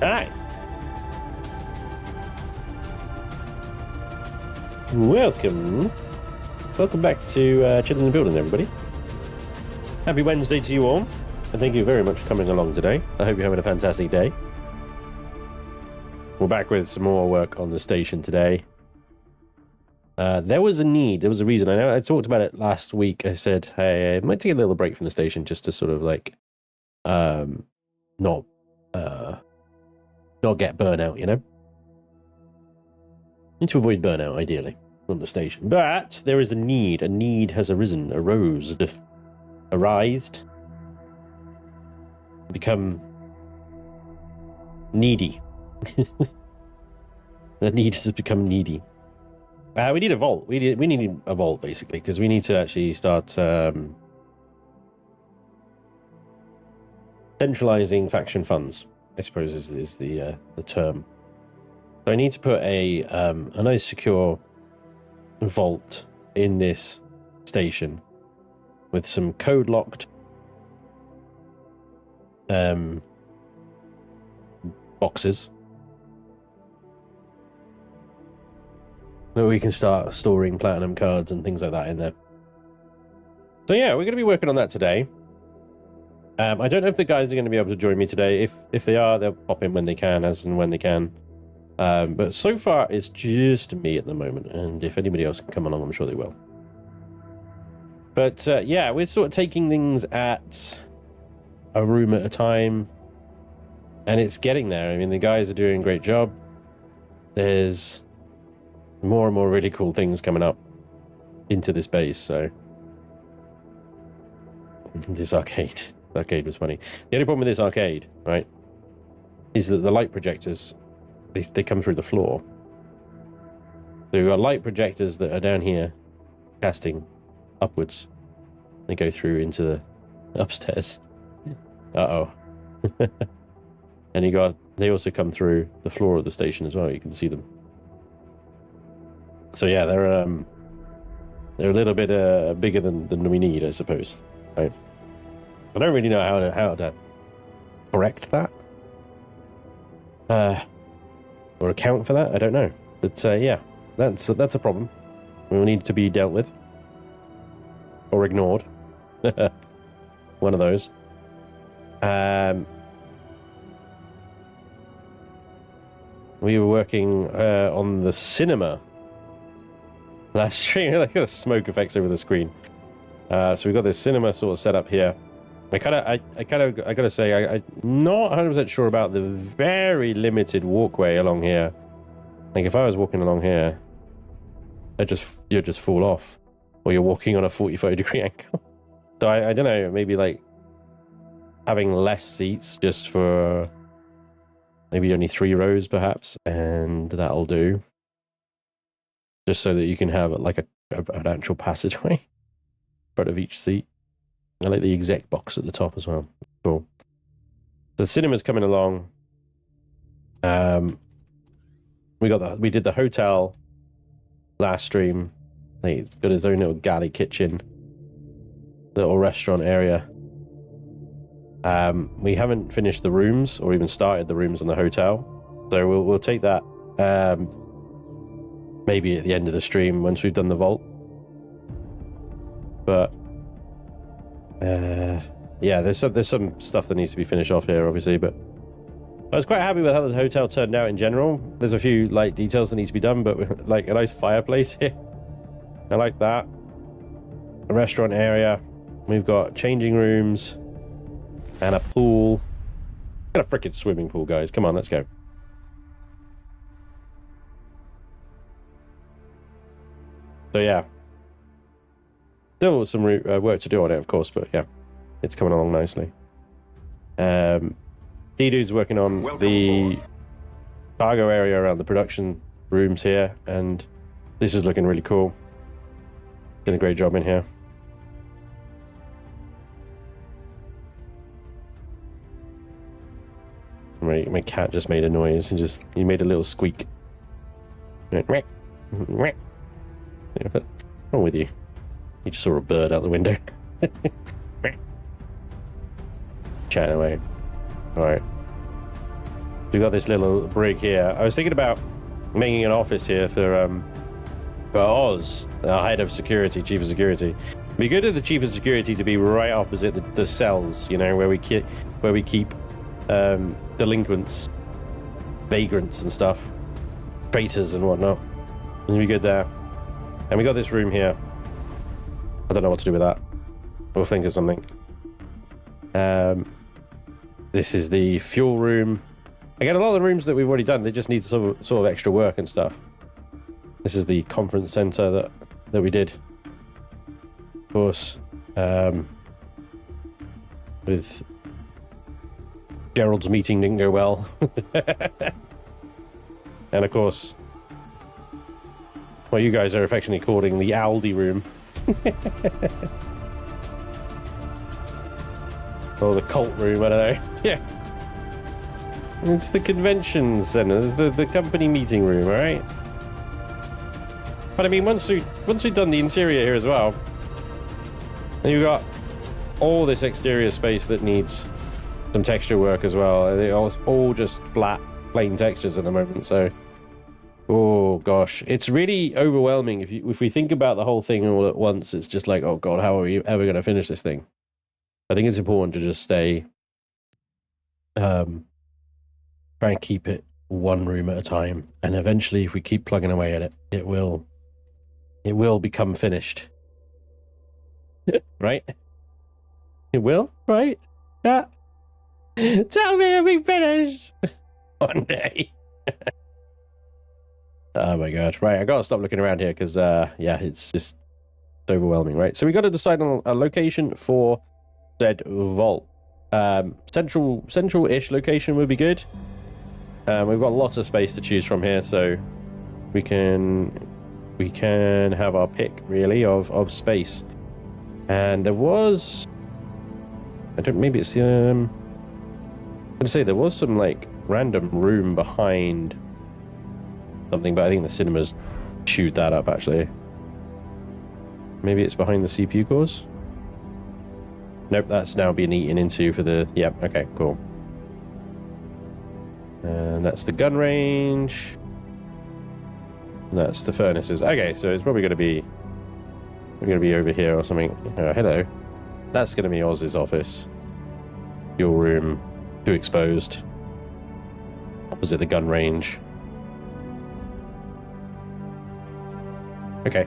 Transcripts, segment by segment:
Hi. Welcome back to Chillin and Buildin, everybody. Happy Wednesday to you all, and thank you very much for coming along today. I hope you're having a fantastic day. We're back with some more work on the station today. There was a reason. I know I talked about it last week. I said, hey, I might take a little break from the station just to sort of like not get burnout, you know? Need to avoid burnout, ideally, on the station. But there is a need. A need has arised. Become needy. The need has become needy. We need a vault. We need a vault, basically, because we need to actually start centralizing faction funds, I suppose is the term. So I need to put a nice secure vault in this station with some code locked boxes that we can start storing platinum cards and things like that in there. So yeah, we're going to be working on that today. I don't know if the guys are going to be able to join me today. If they are, they'll pop in when they can, as and when they can. But so far, it's just me at the moment, and if anybody else can come along, I'm sure they will. But yeah, we're sort of taking things at a room at a time, and it's getting there. I mean, the guys are doing a great job. There's more and more really cool things coming up into this base, so... This arcade was funny. The only problem with this arcade, right, is that the light projectors... They come through the floor. So we've got light projectors that are down here casting upwards. They go through into the upstairs. Uh-oh. And they also come through the floor of the station as well. You can see them. So yeah, they're a little bit bigger than we need, I suppose. Right? I don't really know how to correct that. Or account for that, I don't know. But yeah, that's a problem. We will need to be dealt with. Or ignored. One of those. We were working on the cinema last stream. Look at the smoke effects over the screen. So we've got this cinema sort of set up here. I gotta say, I'm not 100% sure about the very limited walkway along here. Like, if I was walking along here, you'd just fall off. Or you're walking on a 45-degree angle. So I don't know, maybe like having less seats just for maybe only 3 rows perhaps, and that'll do. Just so that you can have like an actual passageway in front of each seat. I like the exec box at the top as well. Cool. The cinema's coming along. We did the hotel last stream. It's got its own little galley kitchen, little restaurant area. We haven't finished the rooms or even started the rooms in the hotel, so we'll take that maybe at the end of the stream once we've done the vault. But yeah, there's some stuff that needs to be finished off here, obviously, but I was quite happy with how the hotel turned out in general. There's a few light details that need to be done, but like a nice fireplace here. I like that. A restaurant area. We've got changing rooms and a pool. Got a freaking swimming pool, guys. Come on, let's go. So yeah. Still some work to do on it, of course, but yeah, it's coming along nicely. D-Dude's working on the cargo area around the production rooms here, and this is looking really cool. Did a great job in here. My cat just made a noise. He made a little squeak. What's wrong with you? You just saw a bird out the window. Chat away. Alright. We got this little brig here. I was thinking about making an office here for Oz, our head of security, chief of security. It'd be good for the chief of security to be right opposite the cells, you know, where we keep delinquents, vagrants and stuff, traitors and whatnot. It'd be good there. And we got this room here. I don't know what to do with that. We'll think of something. This is the fuel room. Again, a lot of the rooms that we've already done, they just need sort of extra work and stuff. This is the conference center that we did. Of course. With Gerald's meeting didn't go well. And of course, what you guys are affectionately calling the Aldi room. Or the cult room, I don't know. Yeah. It's the convention center. It's the company meeting room, alright? But I mean, once we've done the interior here as well, and you've got all this exterior space that needs some texture work as well. They're all just flat, plain textures at the moment, so... Oh, gosh. It's really overwhelming. If we think about the whole thing all at once, it's just like, oh, God, how are we ever going to finish this thing? I think it's important to just stay... try and keep it one room at a time. And eventually, if we keep plugging away at it, it will become finished. Right? It will, right? Yeah. Tell me if we finished one day. Oh my god. Right, I gotta stop looking around here because yeah, it's just overwhelming, right? So we gotta decide on a location for said vault. Central-ish location would be good. We've got lots of space to choose from here, so we can have our pick really of space. And there was, maybe it's I'm gonna say there was some like random room behind something, but I think the cinemas chewed that up actually. Maybe it's behind the CPU cores. Nope, that's now being eaten into for the... Yep, okay, cool. And that's the gun range. And that's the furnaces. Okay, so it's probably going to be... We're going to be over here or something. Hello. That's going to be Oz's office. Fuel room. Too exposed. Opposite the gun range. Okay.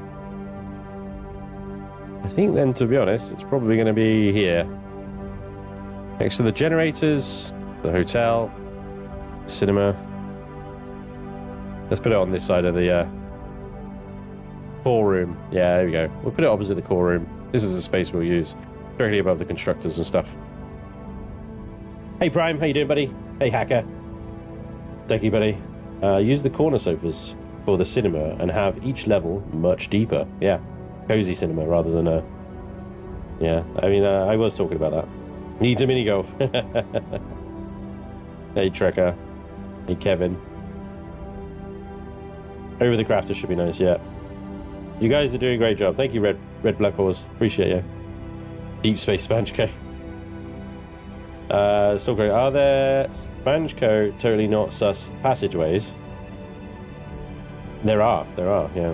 I think then, to be honest, it's probably going to be here. Next to the generators, the hotel, cinema. Let's put it on this side of the core room. Yeah, there we go. We'll put it opposite the core room. This is the space we'll use. Directly above the constructors and stuff. Hey Prime, how you doing, buddy? Hey Hacker. Thank you, buddy. Use the corner sofas for the cinema and have each level much deeper. Yeah. Cozy cinema rather than a... Yeah, I mean, I was talking about that. Needs a mini golf. Hey, Trekker. Hey, Kevin. Over the crafter should be nice, yeah. You guys are doing a great job. Thank you, Red Black Paws. Appreciate you. Deep Space SpanjCO. Still great. Are there SpanjCO totally not sus passageways? There are, yeah.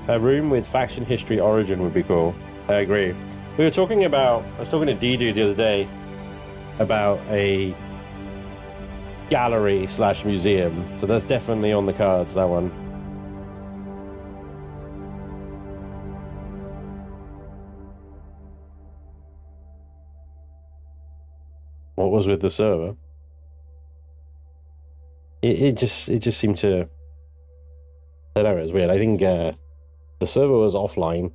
A room with faction history origin would be cool. I agree. We were talking about... I was talking to Didu the other day about a gallery/museum. So that's definitely on the cards, that one. What was with the server? It just seemed to... I don't know, it was weird. I think the server was offline.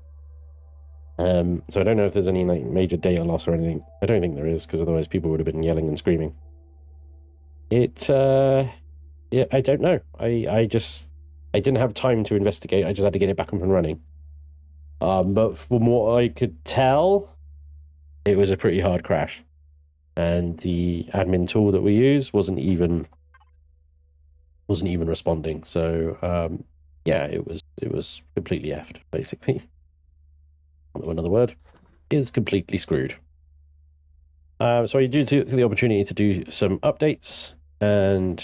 So I don't know if there's any like major data loss or anything. I don't think there is, because otherwise people would have been yelling and screaming. Yeah, I don't know. I didn't have time to investigate. I just had to get it back up and running. But from what I could tell, it was a pretty hard crash. And the admin tool that we use wasn't even responding. So yeah, it was completely effed, basically. I don't know another word. Is completely screwed. So I do take the opportunity to do some updates. and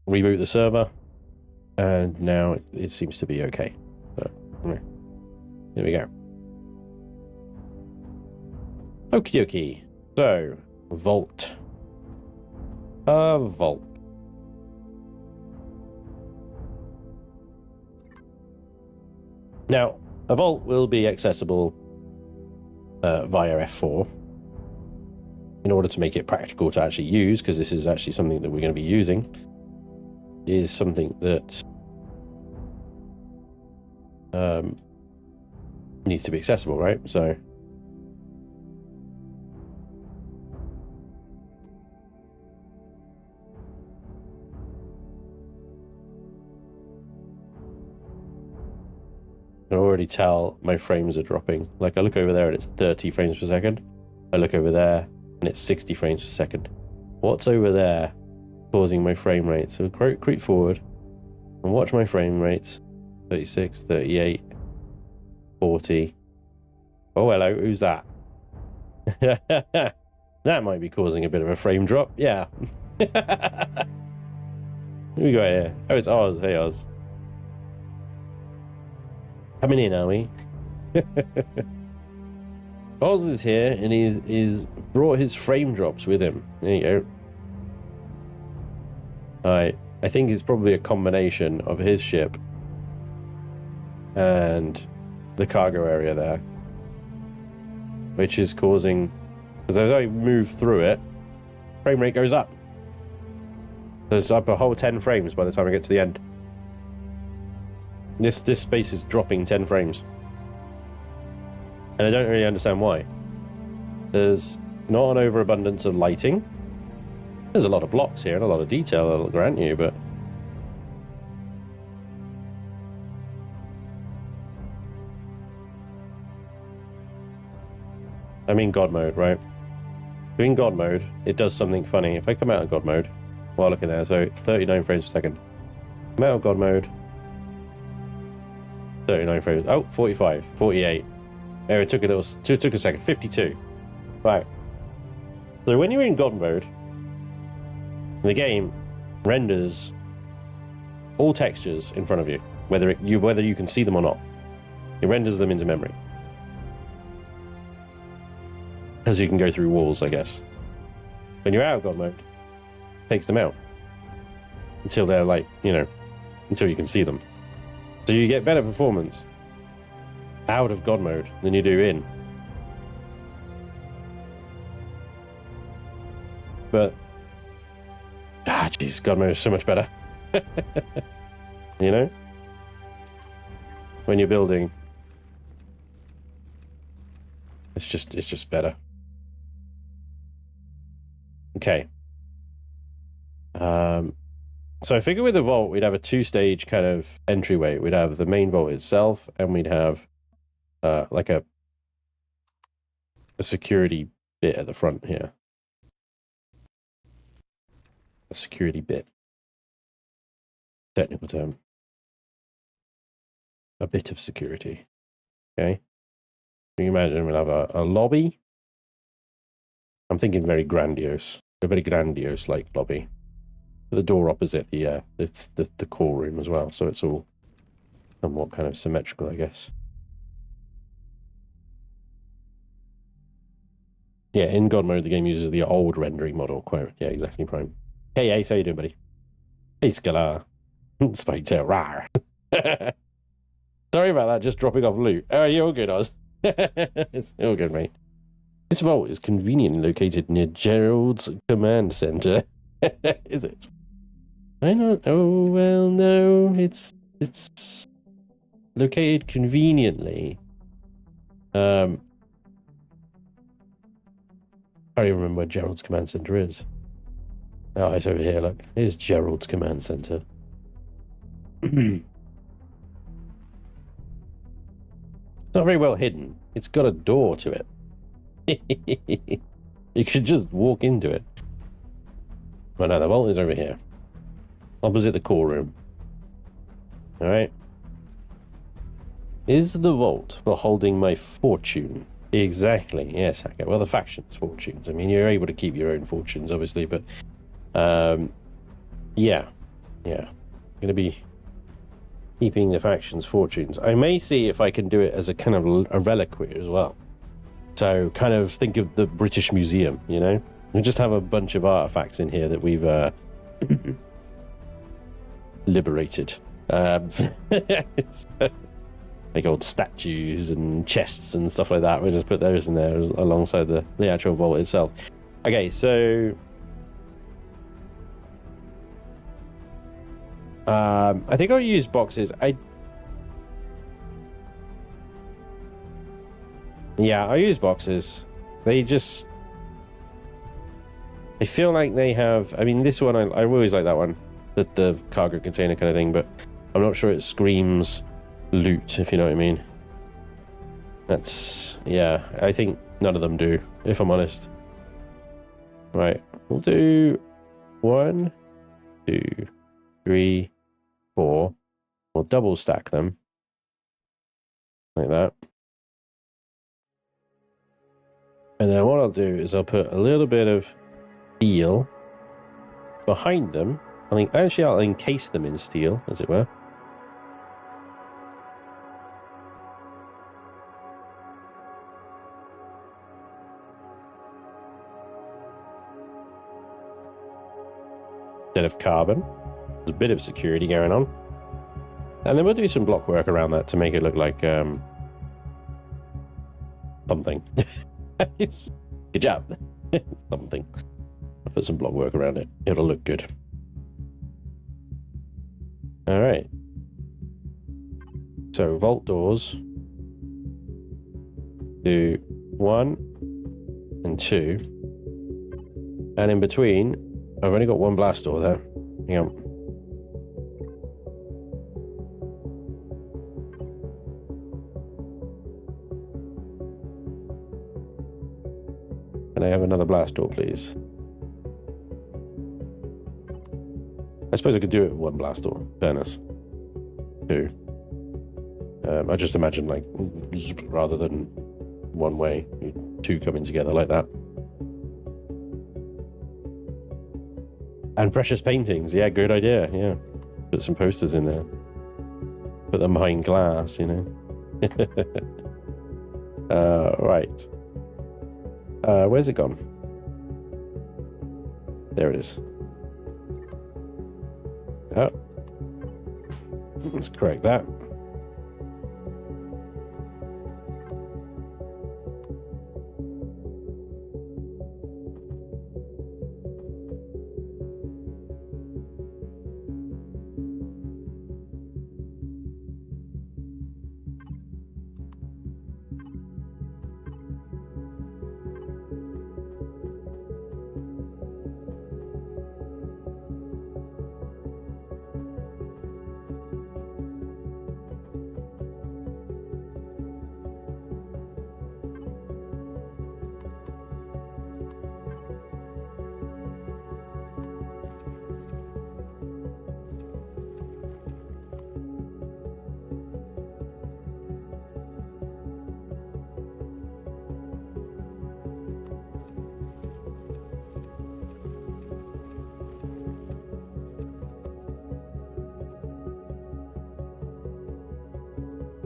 reboot the server, and now it seems to be okay. So there we go. Okie dokie. So vault. A vault. Now, a vault will be accessible via F4 in order to make it practical to actually use, because this is actually something that we're going to be using. It is something that needs to be accessible, right? So I can already tell my frames are dropping. Like, I look over there and it's 30 frames per second. I look over there and it's 60 frames per second. What's over there causing my frame rate? So creep forward and watch my frame rates. 36, 38, 40. Oh, hello, who's that? That might be causing a bit of a frame drop. Yeah. Who we got here? Oh, it's Oz. Hey, Oz. Coming in, are we? Oz is here, and he's brought his frame drops with him. There you go. Alright, I think it's probably a combination of his ship and the cargo area there, which is causing, because as I move through it, frame rate goes up. So it's up a whole 10 frames by the time I get to the end. This space is dropping 10 frames. And I don't really understand why. There's not an overabundance of lighting. There's a lot of blocks here and a lot of detail, I'll grant you, but I'm in God mode, right? In God mode, it does something funny. If I come out of God mode, well, look at there, so 39 frames per second. Come out of God mode, 39 frames. Oh, 45, 48. Oh, it took a second. 52. Right. So when you're in God mode, the game renders all textures in front of you, whether you can see them or not. It renders them into memory, as you can go through walls, I guess. When you're out of God mode, it takes them out until they're like, you know, until you can see them. So you get better performance out of God mode than you do in. But jeez, God mode is so much better. You know? When you're building, it's just better. Okay. So I figure with the vault, we'd have a two-stage kind of entryway. We'd have the main vault itself, and we'd have like a security bit at the front here. A security bit. Technical term. A bit of security. Okay. Can you imagine we'll have a lobby? I'm thinking very grandiose. A very grandiose-like lobby. The door opposite it's the core room as well, so it's all somewhat kind of symmetrical, I guess. Yeah, in God mode, the game uses the old rendering model. Quote. Yeah, exactly, Prime. Hey, Ace, how you doing, buddy? Hey, Scalar. Spiketail, rawr. Sorry about that, just dropping off loot. Oh, you're all good, Oz. It's all good, mate. This vault is conveniently located near Gerald's command center. Is it? I don't. Oh well, no. It's located conveniently. I don't even remember where Gerald's command center is. Oh, it's over here. Look, here's Gerald's command center. It's not very well hidden. It's got a door to it. You could just walk into it. Well, no, the vault is over here, opposite the core room. All right. Is the vault for holding my fortune? Exactly. Yes. Okay. Well, the factions fortunes. I mean, you're able to keep your own fortunes, obviously, but yeah, I'm gonna be keeping the factions fortunes. I may see if I can do it as a kind of a reliquary as well. So kind of think of the British Museum, you know? We just have a bunch of artifacts in here that we've liberated. Like old statues and chests and stuff like that. We'll just put those in there alongside the actual vault itself. Okay, so I think I'll use boxes. Yeah, I'll use boxes. I feel like they have... I mean, this one, I always like that one. The cargo container kind of thing, but I'm not sure it screams loot, if you know what I mean. That's... yeah, I think none of them do, if I'm honest. Right, we'll do 1, 2, 3, 4. We'll double stack them. Like that. And then what I'll do is I'll put a little bit of steel behind them. I think actually I'll encase them in steel, as it were. Instead of carbon. There's a bit of security going on. And then we'll do some block work around that to make it look like something. Good job. Something. I'll put some block work around it. It'll look good. All right. So vault doors. Do 1 and 2. And in between, I've only got one blast door there. Hang on. Can I have another blast door, please? I suppose I could do it with one blast door, fairness. 2. I just imagine, like, rather than one way, 2 coming together like that. And precious paintings, yeah, good idea, yeah. Put some posters in there. Put them behind glass, you know. Right. Where's it gone? There it is. Oh. Let's correct that.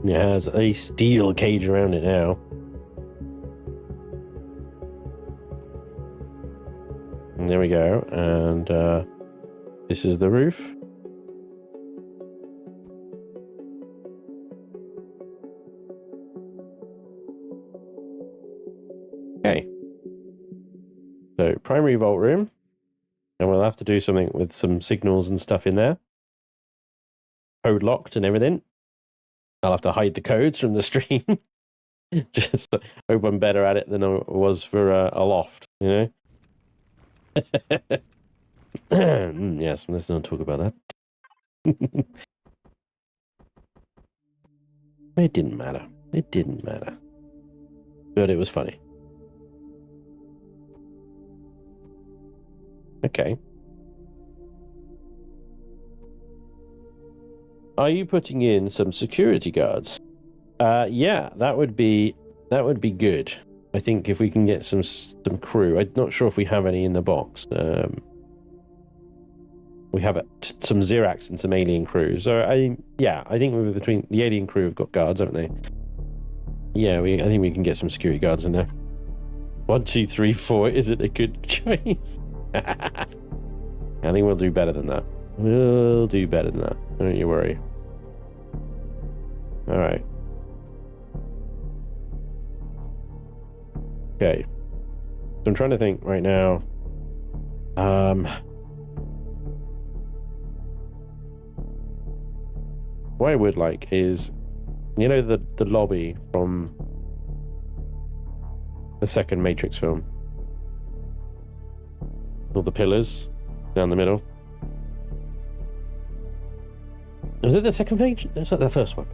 It has a steel cage around it now. And there we go. And this is the roof. Okay. So primary vault room. And we'll have to do something with some signals and stuff in there. Code locked and everything. I'll have to hide the codes from the stream. Just hope I'm better at it than I was for a loft, you know? Yes, let's not talk about that. It didn't matter. It didn't matter. But it was funny. Okay. Are you putting in some security guards? Yeah, that would be That would be good. I think if we can get some crew. I'm not sure if we have any in the box. We have some Xerax and some alien crew. So I think we're between the alien crew have got guards, haven't they? Yeah, I think we can get some security guards in there. 1, 2, 3, 4 isn't a good choice. I think we'll do better than that. We'll do better than that. Don't you worry. All right. Okay. So I'm trying to think right now. What I would like is, you know, the lobby from the second Matrix film. All the pillars down the middle. Was it the second page? Was that the first one?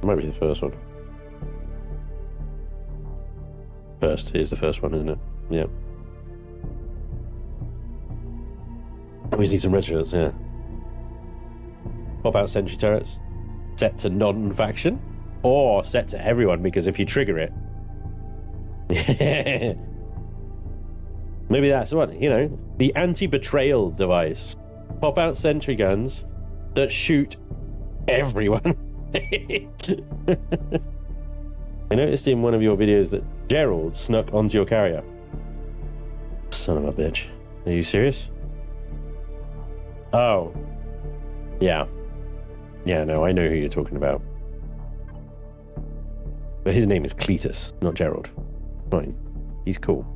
It might be the first one. First is the first one, isn't it? Yeah. Always need some red shirts, yeah. Pop out sentry turrets. Set to non-faction. Or set to everyone, because if you trigger it... Maybe that's the one, you know. The anti-betrayal device. Pop out sentry guns that shoot everyone. I noticed in one of your videos that Gerald snuck onto your carrier. Son of a bitch. Are you serious? Oh. Yeah. Yeah, no, I know who you're talking about. But his name is Cletus, not Gerald. Fine. He's cool.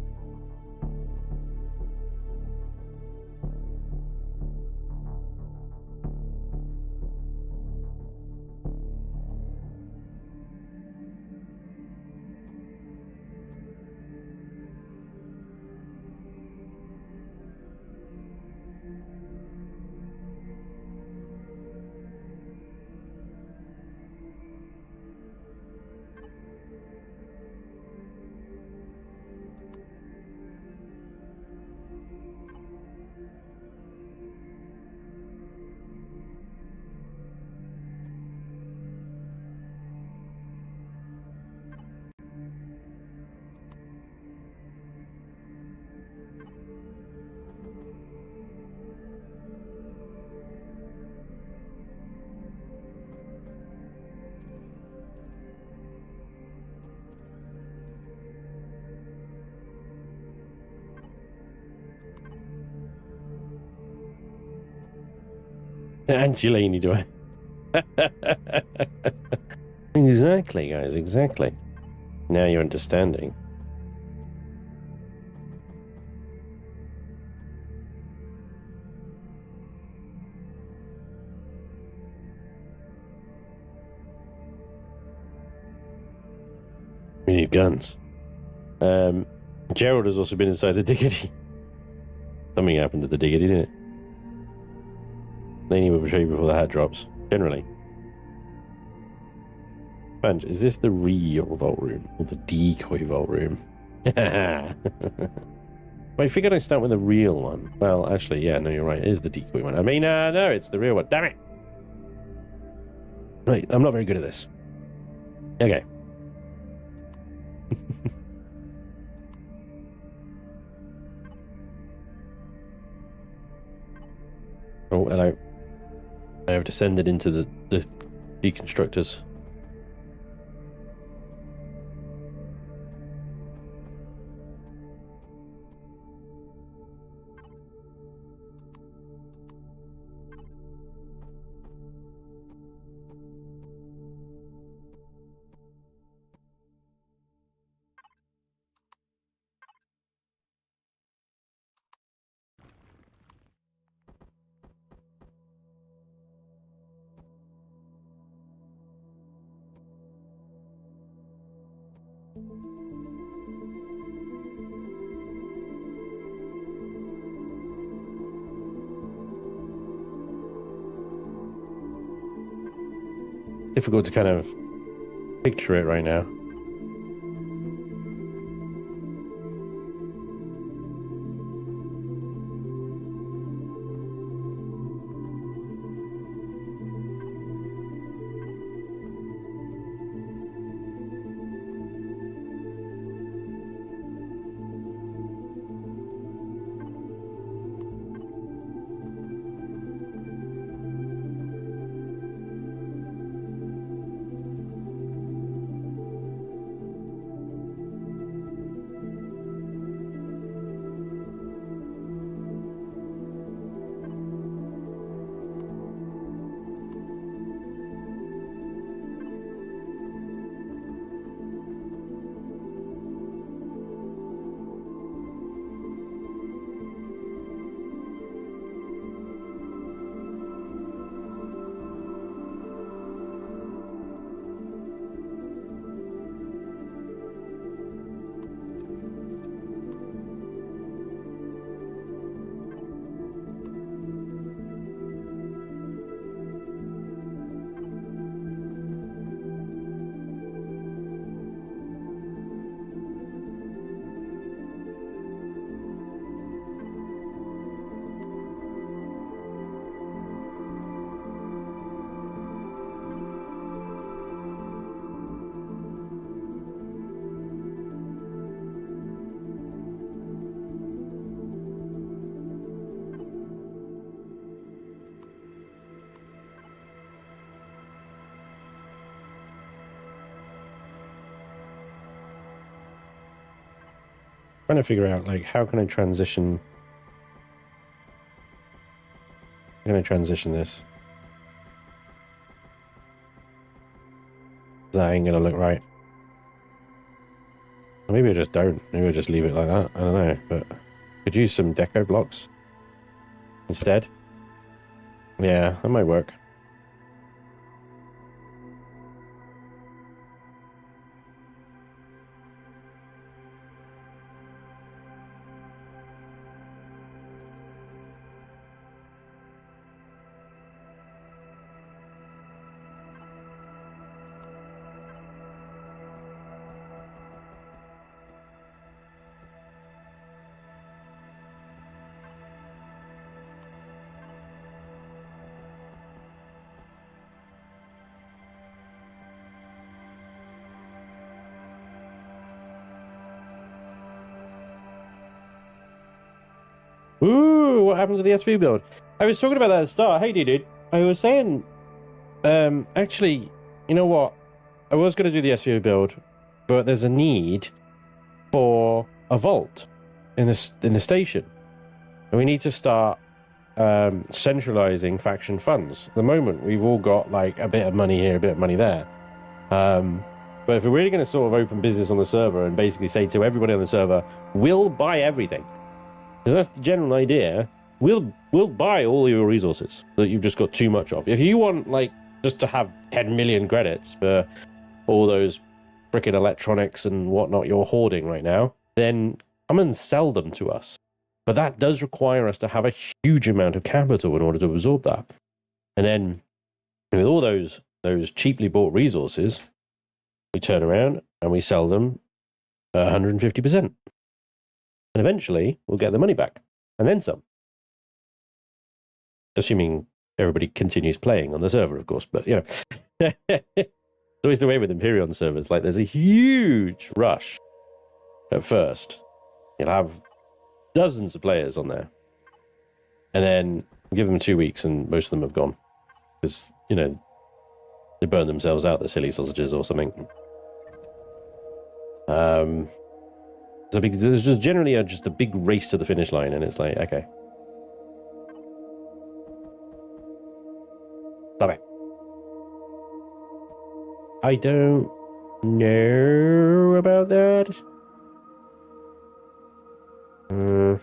Anti-laney, do I? Exactly, guys, exactly. Now you're understanding. We need guns. Gerald has also been inside the diggity. Something happened to the diggity, didn't it? Laney will betray you before the hat drops. Generally. Spanj, is this the real vault room or the decoy vault room? Well, I figured I'd start with the real one. Well, actually, yeah, no, you're right. It is the decoy one. I mean, no, it's the real one. Damn it! Right, I'm not very good at this. Okay. Oh, hello. I have descended into the deconstructors. Difficult to kind of picture it right now. trying to figure out, like, how can I transition... How can I transition this? That ain't gonna look right. Maybe I just don't. Maybe I just leave it like that. I don't know, but could use some deco blocks instead. Yeah, that might work. Ooh, what happened to the SV build? I was talking about that at the start. Hey, dude. I was saying, actually, you know what? I was going to do the SV build, but there's a need for a vault in the station, and we need to start centralizing faction funds. At the moment, we've all got like a bit of money here, a bit of money there. But if we're really going to sort of open business on the server and basically say to everybody on the server, we'll buy everything. Because that's the general idea. We'll buy all your resources that you've just got too much of. If you want, like, just to have 10 million credits for all those freaking electronics and whatnot you're hoarding right now, then come and sell them to us. But that does require us to have a huge amount of capital in order to absorb that. And then with all those cheaply bought resources, we turn around and we sell them at 150%. And eventually, we'll get the money back. And then some. Assuming everybody continues playing on the server, of course. But, you know. It's always the way with Empyrion servers. Like, there's a huge rush at first. You'll have dozens of players on there. And then give them 2 weeks and most of them have gone. Because, you know, they burn themselves out, the silly sausages or something. So there's just generally just a big race to the finish line, and it's like, okay. Stop it. I don't know about that. You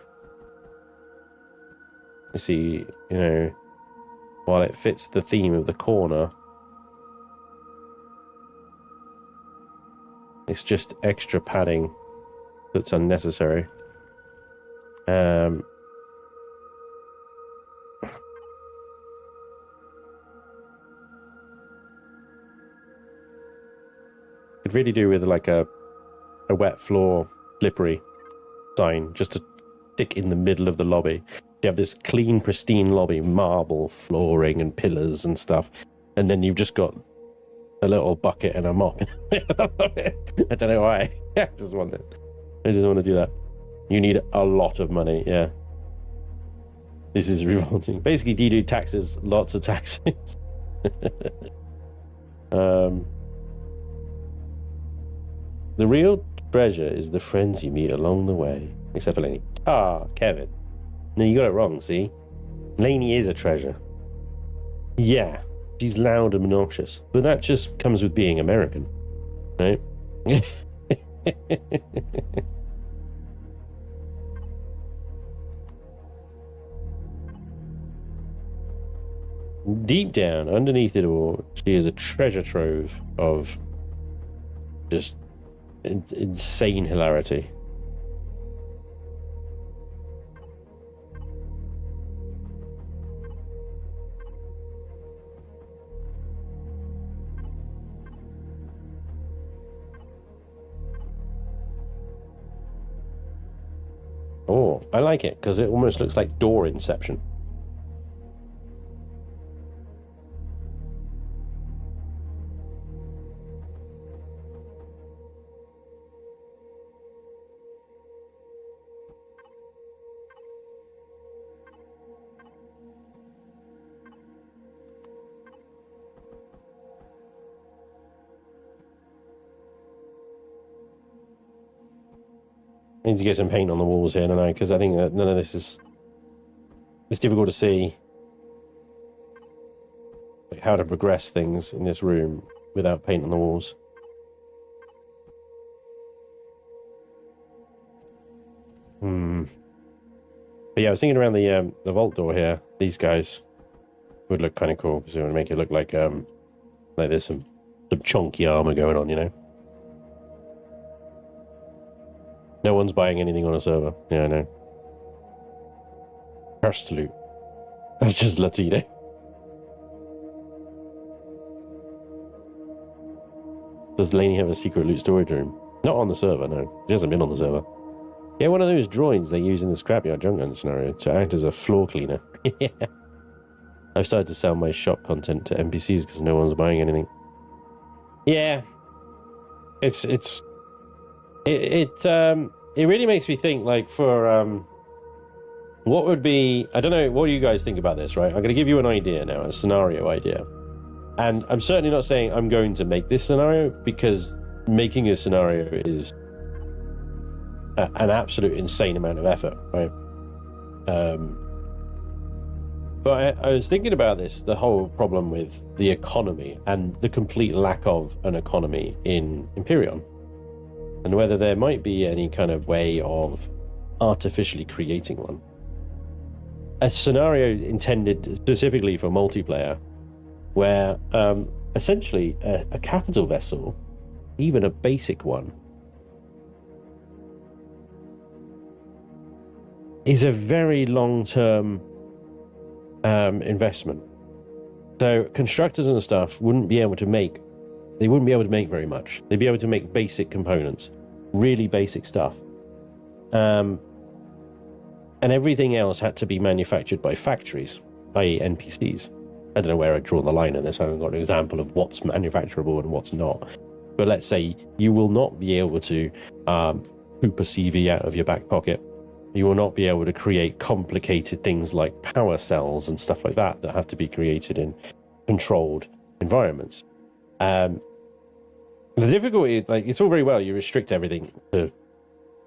see, you know, while it fits the theme of the corner, it's just extra padding that's unnecessary. Could really do with like a wet floor, slippery sign just to stick in the middle of the lobby. You have this clean, pristine lobby, marble flooring and pillars and stuff, and then you've just got a little bucket and a mop. I don't know why. I just want to do that. You need a lot of money, yeah. This is revolting. Basically, do taxes, lots of taxes. The real treasure is the friends you meet along the way. Except for Lainey. Ah, Kevin. No, you got it wrong, see? Lainey is a treasure. Yeah, she's loud and obnoxious. But that just comes with being American, right? Deep down, underneath it all, she is a treasure trove of just insane hilarity. Oh, I like it because it almost looks like door inception. need to get some paint on the walls here, don't I? Because I think that none of this is... It's difficult to see like how to progress things in this room without paint on the walls. But yeah, I was thinking around the vault door here. These guys would look kind of cool because it would make it look like there's some chunky armor going on, you know. No one's buying anything on a server. Yeah, I know. Cursed loot. That's just Latino. Does Laney have a secret loot storage room? Not on the server, no. She hasn't been on the server. Yeah, one of those droids they use in the scrapyard junk gun scenario to act as a floor cleaner. Yeah. I've started to sell my shop content to NPCs because no one's buying anything. Yeah. It really makes me think, like, for what would be, I don't know, what do you guys think about this, right? I'm going to give you an idea now, a scenario idea. And I'm certainly not saying I'm going to make this scenario, because making a scenario is an absolute insane amount of effort, right? But I was thinking about this, the whole problem with the economy and the complete lack of an economy in Empyrion, and whether there might be any kind of way of artificially creating one. A scenario intended specifically for multiplayer, where essentially a capital vessel, even a basic one, is a very long-term investment. So constructors and stuff wouldn't be able to make very much. They'd be able to make basic components, really basic stuff. And everything else had to be manufactured by factories, i.e. NPCs. I don't know where I draw the line in this. I haven't got an example of what's manufacturable and what's not. But let's say you will not be able to poop a CV out of your back pocket. You will not be able to create complicated things like power cells and stuff like that have to be created in controlled environments. The difficulty, like, it's all very well, you restrict everything to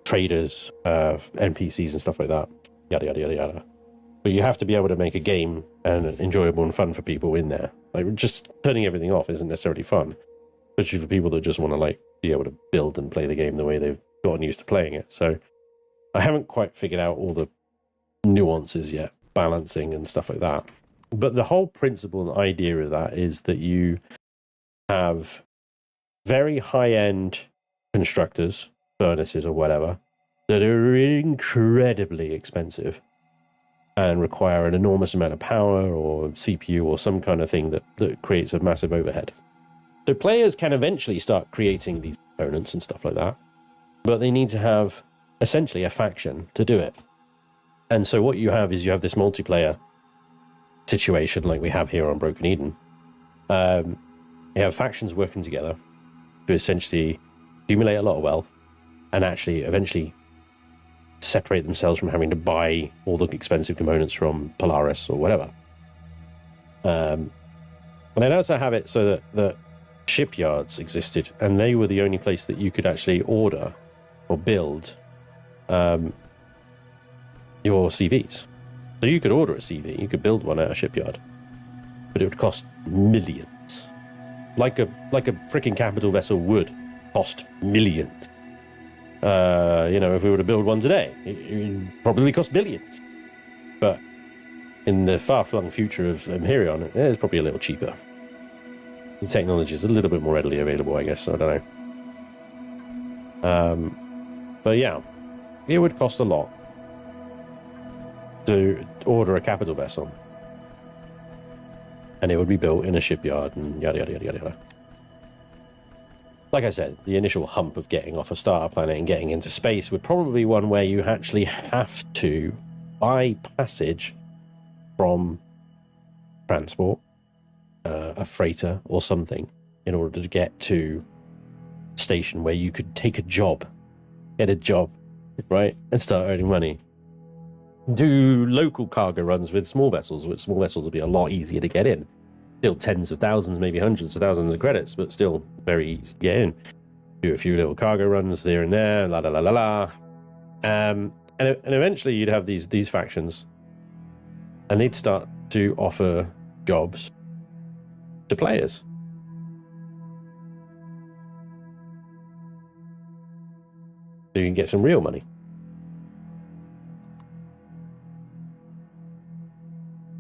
traders, NPCs and stuff like that, yada, yada, yada, yada. But you have to be able to make a game and enjoyable and fun for people in there. Like, just turning everything off isn't necessarily fun, especially for people that just want to, like, be able to build and play the game the way they've gotten used to playing it. So I haven't quite figured out all the nuances yet, balancing and stuff like that. But the whole principle and idea of that is that you have very high-end constructors, furnaces or whatever, that are incredibly expensive and require an enormous amount of power or CPU or some kind of thing that creates a massive overhead. So players can eventually start creating these components and stuff like that, but they need to have essentially a faction to do it. And so what you have is you have this multiplayer situation like we have here on Broken Eden. You have factions working together to essentially accumulate a lot of wealth and actually eventually separate themselves from having to buy all the expensive components from Polaris or whatever. And I'd also have it so that shipyards existed, and they were the only place that you could actually order or build your CVs. So you could order a CV, you could build one at a shipyard, but it would cost millions. Like a freaking capital vessel would cost millions. You know, if we were to build one today, it would probably cost billions. But in the far-flung future of Empyrion, it's probably a little cheaper. The technology is a little bit more readily available, I guess. I don't know. But yeah, it would cost a lot to order a capital vessel, and it would be built in a shipyard and yada yada yada yada. Like I said, the initial hump of getting off a starter planet and getting into space would probably be one where you actually have to buy passage from transport, a freighter or something, in order to get to a station where you could take a job, get a job, right, and start earning money. Do local cargo runs with small vessels, which small vessels would be a lot easier to get in. Still tens of thousands, maybe hundreds of thousands of credits, but still very easy to get in. Do a few little cargo runs there and there, la la la la la. And eventually you'd have these factions, and they'd start to offer jobs to players. So you can get some real money.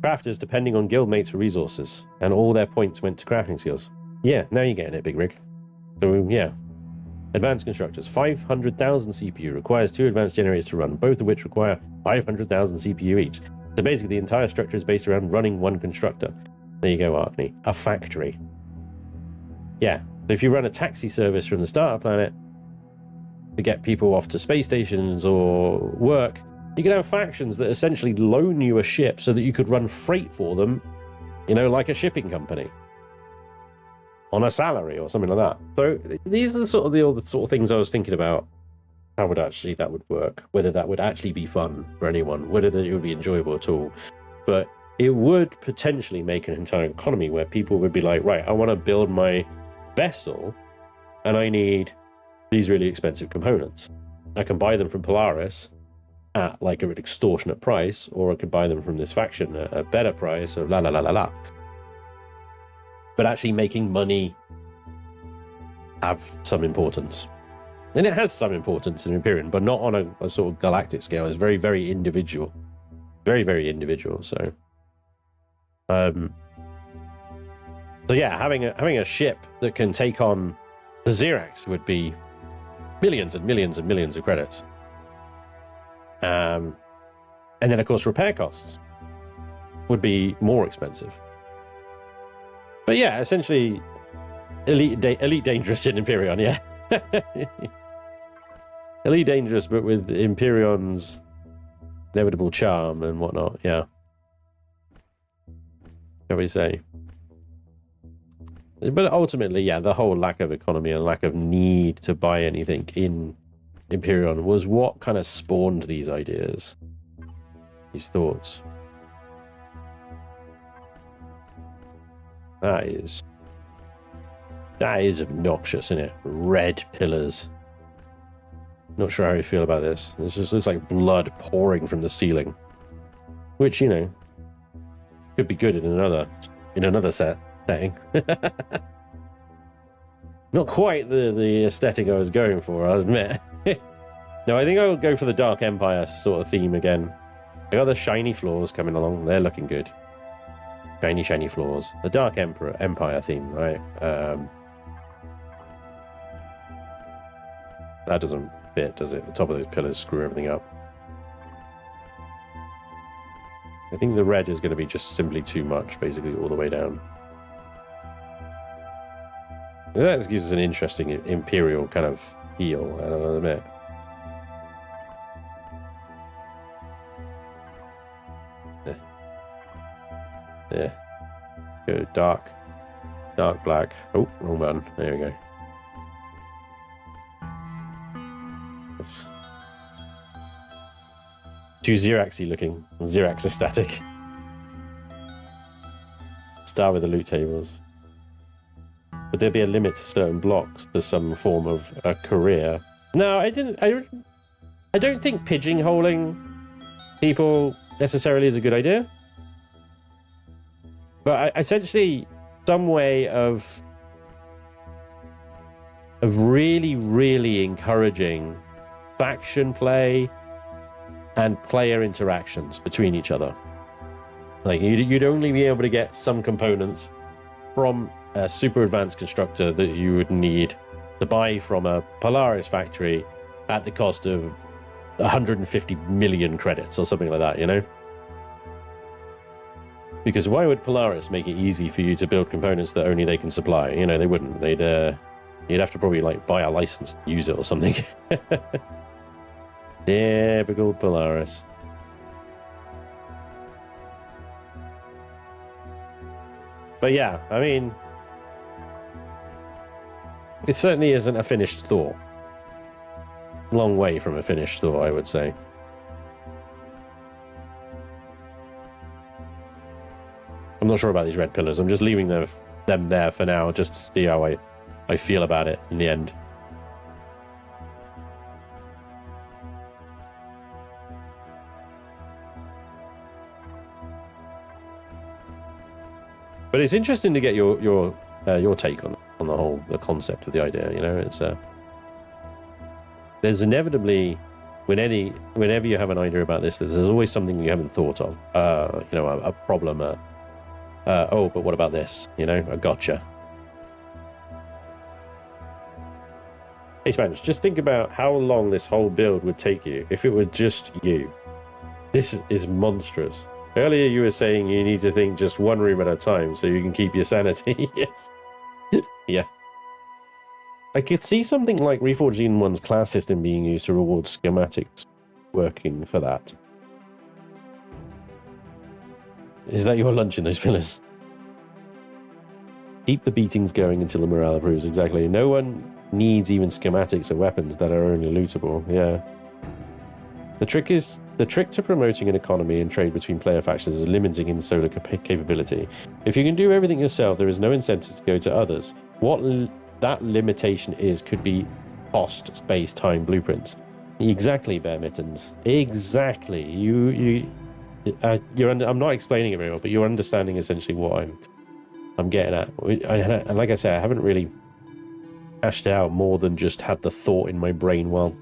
Crafters depending on guildmates for resources, and all their points went to crafting skills. Yeah, now you're getting it, big rig. So yeah. Advanced constructors, 500,000 CPU, requires 2 advanced generators to run, both of which require 500,000 CPU each. So basically the entire structure is based around running one constructor. There you go, Arkney. A factory. Yeah, so if you run a taxi service from the starter planet to get people off to space stations or work, you can have factions that essentially loan you a ship so that you could run freight for them, you know, like a shipping company. On a salary or something like that. So these are the sort of things I was thinking about. How would actually that would work? Whether that would actually be fun for anyone, whether it would be enjoyable at all. But it would potentially make an entire economy where people would be like, right, I want to build my vessel and I need these really expensive components. I can buy them from Polaris at like an extortionate price, or I could buy them from this faction at a better price, or la la la la la. But actually making money have some importance. And it has some importance in Empyrion, but not on a sort of galactic scale. It's very, very individual. Very, very individual. So yeah, having a ship that can take on the Xerax would be millions and millions and millions of credits. And then, of course, repair costs would be more expensive. But yeah, essentially, elite dangerous in Empyrion, yeah. Elite dangerous, but with Empyrion's inevitable charm and whatnot, yeah. Shall we say? But ultimately, yeah, the whole lack of economy and lack of need to buy anything in Empyrion was what kind of spawned these ideas, these thoughts. That is obnoxious, isn't it? Red pillars. Not sure how you feel about this. This just looks like blood pouring from the ceiling, which, you know, could be good in another setting. Not quite the aesthetic I was going for, I'll admit. No, I think I'll go for the Dark Empire sort of theme again. I got the shiny floors coming along. They're looking good. Shiny floors. The Dark Empire theme, right? That doesn't fit, does it? The top of those pillars screw everything up. I think the red is going to be just simply too much, basically, all the way down. That gives us an interesting imperial kind of feel, I'll admit. Yeah. Go dark black. Oh, wrong button. There we go. Yes. Too Xeraxy looking. Xerax aesthetic. Start with the loot tables. Would there be a limit to certain blocks to some form of a career? No, I don't think pigeonholing people necessarily is a good idea. But essentially, some way of really, really encouraging faction play and player interactions between each other. Like, you'd only be able to get some components from a super advanced constructor that you would need to buy from a Polaris factory at the cost of 150 million credits or something like that, you know? Because why would Polaris make it easy for you to build components that only they can supply? You know, they wouldn't. You'd have to probably like buy a license to use it or something. Typical Polaris. But yeah, I mean, it certainly isn't a finished thought. Long way from a finished thought, I would say. I'm not sure about these red pillars. I'm just leaving them there for now, just to see how I feel about it in the end. But it's interesting to get your take on the concept of the idea. You know, it's there's inevitably whenever you have an idea about this, there's always something you haven't thought of. You know, a problem. Oh, but what about this? You know, a gotcha. Hey, Spanj, just think about how long this whole build would take you if it were just you. This is monstrous. Earlier you were saying you need to think just one room at a time so you can keep your sanity. Yes. Yeah. I could see something like Reforged Eden 1's class system being used to reward schematics working for that. Is that your lunch in those pillars? Keep the beatings going until the morale improves. Exactly. No one needs even schematics or weapons that are only lootable. Yeah. The trick to promoting an economy and trade between player factions is limiting in solar capability. If you can do everything yourself, there is no incentive to go to others. What that limitation is could be cost, space, time, blueprints. Exactly, Bear Mittens. Exactly. I'm not explaining it very well, but you're understanding essentially what I'm getting at. And like I said, I haven't really hashed it out more than just had the thought in my brain while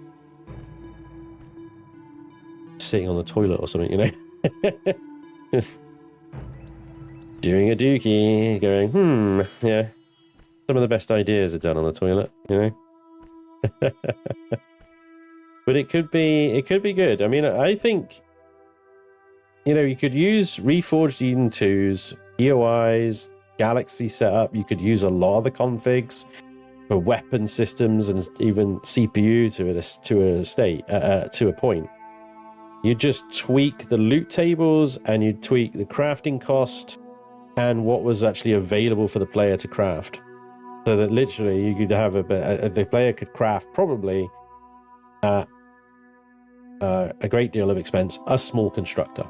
sitting on the toilet or something, you know. Just doing a dookie, going, yeah. Some of the best ideas are done on the toilet, you know. But it could be good. I mean, I think, you know, you could use Reforged Eden 2's EOIs, Galaxy setup. You could use a lot of the configs for weapon systems and even CPU to a point. You just tweak the loot tables and you tweak the crafting cost and what was actually available for the player to craft, so that literally you could have the player could craft probably at a great deal of expense a small constructor,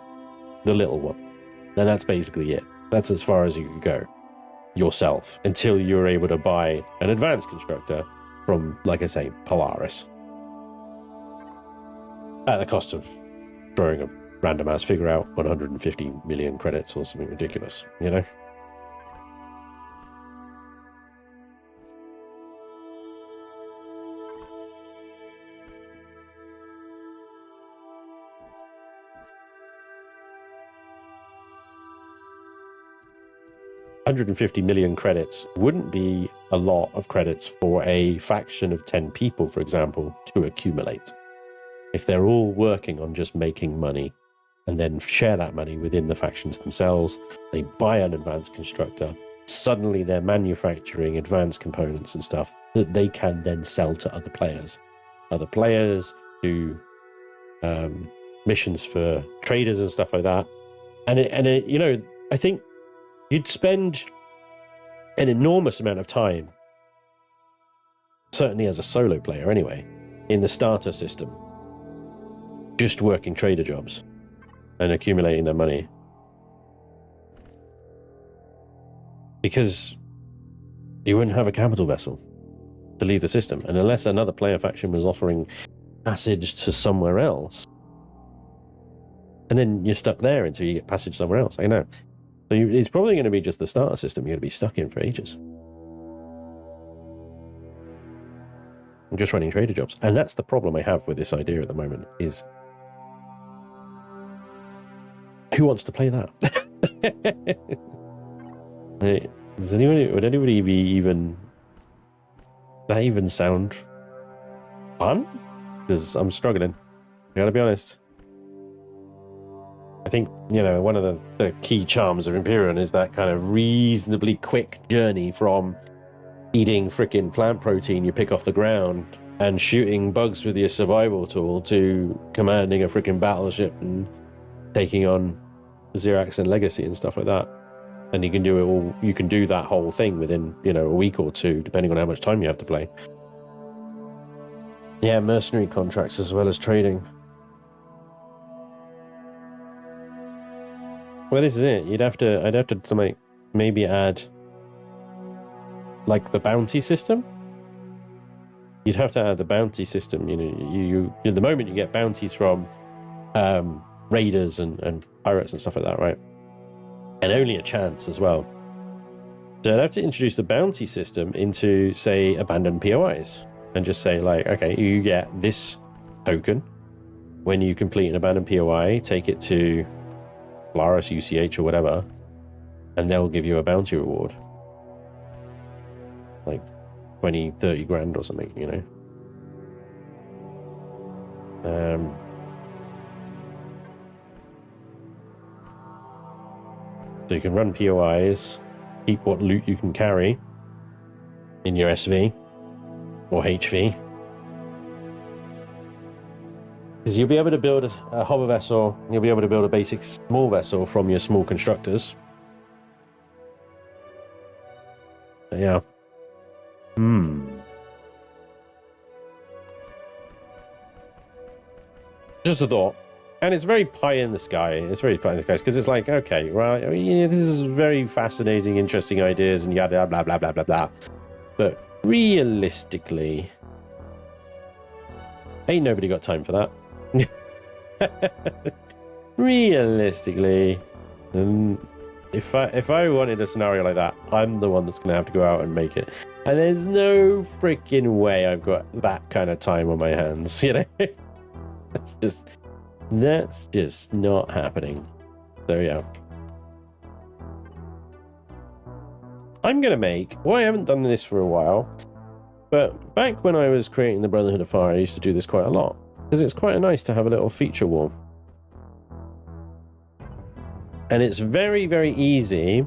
the little one, and that's basically it. That's as far as you could go yourself until you're able to buy an advanced constructor from, like I say, Polaris at the cost of throwing a random ass figure out 150 million credits or something ridiculous, you know. $150 million credits wouldn't be a lot of credits for a faction of 10 people, for example, to accumulate. If they're all working on just making money and then share that money within the factions themselves, they buy an advanced constructor, suddenly they're manufacturing advanced components and stuff that they can then sell to other players. Other players do missions for traders and stuff like that. And it, you know, I think you'd spend an enormous amount of time, certainly as a solo player anyway, in the starter system, just working trader jobs and accumulating their money. Because you wouldn't have a capital vessel to leave the system. And unless another player faction was offering passage to somewhere else, and then you're stuck there until you get passage somewhere else. I know. So it's probably going to be just the starter system you're going to be stuck in for ages. I'm just running trader jobs. And that's the problem I have with this idea at the moment is, who wants to play that? Would anybody even, that even sound fun? Because I'm struggling. I gotta be honest. I think, you know, one of the key charms of Empyrion is that kind of reasonably quick journey from eating frickin' plant protein you pick off the ground and shooting bugs with your survival tool to commanding a frickin' battleship and taking on Xerax and Legacy and stuff like that. And you can do it all. You can do that whole thing within, you know, a week or two, depending on how much time you have to play. Yeah, mercenary contracts as well as trading. Well, this is it. I'd have to like maybe add like the bounty system. You'd have to add the bounty system. You know, you at the moment you get bounties from raiders and pirates and stuff like that, right? And only a chance as well. So I'd have to introduce the bounty system into, say, abandoned POIs, and just say, like, okay, you get this token when you complete an abandoned POI, take it to Polaris, UCH, or whatever, and they'll give you a bounty reward. Like 20, 30 grand or something, you know? So you can run POIs, keep what loot you can carry in your SV or HV. Because you'll be able to build a hover vessel, you'll be able to build a basic small vessel from your small constructors. But yeah. Just a thought. And it's very pie in the sky. It's very pie in the sky because it's like, okay, right, I mean, yeah, this is very fascinating, interesting ideas and yada, blah, blah, blah, blah, blah. But realistically, ain't nobody got time for that. Realistically, if I wanted a scenario like that, I'm the one that's going to have to go out and make it. And there's no freaking way I've got that kind of time on my hands, you know? That's just not happening. So yeah. I'm going to make... Well, I haven't done this for a while. But back when I was creating the Brotherhood of Fire, I used to do this quite a lot. Because it's quite nice to have a little feature wall. And it's very, very easy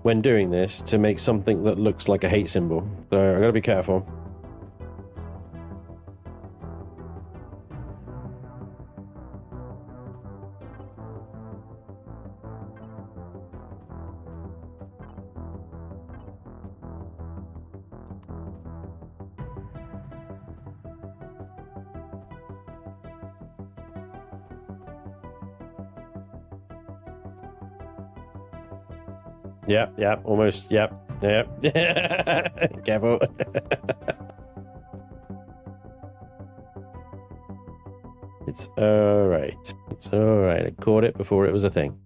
when doing this to make something that looks like a hate symbol. So I've got to be careful. Yep, almost, yep. Careful. It's alright. It's alright. I caught it before it was a thing.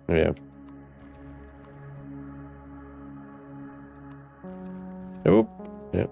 Yeah. Oh, yeah.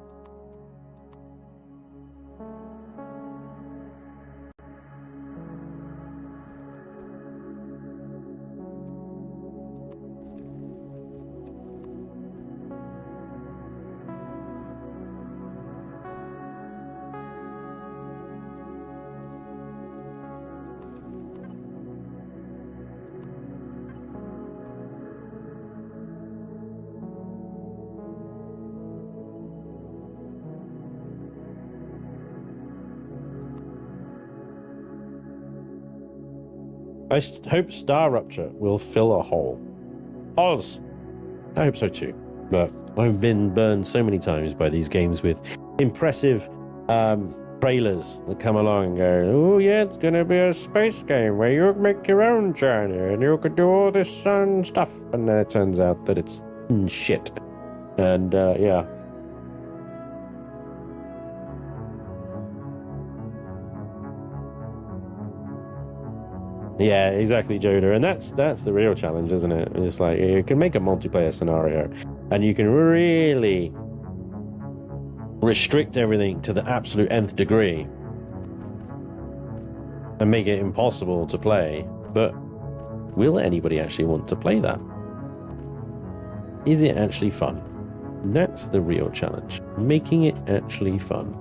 I hope Star Rupture will fill a hole. Oz! I hope so too. But I've been burned so many times by these games with impressive trailers that come along and go, oh yeah, it's going to be a space game where you make your own journey and you could do all this fun stuff. And then it turns out that it's shit. And yeah. Yeah, exactly, Joda. And that's the real challenge, isn't it? It's like you can make a multiplayer scenario and you can really restrict everything to the absolute nth degree and make it impossible to play. But will anybody actually want to play that? Is it actually fun? That's the real challenge. Making it actually fun.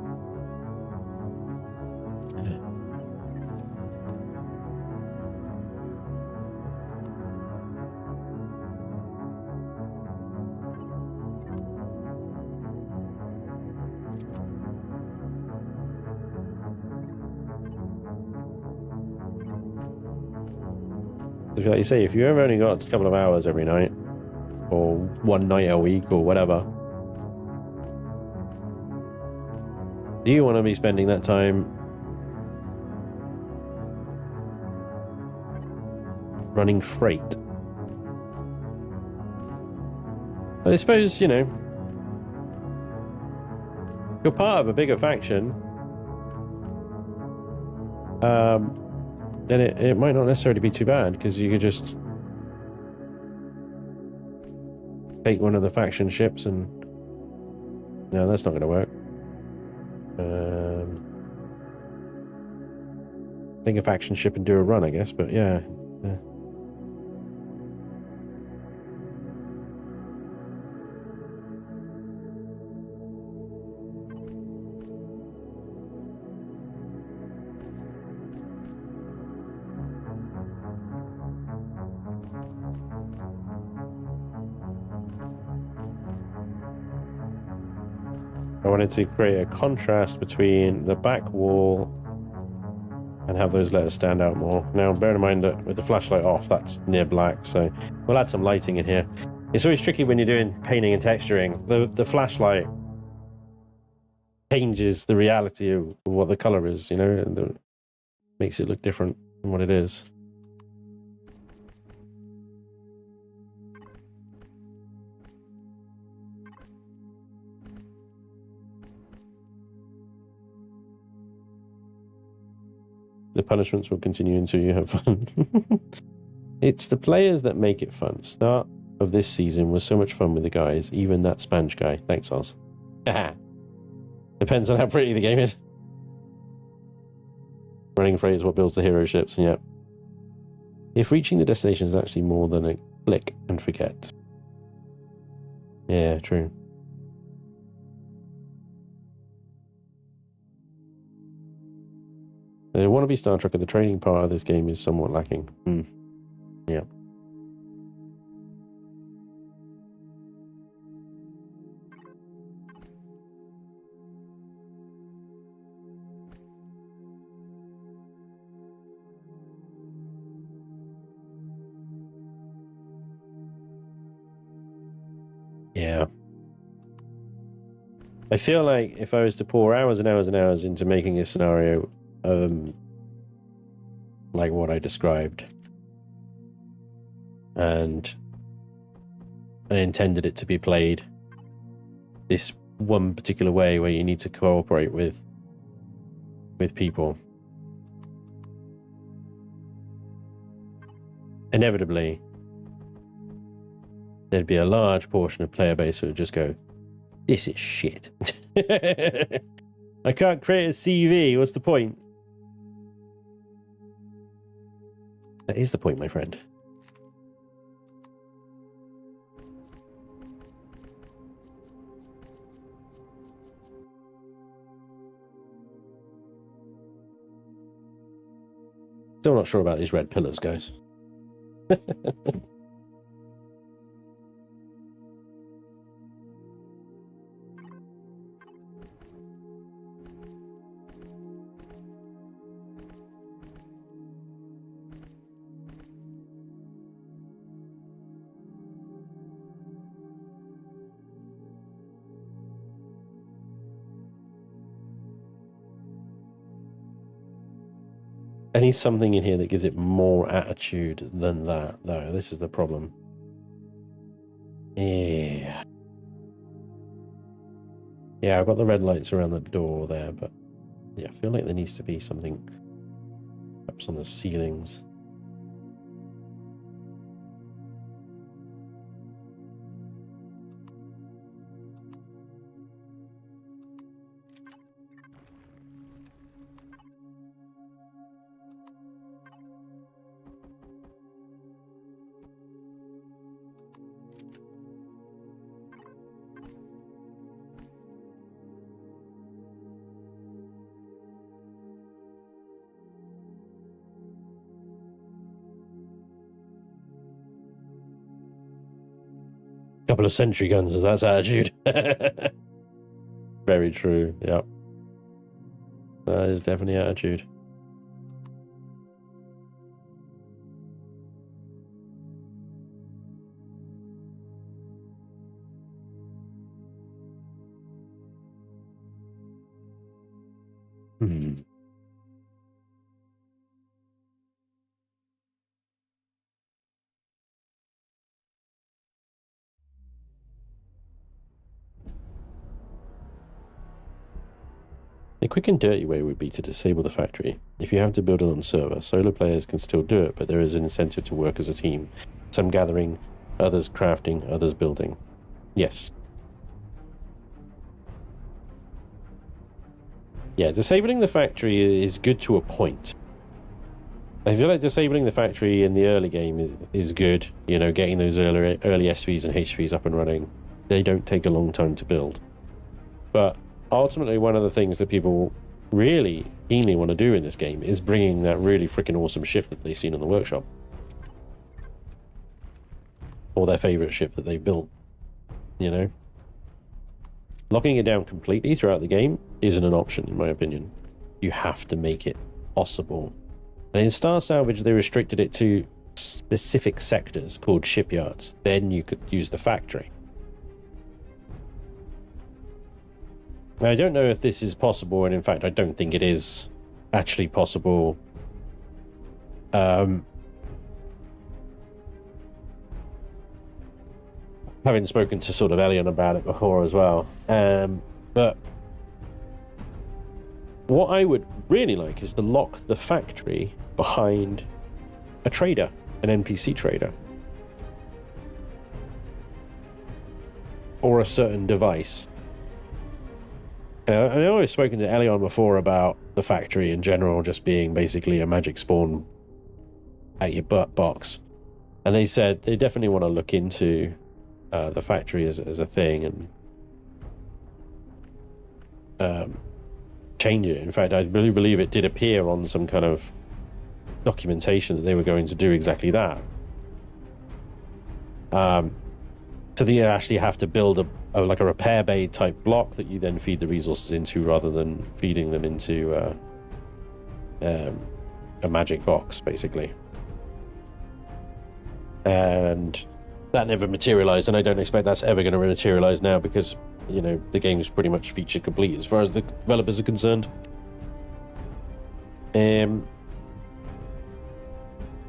Like you say, if you've only got a couple of hours every night, or one night a week, or whatever, do you want to be spending that time running freight? I suppose, you know, you're part of a bigger faction, then it might not necessarily be too bad, because you could just take one of the faction ships and... No, that's not going to work. Take a faction ship and do a run, I guess, but yeah. I wanted to create a contrast between the back wall and have those letters stand out more. Now, bear in mind that with the flashlight off, that's near black, so we'll add some lighting in here. It's always tricky when you're doing painting and texturing. The flashlight changes the reality of what the color is, you know, and makes it look different from what it is. The punishments will continue until you have fun. It's the players that make it fun. Start of this season was so much fun with the guys, even that Spanj guy. Thanks, Oz. Depends on how pretty the game is. Running freight is what builds the hero ships, and yep. If reaching the destination is actually more than a click and forget. Yeah, true. The wannabe Star Trek, the training part of this game is somewhat lacking. Yeah. Yeah. I feel like if I was to pour hours and hours and hours into making a scenario like what I described, and I intended it to be played this one particular way where you need to cooperate with people, inevitably there'd be a large portion of player base who would just go, this is shit. I can't create a CV, what's the point? That is the point, my friend. Still not sure about these red pillars, guys. I need something in here that gives it more attitude than that, though. This is the problem. Yeah. Yeah, I've got the red lights around the door there, but yeah, I feel like there needs to be something perhaps on the ceilings. Couple of sentry guns, that's attitude. Very true, yep. That is definitely attitude. Hmm. The quick and dirty way would be to disable the factory. If you have to build it on server, solo players can still do it, but there is an incentive to work as a team. Some gathering, others crafting, others building. Yes. Yeah, disabling the factory is good to a point. I feel like disabling the factory in the early game is good. You know, getting those early SVs and HVs up and running. They don't take a long time to build. But ultimately, one of the things that people really keenly want to do in this game is bringing that really freaking awesome ship that they've seen in the workshop. Or their favorite ship that they built. You know? Locking it down completely throughout the game isn't an option, in my opinion. You have to make it possible. And in Star Salvage, they restricted it to specific sectors called shipyards. Then you could use the factory. I don't know if this is possible, and in fact, I don't think it is actually possible. Having spoken to sort of Elion about it before as well. But what I would really like is to lock the factory behind a trader, an NPC trader. Or a certain device. I know I've spoken to Elion before about the factory in general just being basically a magic spawn at your butt box. And they said they definitely want to look into the factory as a thing and change it. In fact, I really believe it did appear on some kind of documentation that they were going to do exactly that. So that you actually have to build like a repair bay type block that you then feed the resources into rather than feeding them into a magic box, basically. And that never materialized, and I don't expect that's ever going to materialize now because, you know, the game's pretty much feature complete as far as the developers are concerned.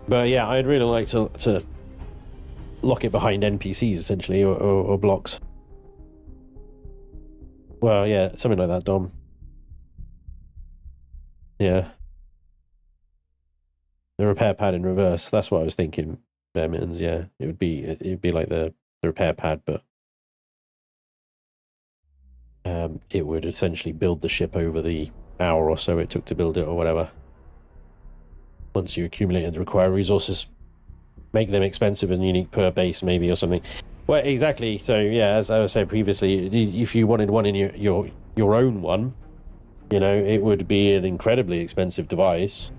But yeah, I'd really like to lock it behind NPCs, essentially, or blocks. Well, yeah, something like that, Dom. Yeah. The repair pad in reverse. That's what I was thinking, Bear Mittens, yeah. It'd be like the repair pad, but it would essentially build the ship over the hour or so it took to build it, or whatever. Once you accumulated the required resources. Make them expensive and unique per base, maybe, or something. Well, exactly. So yeah, as I said previously, if you wanted one in your own one, you know, it would be an incredibly expensive device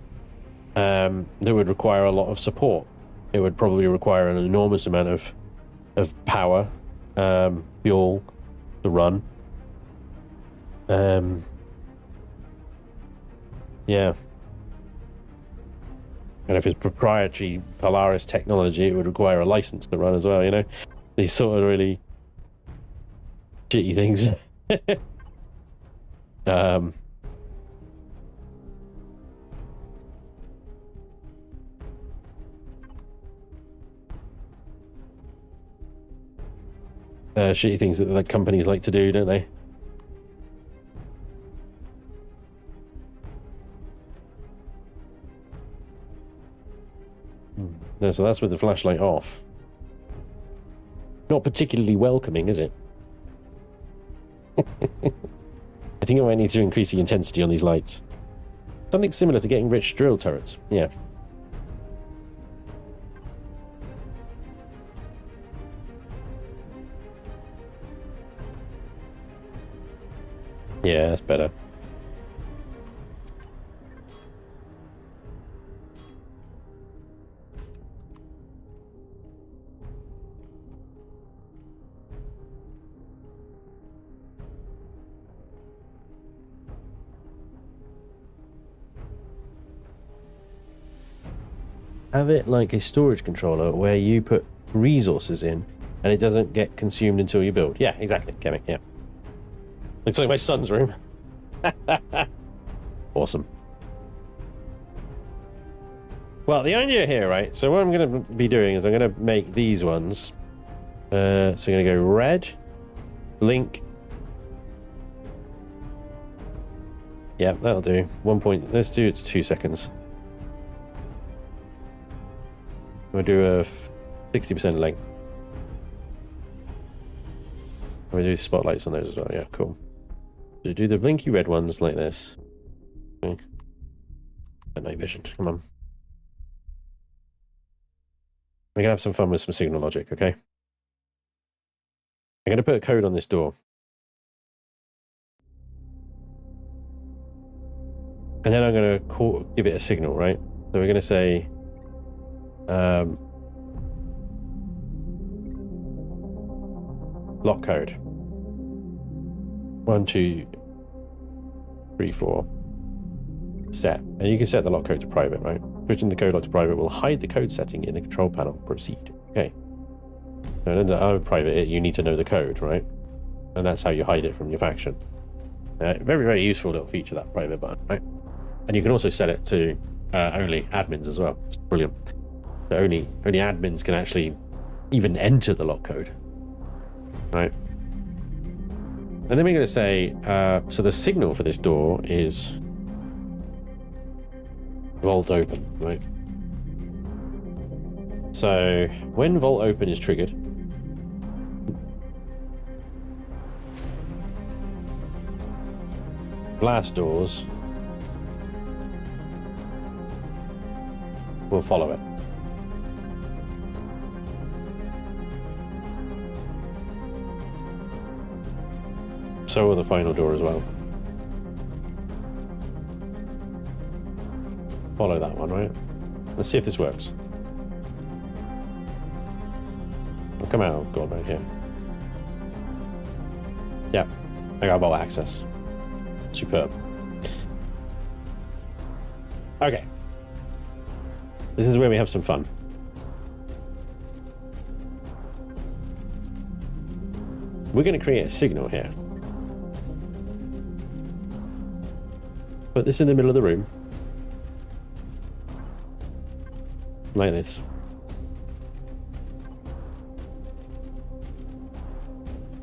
that would require a lot of support. It would probably require an enormous amount of power, fuel to run. Yeah. And if it's proprietary Polaris technology, it would require a license to run as well, you know? These sort of really shitty things. Shitty things that like companies like to do, don't they? No, so that's with the flashlight off. Not particularly welcoming, is it? I think I might need to increase the intensity on these lights. Something similar to getting rich drill turrets. Yeah. Yeah, that's better. Have it like a storage controller where you put resources in and it doesn't get consumed until you build. Yeah, exactly, Kevin, yeah. Looks like my son's room. Awesome. Well, the idea here, right? So what I'm going to be doing is I'm going to make these ones. So I'm going to go red, blink. Yeah, that'll do. 1 point. Let's do it to 2 seconds. We'll do a 60% length. We'll do spotlights on those as well. Yeah, cool. So do the blinky red ones like this. Okay. Night vision. Come on. We're gonna have some fun with some signal logic, okay? I'm gonna put a code on this door. And then I'm gonna give it a signal, right? So we're gonna say lock code. 1, 2, 3, 4. Set. And you can set the lock code to private, right? Switching the code lock to private will hide the code setting in the control panel. Proceed. Okay. So under private, you need to know the code, right? And that's how you hide it from your faction. Very, very useful little feature, that private button, right? And you can also set it to only admins as well. It's brilliant. So only admins can actually even enter the lock code, right? And then we're going to say, so the signal for this door is vault open, right? So when vault open is triggered, blast doors will follow it. So will the final door as well. Follow that one, right? Let's see if this works. I'll come out, go right here. Yeah, I got vault access. Superb. Okay. This is where we have some fun. We're going to create a signal here. Put this in the middle of the room. Like this.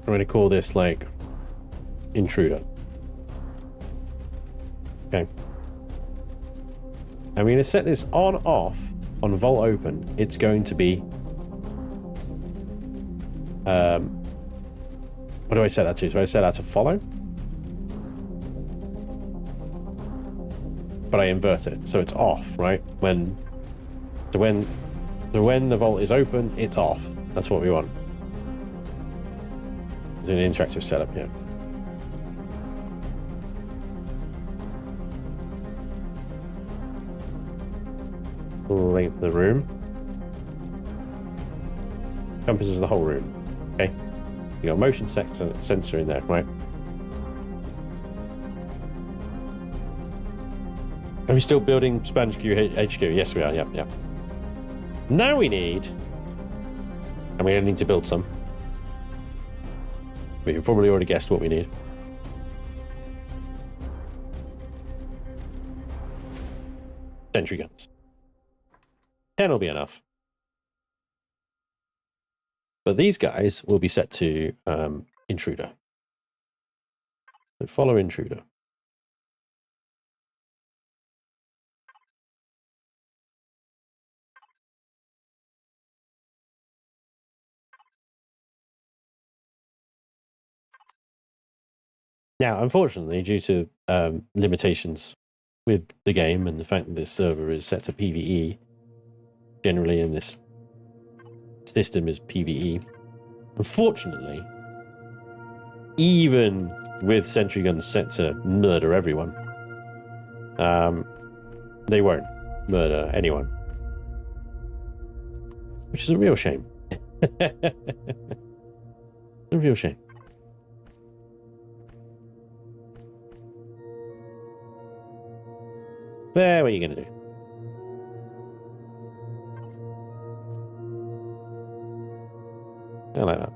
I'm going to call this like intruder. Okay. I'm going to set this on off on vault open. It's going to be what do I set that to? So I set that to follow, but I invert it so it's off, right? When the vault is open, it's off. That's what we want. There's an interactive setup here. Length of the room. Encompasses the whole room. Okay. You got motion sensor in there, right? Are we still building SpanjCO HQ? Yes, we are. Yep, yep. Now we need, and we're going to need to build some. But you've probably already guessed what we need. Sentry guns. 10 will be enough. But these guys will be set to intruder. So follow intruder. Now, unfortunately, due to limitations with the game and the fact that this server is set to PvE, generally in this system is PvE, unfortunately, even with sentry guns set to murder everyone, they won't murder anyone. Which is a real shame. A real shame. There, what are you going to do? I like that.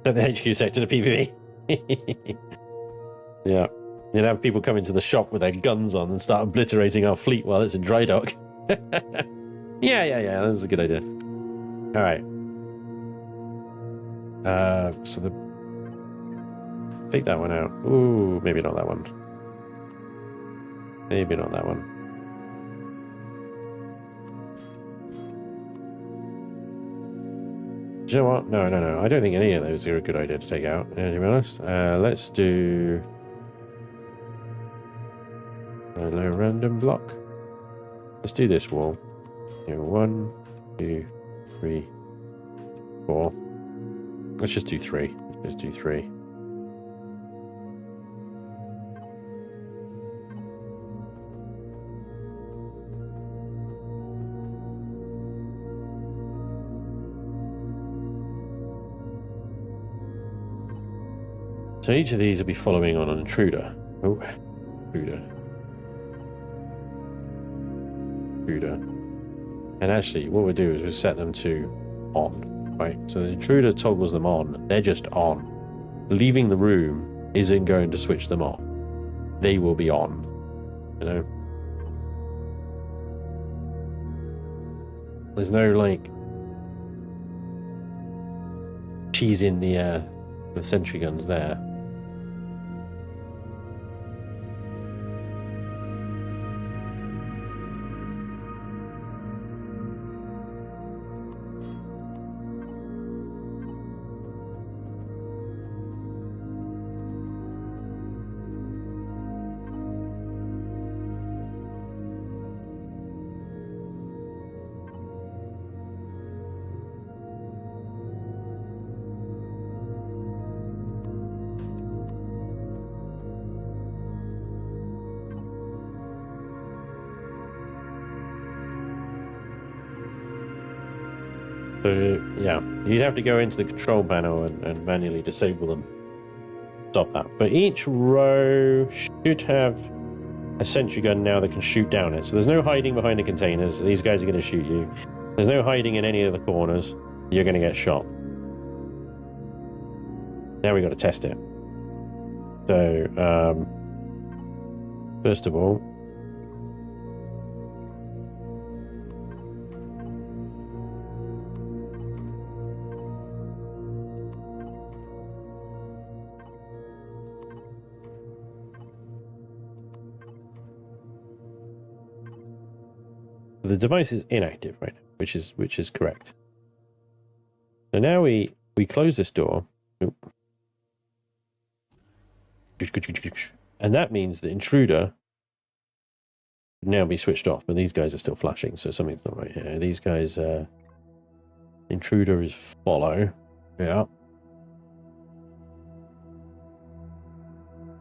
Set the HQ sector to PvP. Yeah. You'd have people come into the shop with their guns on and start obliterating our fleet while it's in dry dock. Yeah. That's a good idea. All right. So take that one out. Ooh, maybe not that one. Maybe not that one. Do you know what? No. I don't think any of those are a good idea to take out, to be honest. Let's do a low random block. Let's do this wall. Here, 1, 2, 3, 4. Let's just do 3. Let's do 3. So each of these will be following on an intruder. Oh, intruder. And actually, what we'll do is we'll set them to on, right? So the intruder toggles them on. They're just on. Leaving the room isn't going to switch them off. They will be on, you know? There's no, like, cheesing the sentry guns there. So, yeah, you'd have to go into the control panel and manually disable them. Stop that. But each row should have a sentry gun now that can shoot down it. So there's no hiding behind the containers. These guys are going to shoot you. There's no hiding in any of the corners. You're going to get shot. Now we've got to test it. So, first of all, the device is inactive right now, which is correct. So now we close this door. Oop. And that means the intruder should now be switched off, but these guys are still flashing, so something's not right here. These guys, intruder is follow. Yeah.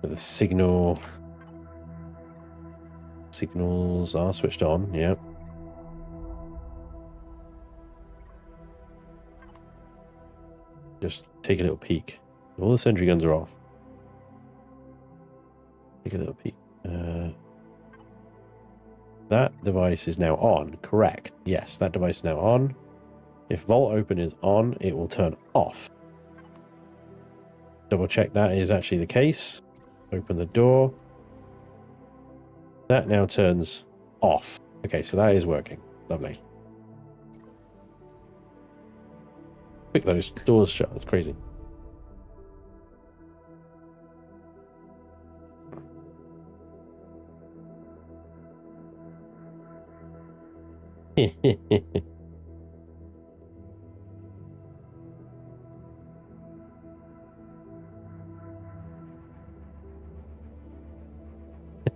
But the signals are switched on, yeah. Just take a little peek. All the sentry guns are off. Take a little peek. That device is now on, correct. Yes, that device is now on. If Vault Open is on, it will turn off. Double check that is actually the case. Open the door. That now turns off. Okay, so that is working. Lovely. Quick, those doors shut. That's crazy.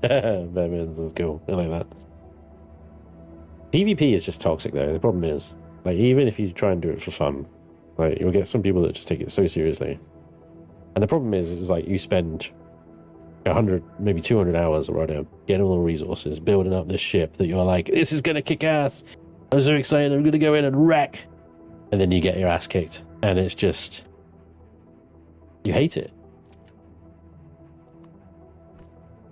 Batman's is cool. I like that. PvP is just toxic though. The problem is, like, even if you try and do it for fun, like, you'll get some people that just take it so seriously. And the problem is like, you spend 100, maybe 200 hours or whatever, getting all the resources, building up this ship that you're like, this is going to kick ass. I'm so excited. I'm going to go in and wreck. And then you get your ass kicked. And it's just, you hate it.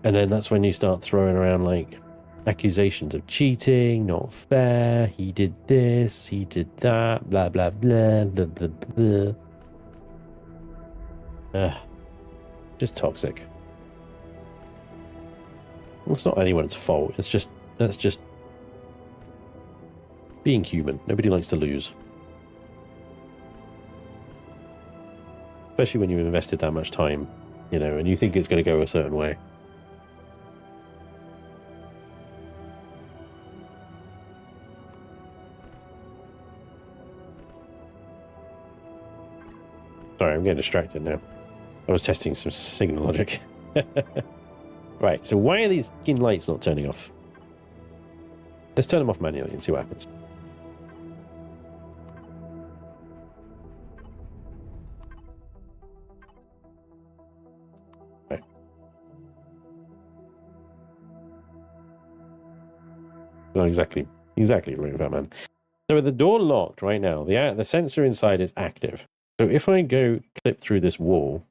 And then that's when you start throwing around, like, accusations of cheating, not fair, he did this, he did that, blah, blah, blah, blah, blah, blah. Just toxic. It's not anyone's fault. It's just, that's just being human. Nobody likes to lose. Especially when you've invested that much time, you know, and you think it's going to go a certain way. Sorry, I'm getting distracted now. I was testing some signal logic. Right, so why are these fucking lights not turning off? Let's turn them off manually and see what happens. Okay. Not exactly right, that man. So with the door locked right now, the sensor inside is active. So if I go clip through this wall,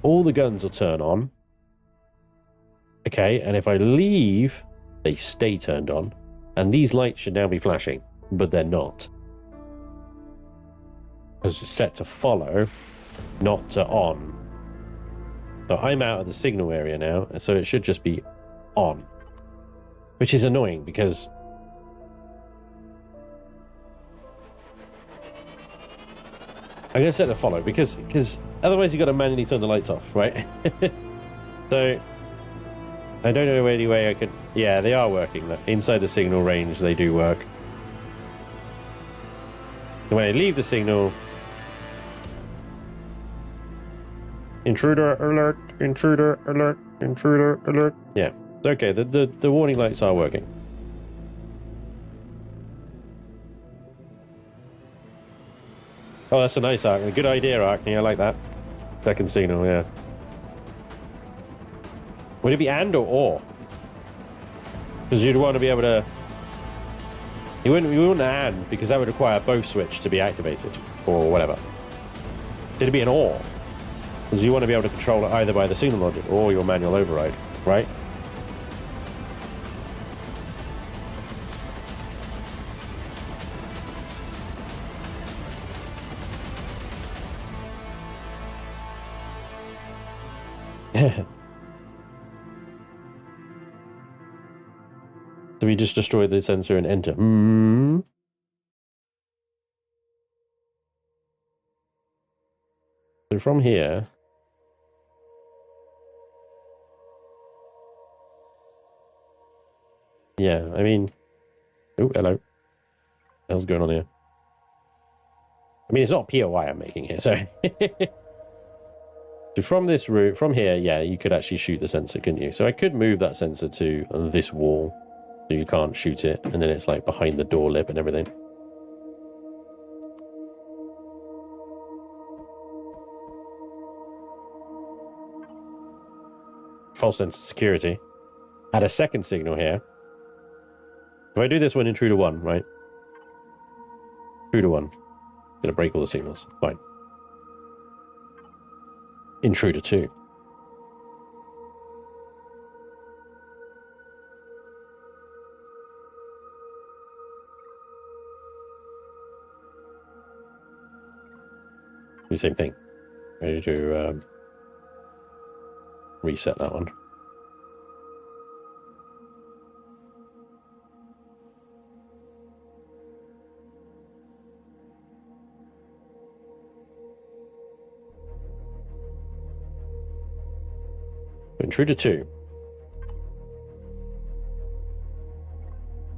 all the guns will turn on. Okay, and if I leave, they stay turned on. And these lights should now be flashing, but they're not. Because it's set to follow, not to on. So I'm out of the signal area now, so it should just be on. Which is annoying because I'm going to set the follow because otherwise you've got to manually turn the lights off, right? So I don't know any way I could... Yeah, they are working. Inside the signal range, they do work. When I leave the signal... Intruder alert, intruder alert, intruder alert. Yeah, it's okay. The warning lights are working. Oh, that's a nice arc. A good idea, Arkney. I like that. Second signal, yeah. Would it be and or? Because you'd want to be able to... You wouldn't and, because that would require both switch to be activated, or whatever. It'd be an or. Because you want to be able to control it either by the signal logic or your manual override, right? So we just destroy the sensor and enter. So from here... Yeah, I mean... Oh, hello. What the hell's going on here? I mean, it's not POI I'm making here, so... So from this route, from here, yeah, you could actually shoot the sensor, couldn't you? So I could move that sensor to this wall, so you can't shoot it, and then it's like behind the door lip and everything. False sense of security. Add a second signal here. If I do this one, intruder 1, right? Intruder 1. Gonna break all the signals. Fine. Intruder 2. Do the same thing. Ready to reset that one. Intruder 2.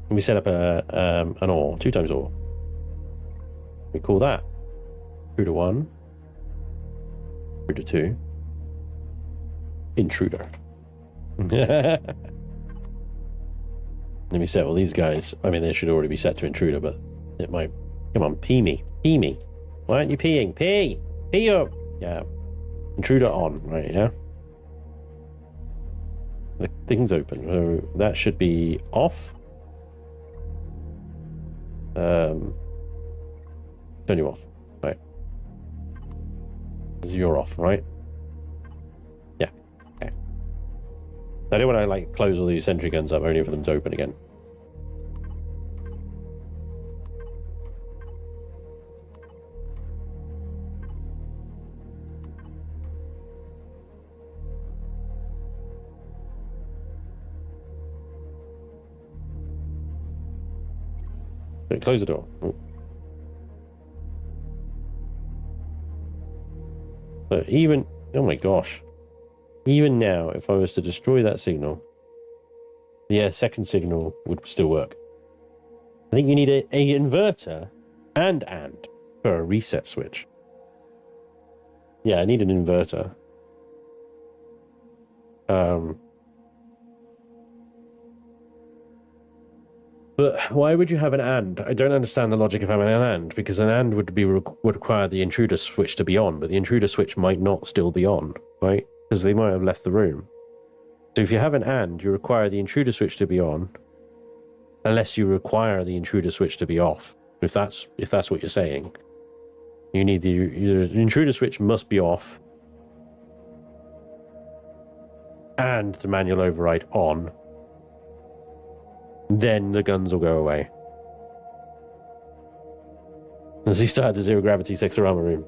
And we set up an OR, 2 times OR. We call that Intruder 1, Intruder 2, Intruder. Let me set all these guys. I mean, they should already be set to Intruder, but it might... Come on, pee me. Pee me. Why aren't you peeing? Pee! Pee up! Yeah. Intruder on, right, yeah? The thing's open, so that should be off. Turn you off, right? So you're off, right? Yeah. Okay. I don't want to like close all these sentry guns up only for them to open again. Close the door. So even, oh my gosh, even now, if I was to destroy that signal, the second signal would still work. I think you need a inverter and for a reset switch. Yeah, I need an inverter. But why would you have an AND? I don't understand the logic of having an AND, because an AND would require the intruder switch to be on, but the intruder switch might not still be on, right? Because they might have left the room. So if you have an AND, you require the intruder switch to be on, unless you require the intruder switch to be off. If that's what you're saying, you need the intruder switch must be off, and the manual override on. Then the guns will go away. As he started the zero gravity Sexorama room.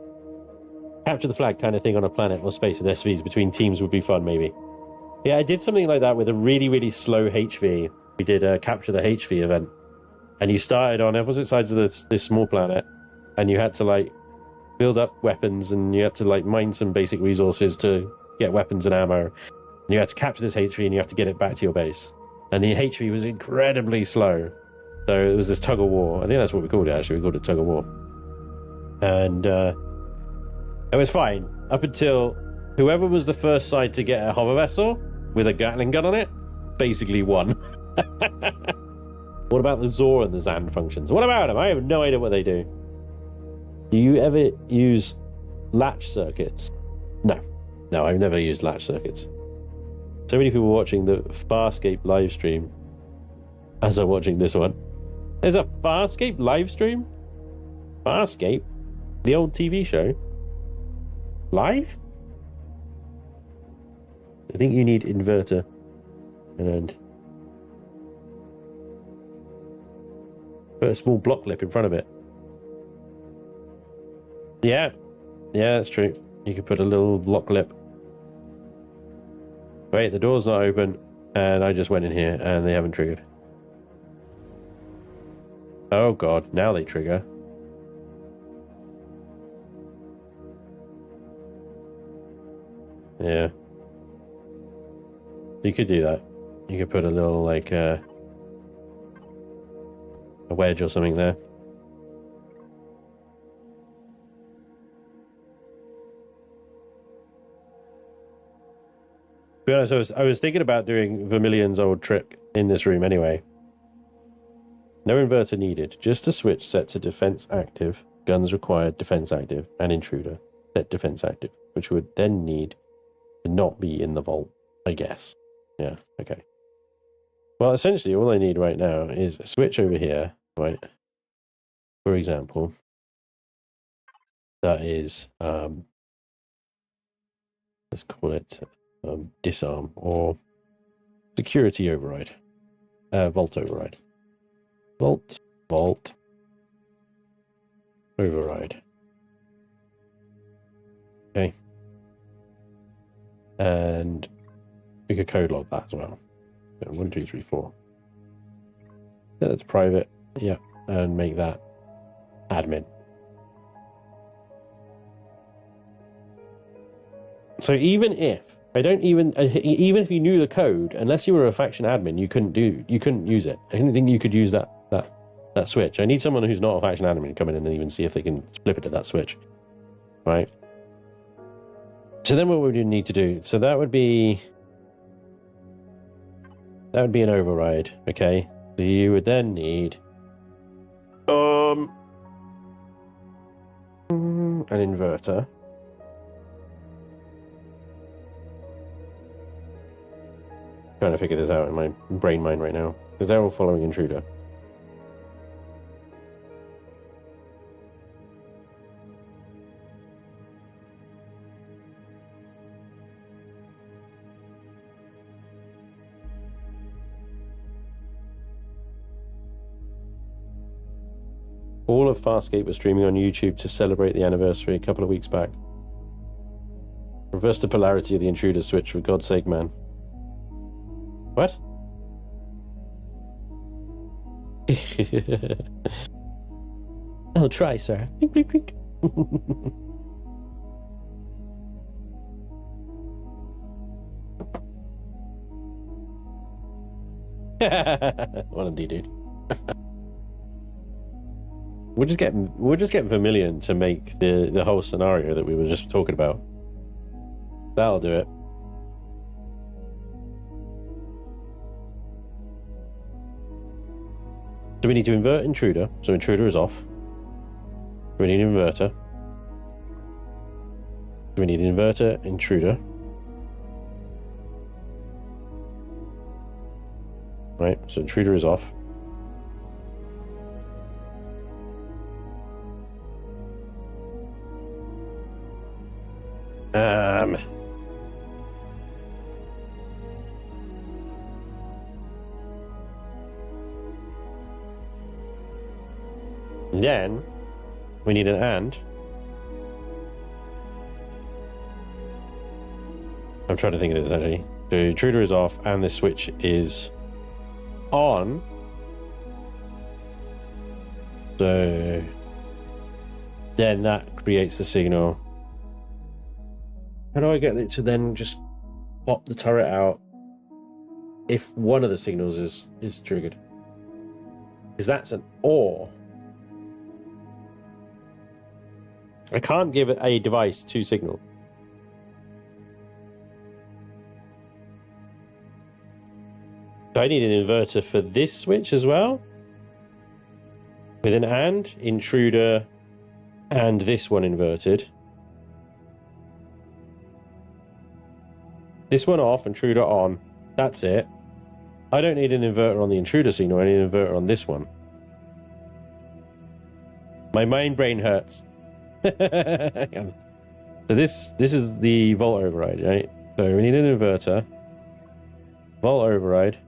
Capture the flag kind of thing on a planet or space with SVs between teams would be fun, maybe. Yeah, I did something like that with a really, really slow HV. We did a capture the HV event. And you started on opposite sides of this small planet. And you had to, like, build up weapons. And you had to, like, mine some basic resources to get weapons and ammo. And you had to capture this HV and you have to get it back to your base. And the HV was incredibly slow. So it was this tug of war. I think that's what we called it, actually. We called it tug of war. And it was fine. Up until whoever was the first side to get a hover vessel with a Gatling gun on it basically won. What about the Zor and the Zand functions? What about them? I have no idea what they do. Do you ever use latch circuits? No. No, I've never used latch circuits. So many people watching the Farscape live stream as I'm watching this one. There's a Farscape live stream? Farscape? The old TV show? Live? I think you need inverter and put a small block lip in front of it. Yeah. Yeah, that's true. You could put a little block lip. Wait, the door's not open, and I just went in here, and they haven't triggered. Oh god, now they trigger. Yeah. You could do that. You could put a little, like, a wedge or something there. To be honest, I was thinking about doing Vermilion's old trick in this room anyway. No inverter needed, just a switch set to defense active, guns required defense active, and intruder set defense active, which would then need to not be in the vault, I guess. Yeah, okay. Well, essentially all I need right now is a switch over here, right? For example, that is, let's call it disarm or security override, vault override. Vault override. Okay. And we could code log that as well. So 1, 2, 3, 4. Yeah, that's private. Yeah, and make that admin. So even if even if you knew the code, unless you were a faction admin, you couldn't use it. I don't think you could use that switch. I need someone who's not a faction admin to come in and even see if they can flip it to that switch. Right? So then what would you need to do? So that would be an override, okay? So you would then need an inverter. Trying to figure this out in my brain mind right now, because they're all following intruder. All of Farscape was streaming on YouTube to celebrate the anniversary a couple of weeks back. Reverse the polarity of the intruder switch, for God's sake, man. What? I'll try, sir. Blink, blink, blink. What a dude. We're just getting familiar to make the whole scenario that we were just talking about. That'll do it. Do we need to invert intruder? So intruder is off. Do we need an inverter? Do we need an inverter, intruder? Right, so intruder is off. Then we need an AND. I'm trying to think of this actually. The intruder is off and this switch is on. So then that creates the signal. How do I get it to then just pop the turret out if one of the signals is triggered? Because that's an OR. I can't give a device two signals. Do I need an inverter for this switch as well? With an AND, intruder, and this one inverted. This one off, intruder on. That's it. I don't need an inverter on the intruder signal. I need an inverter on this one. My main brain hurts. So this is the volt override, right? So we need an inverter. Volt override.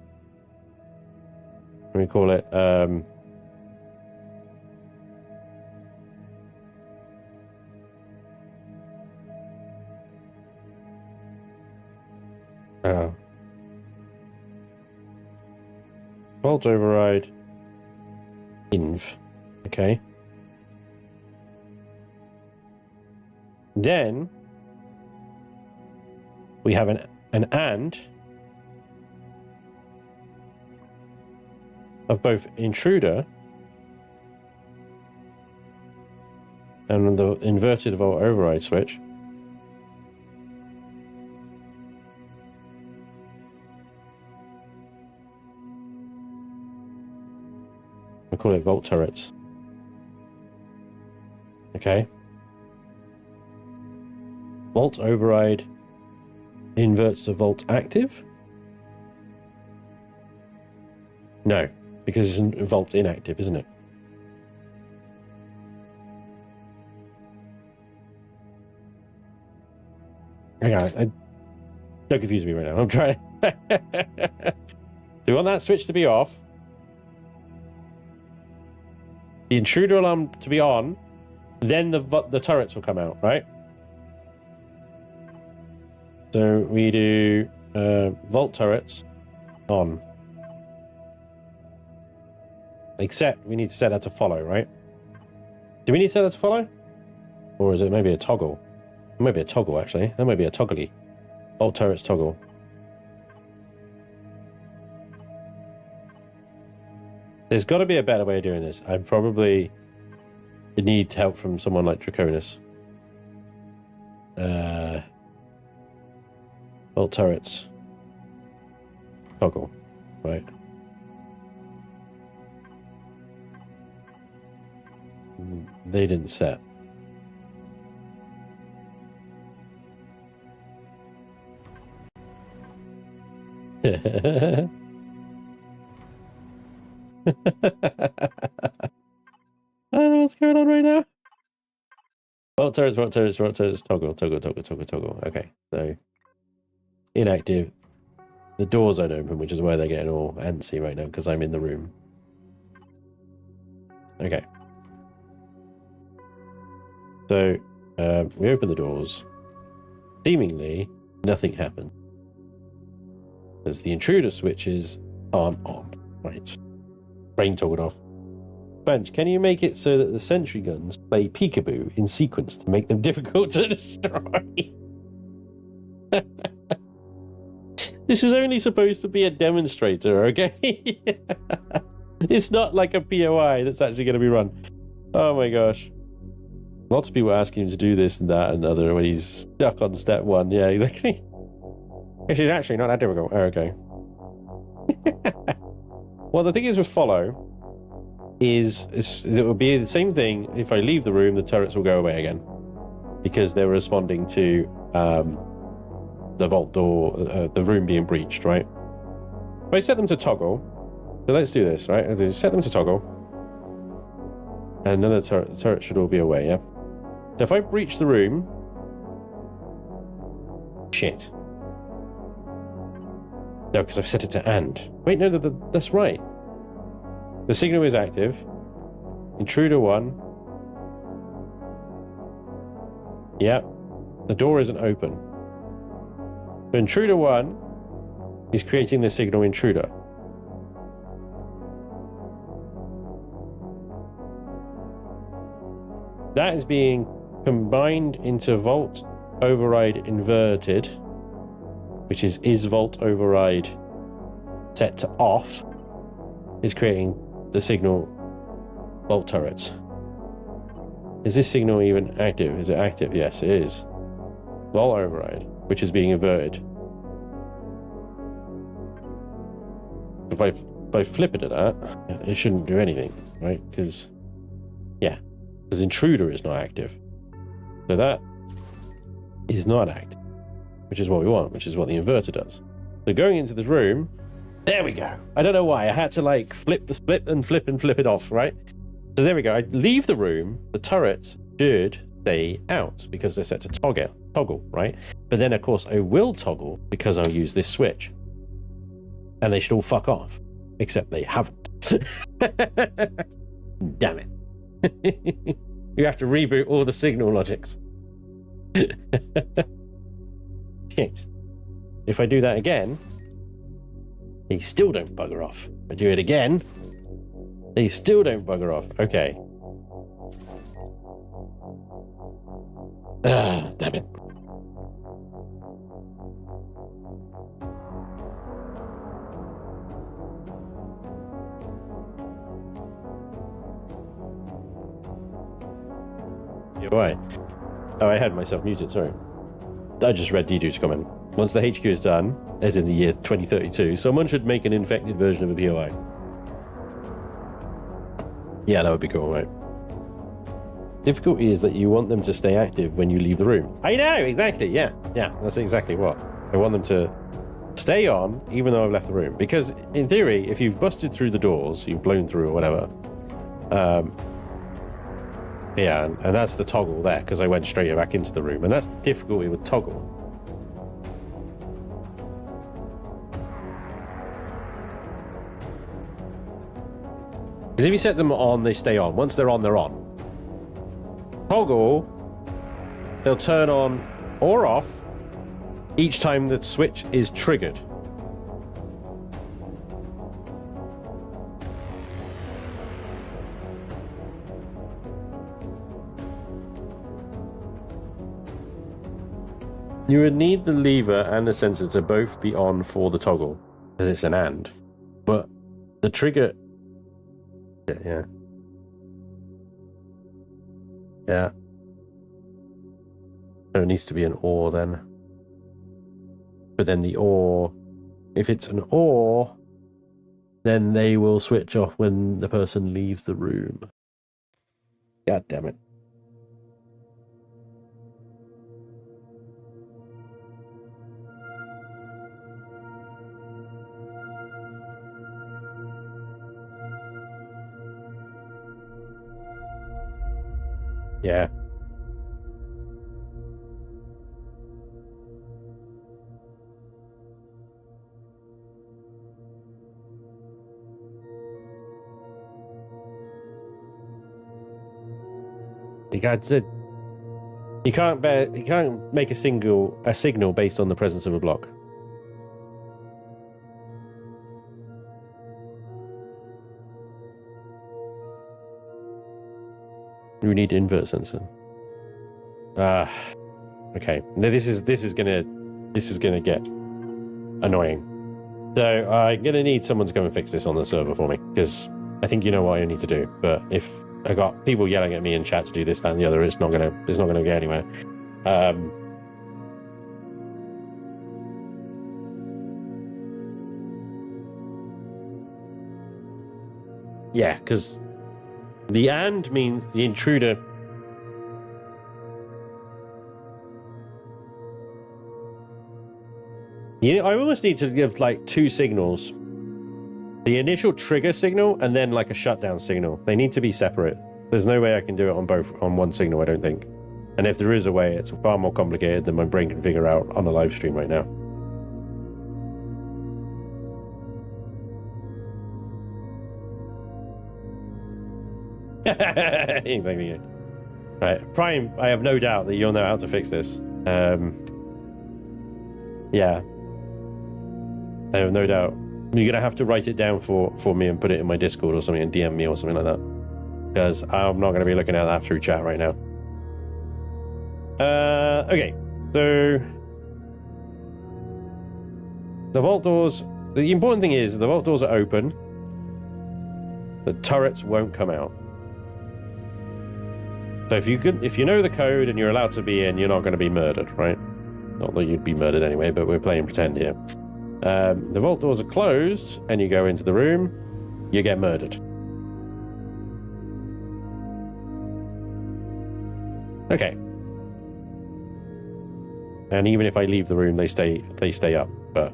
Let me call it volt override inv. Okay. Then we have an AND of both intruder and the inverted volt override switch. We call it volt turrets. Okay. Volt override inverts to volt active? No, because it's volt inactive, isn't it? Hang on, don't confuse me right now. I'm trying. Do you want that switch to be off? The intruder alarm to be on, then the turrets will come out, right? So we do volt turrets on. Except we need to set that to follow, right? Do we need to set that to follow? Or is it maybe a toggle? It might be a toggle, actually. That might be a toggly. Volt turrets toggle. There's got to be a better way of doing this. I probably need help from someone like Draconis. Volt turrets. Toggle. Right. They didn't set. I don't know what's going on right now. Volt turrets, toggle. Okay, so inactive. The doors aren't open, which is why they're getting all antsy right now, because I'm in the room. Okay. So, we open the doors. Seemingly, nothing happened. As the intruder switches aren't on. Right. Brain toggled off. Spanj, can you make it so that the sentry guns play peekaboo in sequence to make them difficult to destroy? This is only supposed to be a demonstrator, okay? It's not like a POI that's actually going to be run. Oh my gosh. Lots of people asking him to do this and that and other when he's stuck on step 1. Yeah, exactly. This is actually not that difficult. Oh, okay. Well, the thing is with follow is it will be the same thing. If I leave the room, the turrets will go away again because they're responding to the vault door, the room being breached, right? If I set them to toggle, so let's do this, right? I'll set them to toggle, and none of the turret should all be away, yeah? So if I breach the room, shit. No, because I've set it to and. Wait, no, that's right. The signal is active. Intruder 1. Yep. The door isn't open. So intruder 1 is creating the signal intruder. That is being combined into vault override inverted, which is vault override set to off, is creating the signal vault turrets. Is this signal even active? Is it active? Yes, it is. Vault override, which is being inverted. If I flip it at that, it shouldn't do anything, right? Because intruder is not active. So that is not active, which is what we want, which is what the inverter does. So going into this room, there we go. I don't know why. I had to like flip the split and flip it off, right? So there we go. I leave the room. The turrets should stay out because they're set to toggle, right? But then, of course, I will toggle because I'll use this switch. And they should all fuck off. Except they haven't. Damn it. You have to reboot all the signal logics. Shit. If I do that again, they still don't bugger off. If I do it again, they still don't bugger off. Okay. Ah, damn it. Why? Oh, I had myself muted, sorry. I just read D-Dude's comment. Once the HQ is done, as in the year 2032, someone should make an infected version of a POI. Yeah, that would be cool, right? Difficulty is that you want them to stay active when you leave the room. I know, exactly, yeah, that's exactly what. I want them to stay on, even though I've left the room. Because, in theory, if you've busted through the doors, you've blown through or whatever, yeah, and that's the toggle there, because I went straight back into the room. And that's the difficulty with toggle. Because if you set them on, they stay on. Once they're on, they're on. Toggle, they'll turn on or off each time the switch is triggered. You would need the lever and the sensor to both be on for the toggle, because it's an AND. But the trigger... Yeah. So it needs to be an OR then. But then the OR... If it's an OR, then they will switch off when the person leaves the room. God damn it. Yeah. You can't make a signal based on the presence of a block. We need invert sensor. Okay. Now this is gonna get annoying. So I'm gonna need someone to come and fix this on the server for me, because I think you know what I need to do. But if I got people yelling at me in chat to do this, that, and the other, it's not gonna get anywhere. Yeah, because the and means the intruder. I almost need to give like two signals. The initial trigger signal and then like a shutdown signal. They need to be separate. There's no way I can do it on one signal, I don't think. And if there is a way, it's far more complicated than my brain can figure out on the live stream right now. Exactly. Right, Prime, I have no doubt that you'll know how to fix this. Yeah. I have no doubt. You're gonna have to write it down for me and put it in my Discord or something and DM me or something like that. Because I'm not gonna be looking at that through chat right now. Okay. So the vault doors, the important thing is the vault doors are open. The turrets won't come out. So if you know the code and you're allowed to be in, you're not going to be murdered, right? Not that you'd be murdered anyway, but we're playing pretend here. The vault doors are closed, and you go into the room, you get murdered. Okay. And even if I leave the room, they stay up. But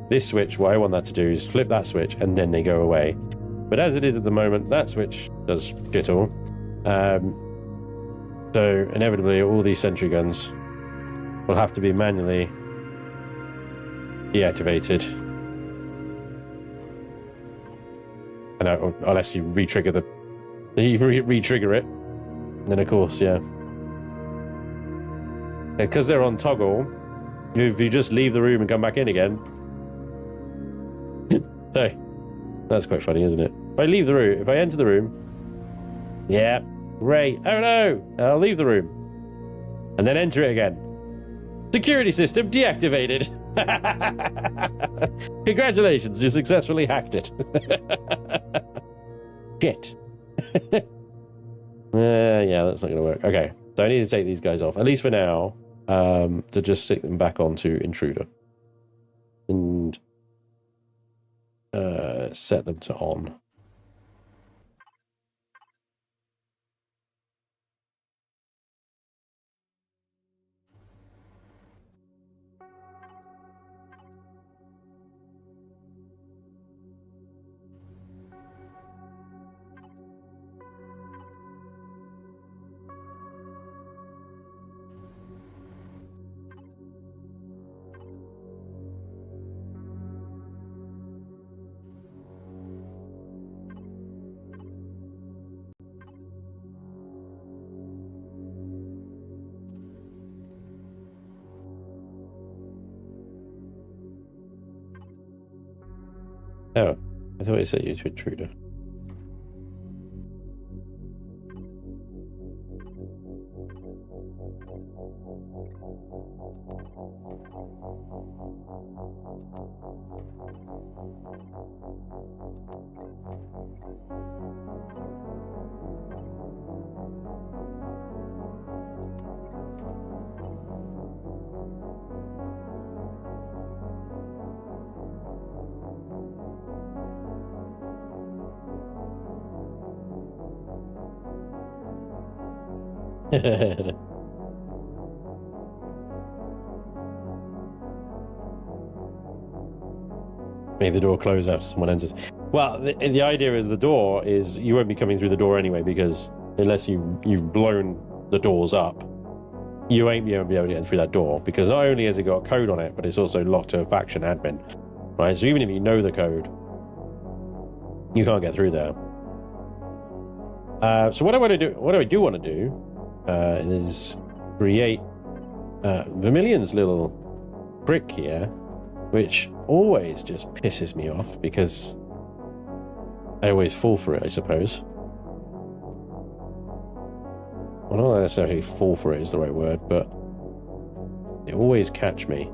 this switch, what I want that to do is flip that switch, and then they go away. But as it is at the moment, that switch does shit all. So inevitably, all these sentry guns will have to be manually deactivated. And unless you re-trigger re-trigger it, then of course, yeah. Because they're on toggle, if you just leave the room and come back in again. Sorry. That's quite funny, isn't it? If I leave the room, if I enter the room, yeah, great. Oh no, I'll leave the room. And then enter it again. Security system deactivated. Congratulations, you successfully hacked it. Shit. Yeah, that's not going to work. Okay, so I need to take these guys off, at least for now, to just stick them back onto Intruder. And set them to on. Oh, I thought it set you to Intruder. Make the door close after someone enters. Well, the idea is the door is you won't be coming through the door anyway, because unless you've blown the doors up, you won't be able to get through that door, because not only has it got code on it, but it's also locked to a faction admin, right? So even if you know the code, you can't get through there. So what I do want to do is create Vermilion's little brick here, which always just pisses me off because I always fall for it, I suppose. I don't necessarily fall for it is the right word, but they always catch me.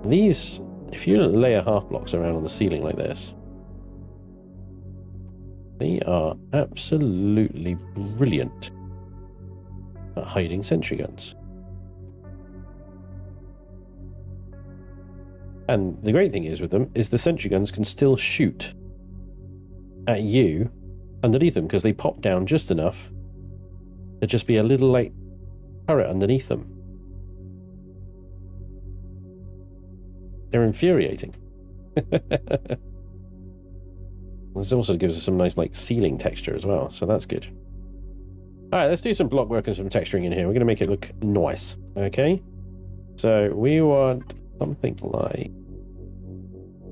These, if you layer half blocks around on the ceiling like this, they are absolutely brilliant at hiding sentry guns. And the great thing is with them is the sentry guns can still shoot at you underneath them because they pop down just enough to just be a little like turret underneath them. They're infuriating. This also gives us some nice like ceiling texture as well, so that's good. All right, let's do some block work and some texturing in here. We're going to make it look nice. Okay, so we want something like,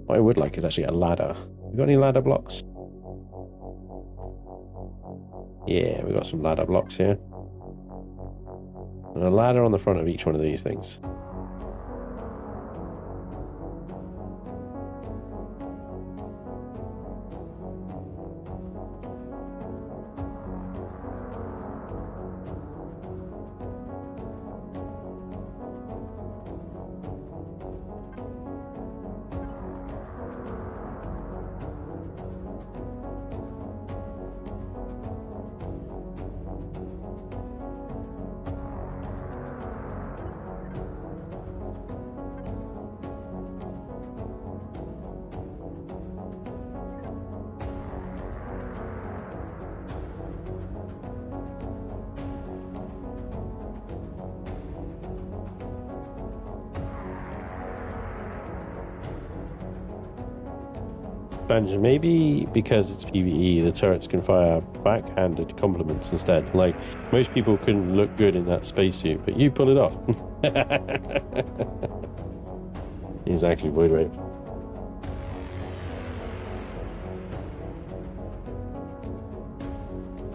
what I would like is actually a ladder. You got any ladder blocks? Yeah, we got some ladder blocks here. And a ladder on the front of each one of these things. Spanj, maybe because it's PvE, the turrets can fire backhanded compliments instead. Like, most people couldn't look good in that spacesuit, but you pull it off. He's actually void wave.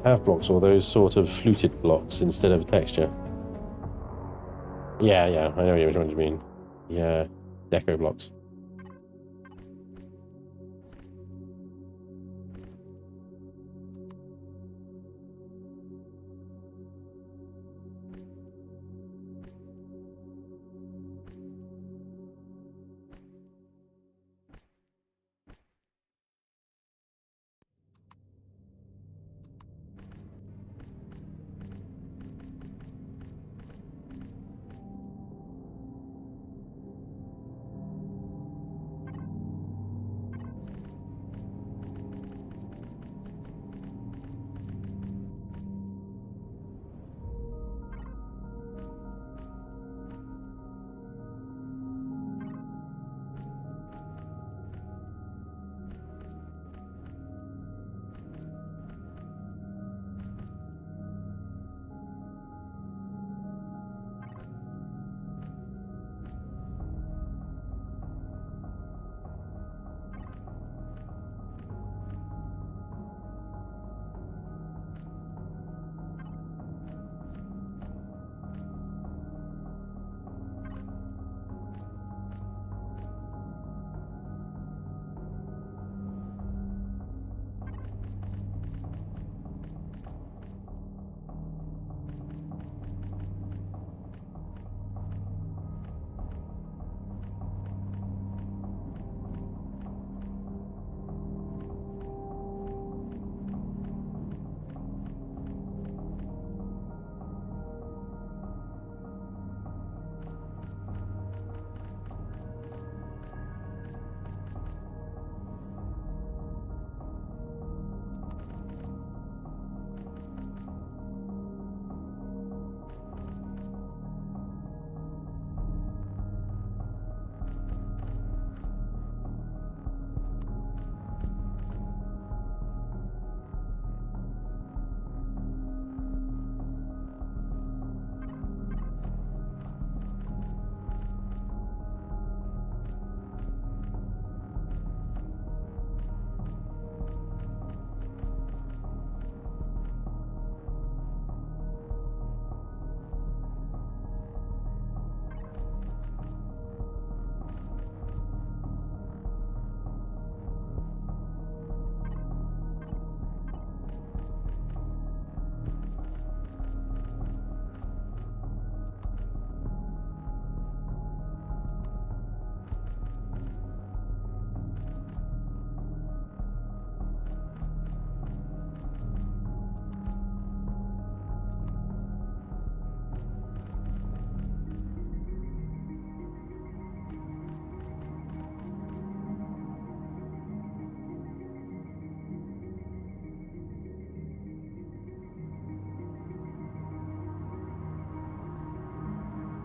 Half blocks, or those sort of fluted blocks instead of texture. Yeah, I know what you mean. Yeah, deco blocks.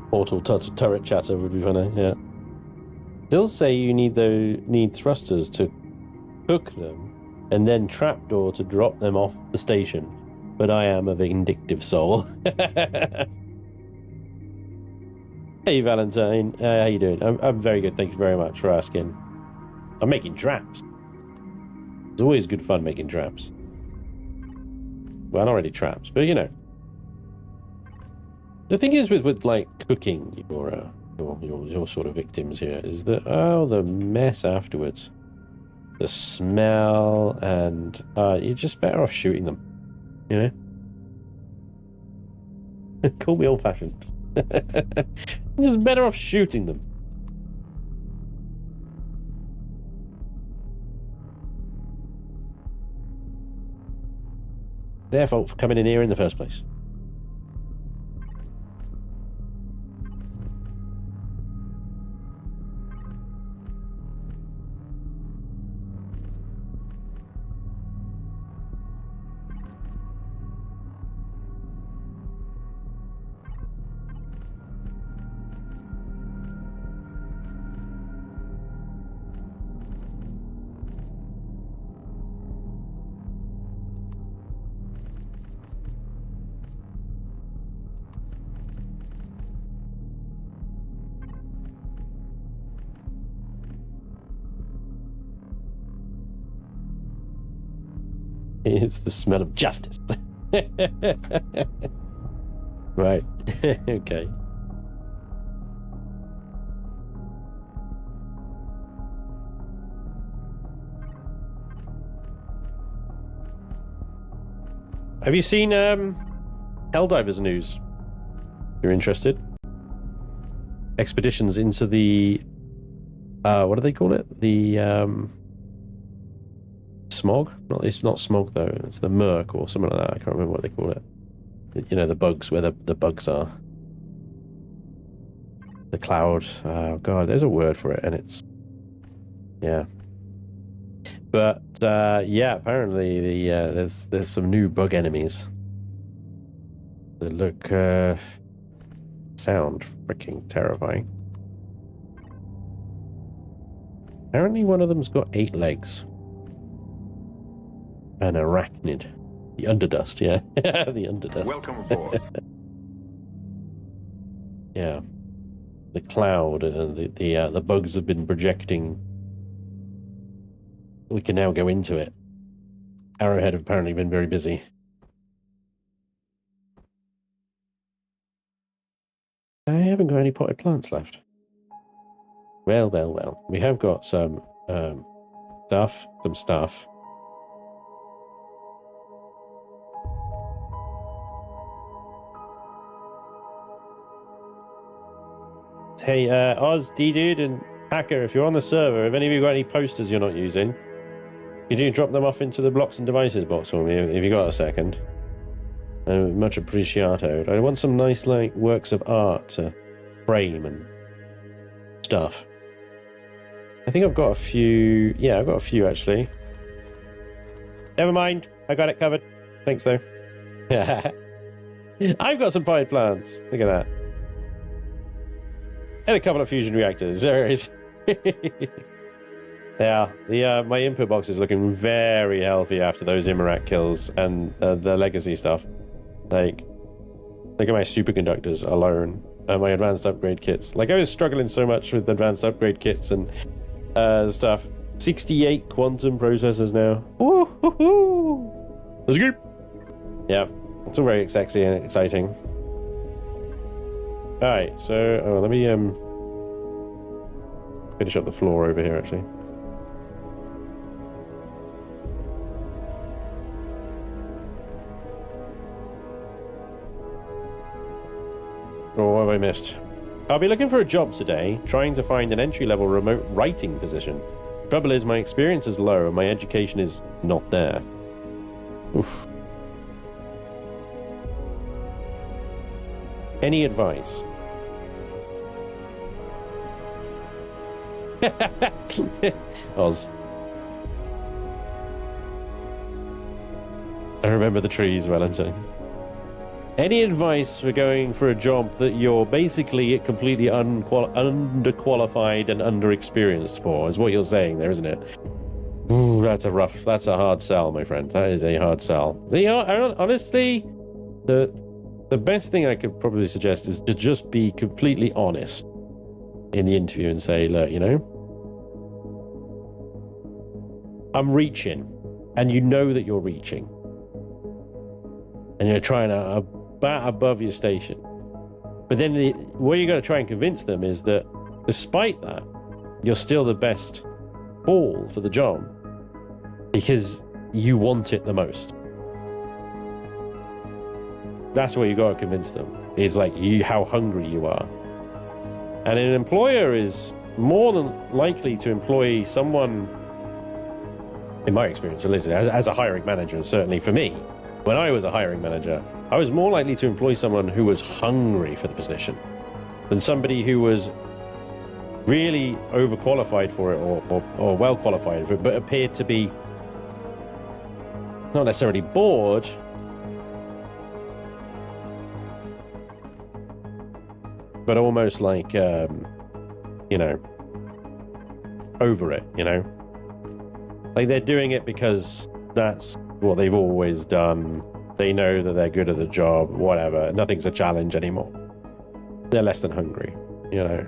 Portal turret chatter would be funny, yeah. Still say you need thrusters to cook them and then trapdoor to drop them off the station. But I am a vindictive soul. Hey Valentine, how you doing? I'm very good, thank you very much for asking. I'm making traps. It's always good fun making traps. Well, not really traps, but you know. The thing is with like cooking your sort of victims here is that the mess afterwards, the smell, and you're just better off shooting them, you know. Call me old-fashioned. Just better off shooting them. Their fault for coming in here in the first place. It's the smell of justice. Right. Okay. Have you seen Helldivers news? If you're interested. Expeditions into the what do they call it? The smog? It's not smog though. It's the murk or something like that. I can't remember what they call it. You know, the bugs, where the bugs are. The cloud. Oh god, there's a word for it, and it's yeah. But yeah, apparently there's some new bug enemies that look sound freaking terrifying. Apparently one of them's got 8 legs. An arachnid. The underdust, yeah. The underdust. Welcome aboard. Yeah. The cloud and the bugs have been projecting. We can now go into it. Arrowhead have apparently been very busy. I haven't got any potted plants left. Well, well, well. We have got some stuff. Hey, Oz, D-Dude, and Hacker, if you're on the server, if any of you got any posters you're not using, could you drop them off into the blocks and devices box for me, if you got a second? Much appreciated. I want some nice, like, works of art to frame and stuff. I think I've got a few... Yeah, I've got a few, actually. Never mind. I got it covered. Thanks, though. I've got some potted plants. Look at that. And a couple of fusion reactors. There it is. Yeah, my input box is looking very healthy after those Immerak kills and the legacy stuff. Like, look at my superconductors alone and my advanced upgrade kits. Like, I was struggling so much with advanced upgrade kits and stuff. 68 quantum processors now. Woo-hoo-hoo! That's good. Yeah, it's all very sexy and exciting. Alright, so let me finish up the floor over here actually. Oh, what have I missed? I'll be looking for a job today, trying to find an entry-level remote writing position. Trouble is, my experience is low and my education is not there. Oof. Any advice? Oz. I remember the trees, Valentine. Any advice for going for a job that you're basically completely underqualified and underexperienced for is what you're saying there, isn't it? Ooh, that's a hard sell, my friend. That is a hard sell. Honestly, the best thing I could probably suggest is to just be completely honest in the interview and say, look, you know, I'm reaching, and you know that you're reaching, and you're trying to bat above your station. But then what you got to try and convince them is that despite that, you're still the best ball for the job because you want it the most. That's what you got to convince them, is like how hungry you are. And an employer is more than likely to employ someone, in my experience, as a hiring manager, certainly for me, when I was a hiring manager, I was more likely to employ someone who was hungry for the position than somebody who was really overqualified for it or well qualified for it, but appeared to be not necessarily bored, but almost like, you know, over it, you know? Like they're doing it because that's what they've always done. They know that they're good at the job, whatever. Nothing's a challenge anymore. They're less than hungry, you know?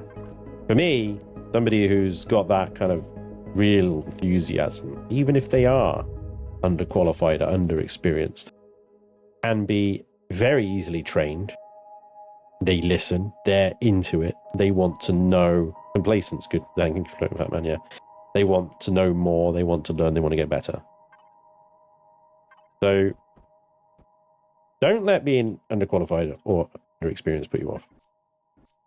For me, somebody who's got that kind of real enthusiasm, even if they are underqualified or underexperienced, can be very easily trained. They listen, they're into it, they want to know. Complacent's good. Thank you for that, man. Yeah. They want to know more, they want to learn, they want to get better. So don't let being underqualified or underexperienced put you off.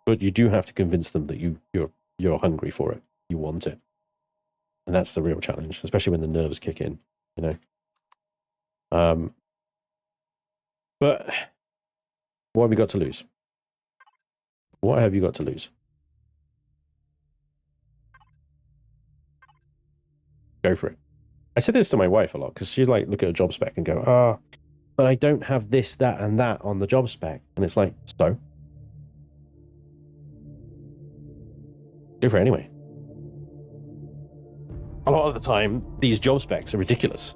But you do have to convince them that you're hungry for it. You want it. And that's the real challenge, especially when the nerves kick in, you know. But what have you got to lose? What have you got to lose? Go for it. I say this to my wife a lot because she'd like look at a job spec and go, but I don't have this, that, and that on the job spec. And it's like, so? Go for it anyway. A lot of the time, these job specs are ridiculous.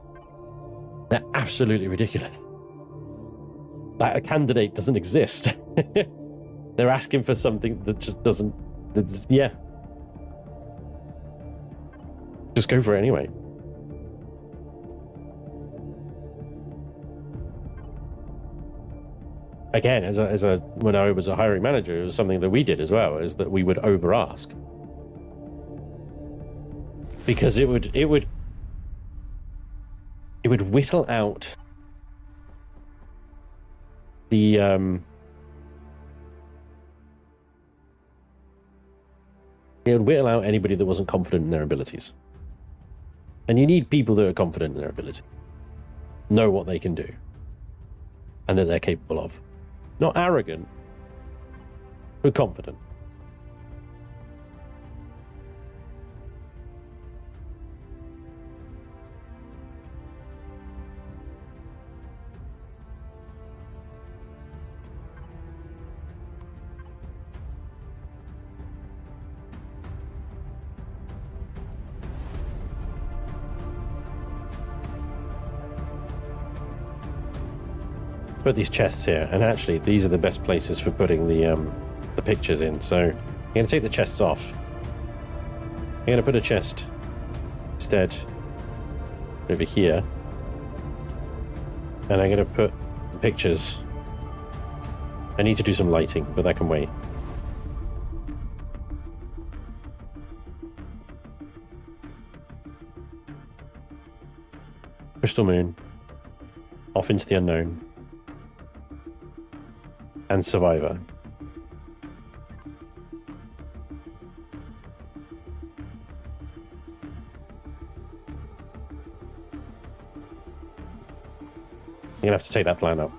They're absolutely ridiculous. Like a candidate doesn't exist. They're asking for something that just doesn't, yeah. Just go for it anyway. Again, when I was a hiring manager, it was something that we did as well, is that we would over ask. Because it would whittle out the it would whittle out anybody that wasn't confident in their abilities. And you need people that are confident in their ability, know what they can do, and that they're capable of. Not arrogant, but confident. Put these chests here, and actually these are the best places for putting the pictures in. So I'm going to take the chests off. I'm going to put a chest instead over here, and I'm going to put the pictures. I need to do some lighting, but that can wait. Crystal Moon, Off into the Unknown, and Survivor. You're gonna have to take that plan up.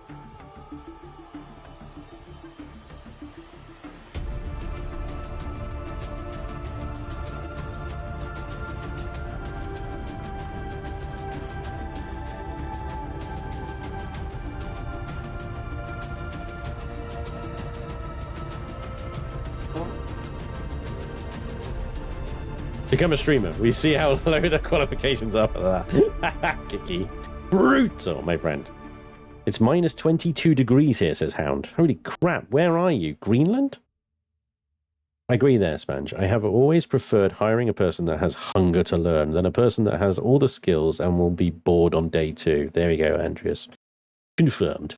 Become a streamer. We see how low the qualifications are for that. Kiki. Brutal, my friend. It's minus 22 degrees here, says Hound. Holy crap, where are you? Greenland? I agree there, Spanj. I have always preferred hiring a person that has hunger to learn than a person that has all the skills and will be bored on day 2. There we go, Andreas. Confirmed.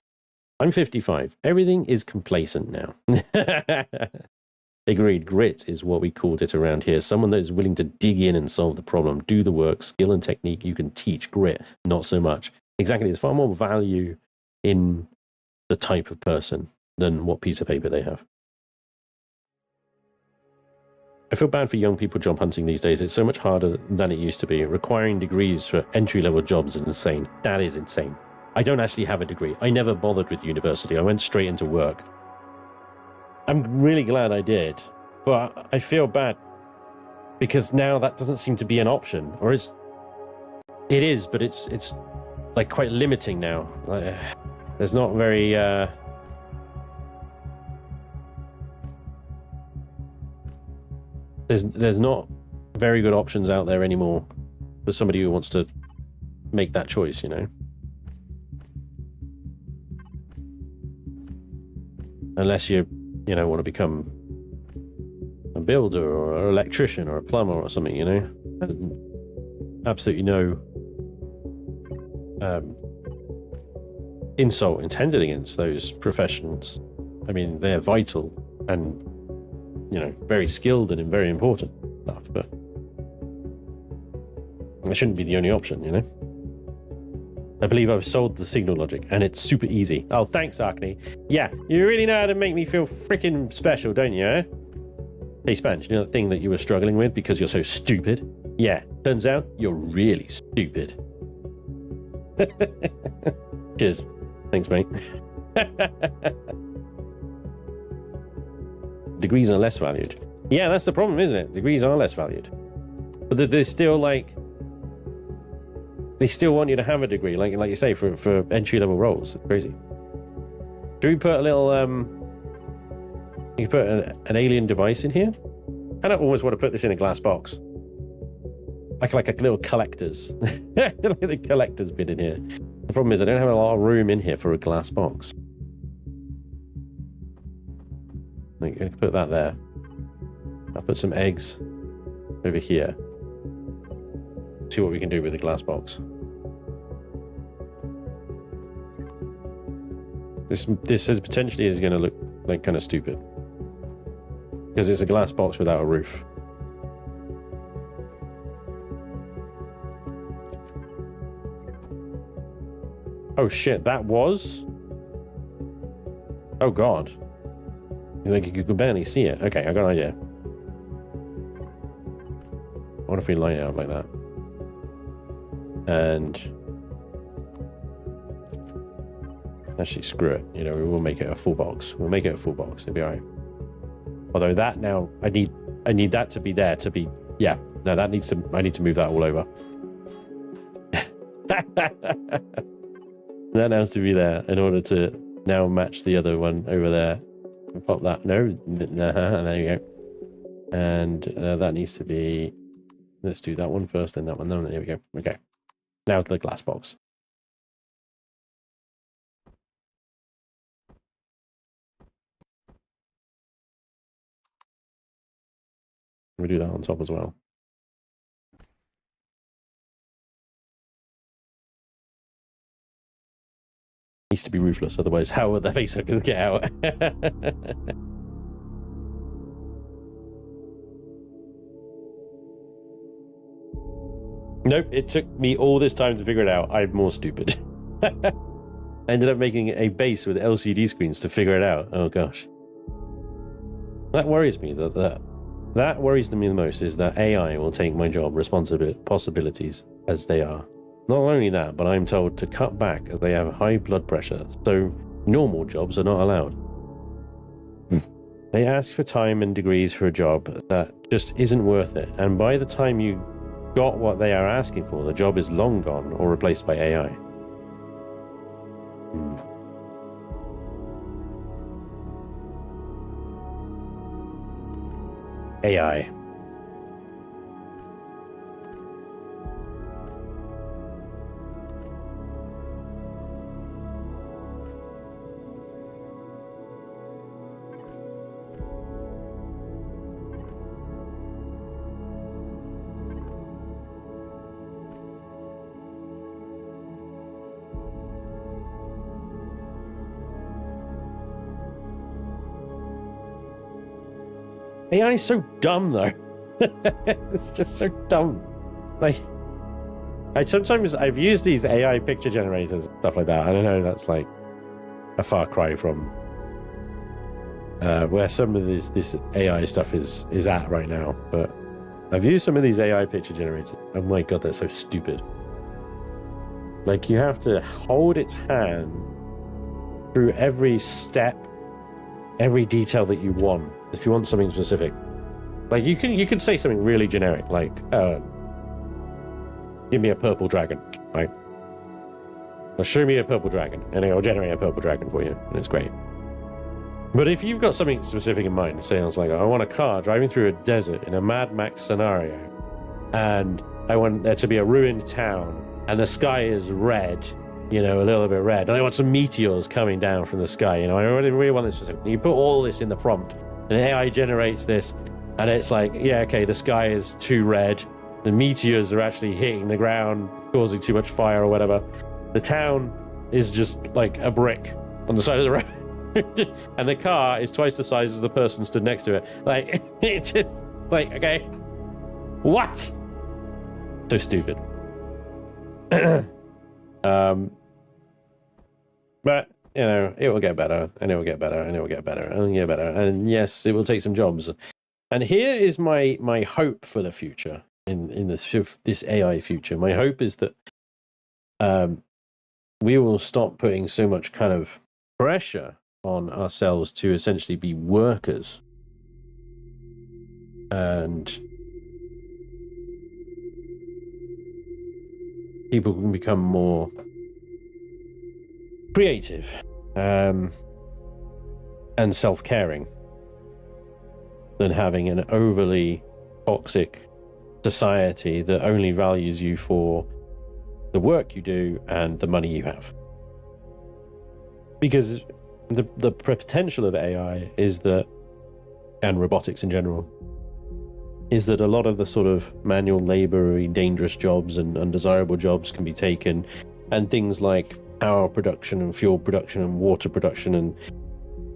I'm 55. Everything is complacent now. Agreed. Grit is what we called it around here. Someone that is willing to dig in and solve the problem, do the work, skill and technique you can teach. Grit, not so much. Exactly. There's far more value in the type of person than what piece of paper they have. I feel bad for young people job hunting these days. It's so much harder than it used to be. Requiring degrees for entry-level jobs is insane. That is insane. I don't actually have a degree. I never bothered with university. I went straight into work. I'm really glad I did, but I feel bad because now that doesn't seem to be an option, or it is, but it's like quite limiting now. There's not very there's not very good options out there anymore for somebody who wants to make that choice, you know. Unless you want to become a builder or an electrician or a plumber or something, you know. Absolutely no insult intended against those professions. I mean, they're vital and, very skilled and very important stuff, but that shouldn't be the only option, you know. I believe I've solved the signal logic, and it's super easy. Oh, thanks, Arkney. Yeah, you really know how to make me feel freaking special, don't you, eh? Hey, Spanj, you know that thing that you were struggling with because you're so stupid? Yeah, turns out you're really stupid. Cheers. Thanks, mate. Degrees are less valued. Yeah, that's the problem, isn't it? Degrees are less valued. But they're still like... They still want you to have a degree, like you say, for entry-level roles. It's crazy. Do we put a little... You put an alien device in here? I don't always want to put this in a glass box. Like a little collector's. Like the collector's bit in here. The problem is I don't have a lot of room in here for a glass box. I can put that there. I'll put some eggs over here. See what we can do with the glass box. This is potentially is going to look like kind of stupid because it's a glass box without a roof. Oh shit, that was? Oh god. Like you could barely see it. Okay, I got an idea. What if we line it up like that? And actually screw it, we will make it a full box. We'll make it a full box. It'll be alright. Although that now I need that to be there to be I need to move that all over. That has to be there in order to now match the other one over there. Pop that. No, there you go. And that needs to be. Let's do that one first, then that one. No, there we go. Okay. Now to the glass box. We do that on top as well. Needs to be roofless, otherwise how are the face hookers get out? Nope, it took me all this time to figure it out. I'm more stupid. I ended up making a base with LCD screens to figure it out. Oh gosh. That worries me. That worries me the most is that AI will take my job possibilities as they are. Not only that, but I'm told to cut back as they have high blood pressure, so normal jobs are not allowed. They ask for time and degrees for a job that just isn't worth it, and by the time you got what they are asking for, the job is long gone or replaced by AI. AI. AI is so dumb, though. It's just so dumb. Like, I've used these AI picture generators, stuff like that. I don't know, that's like a far cry from where some of this AI stuff is at right now. But I've used some of these AI picture generators. Oh my god, they're so stupid. Like, you have to hold its hand through every step, every detail that you want, if you want something specific. Like, you could say something really generic, like, give me a purple dragon, right? Well, show me a purple dragon, and it'll generate a purple dragon for you, and it's great. But if you've got something specific in mind, say it's like, I want a car driving through a desert in a Mad Max scenario, and I want there to be a ruined town, and the sky is red, you know, a little bit red, and I want some meteors coming down from the sky, you know, I really want this specific. You put all this in the prompt, and AI generates this, and it's like, yeah, okay, the sky is too red, the meteors are actually hitting the ground, causing too much fire or whatever. The town is just like a brick on the side of the road, and the car is twice the size as the person stood next to it. Like, it's just like, okay, what? So stupid. But you know, it will get better, and it will get better, and it will get better, and get better, and yes, it will take some jobs. And here is my hope for the future in this AI future. My hope is that we will stop putting so much kind of pressure on ourselves to essentially be workers, and people can become more creative and self-caring than having an overly toxic society that only values you for the work you do and the money you have. Because the potential of AI is that, and robotics in general, is that a lot of the sort of manual labor-y, dangerous jobs and undesirable jobs can be taken, and things like power production and fuel production and water production and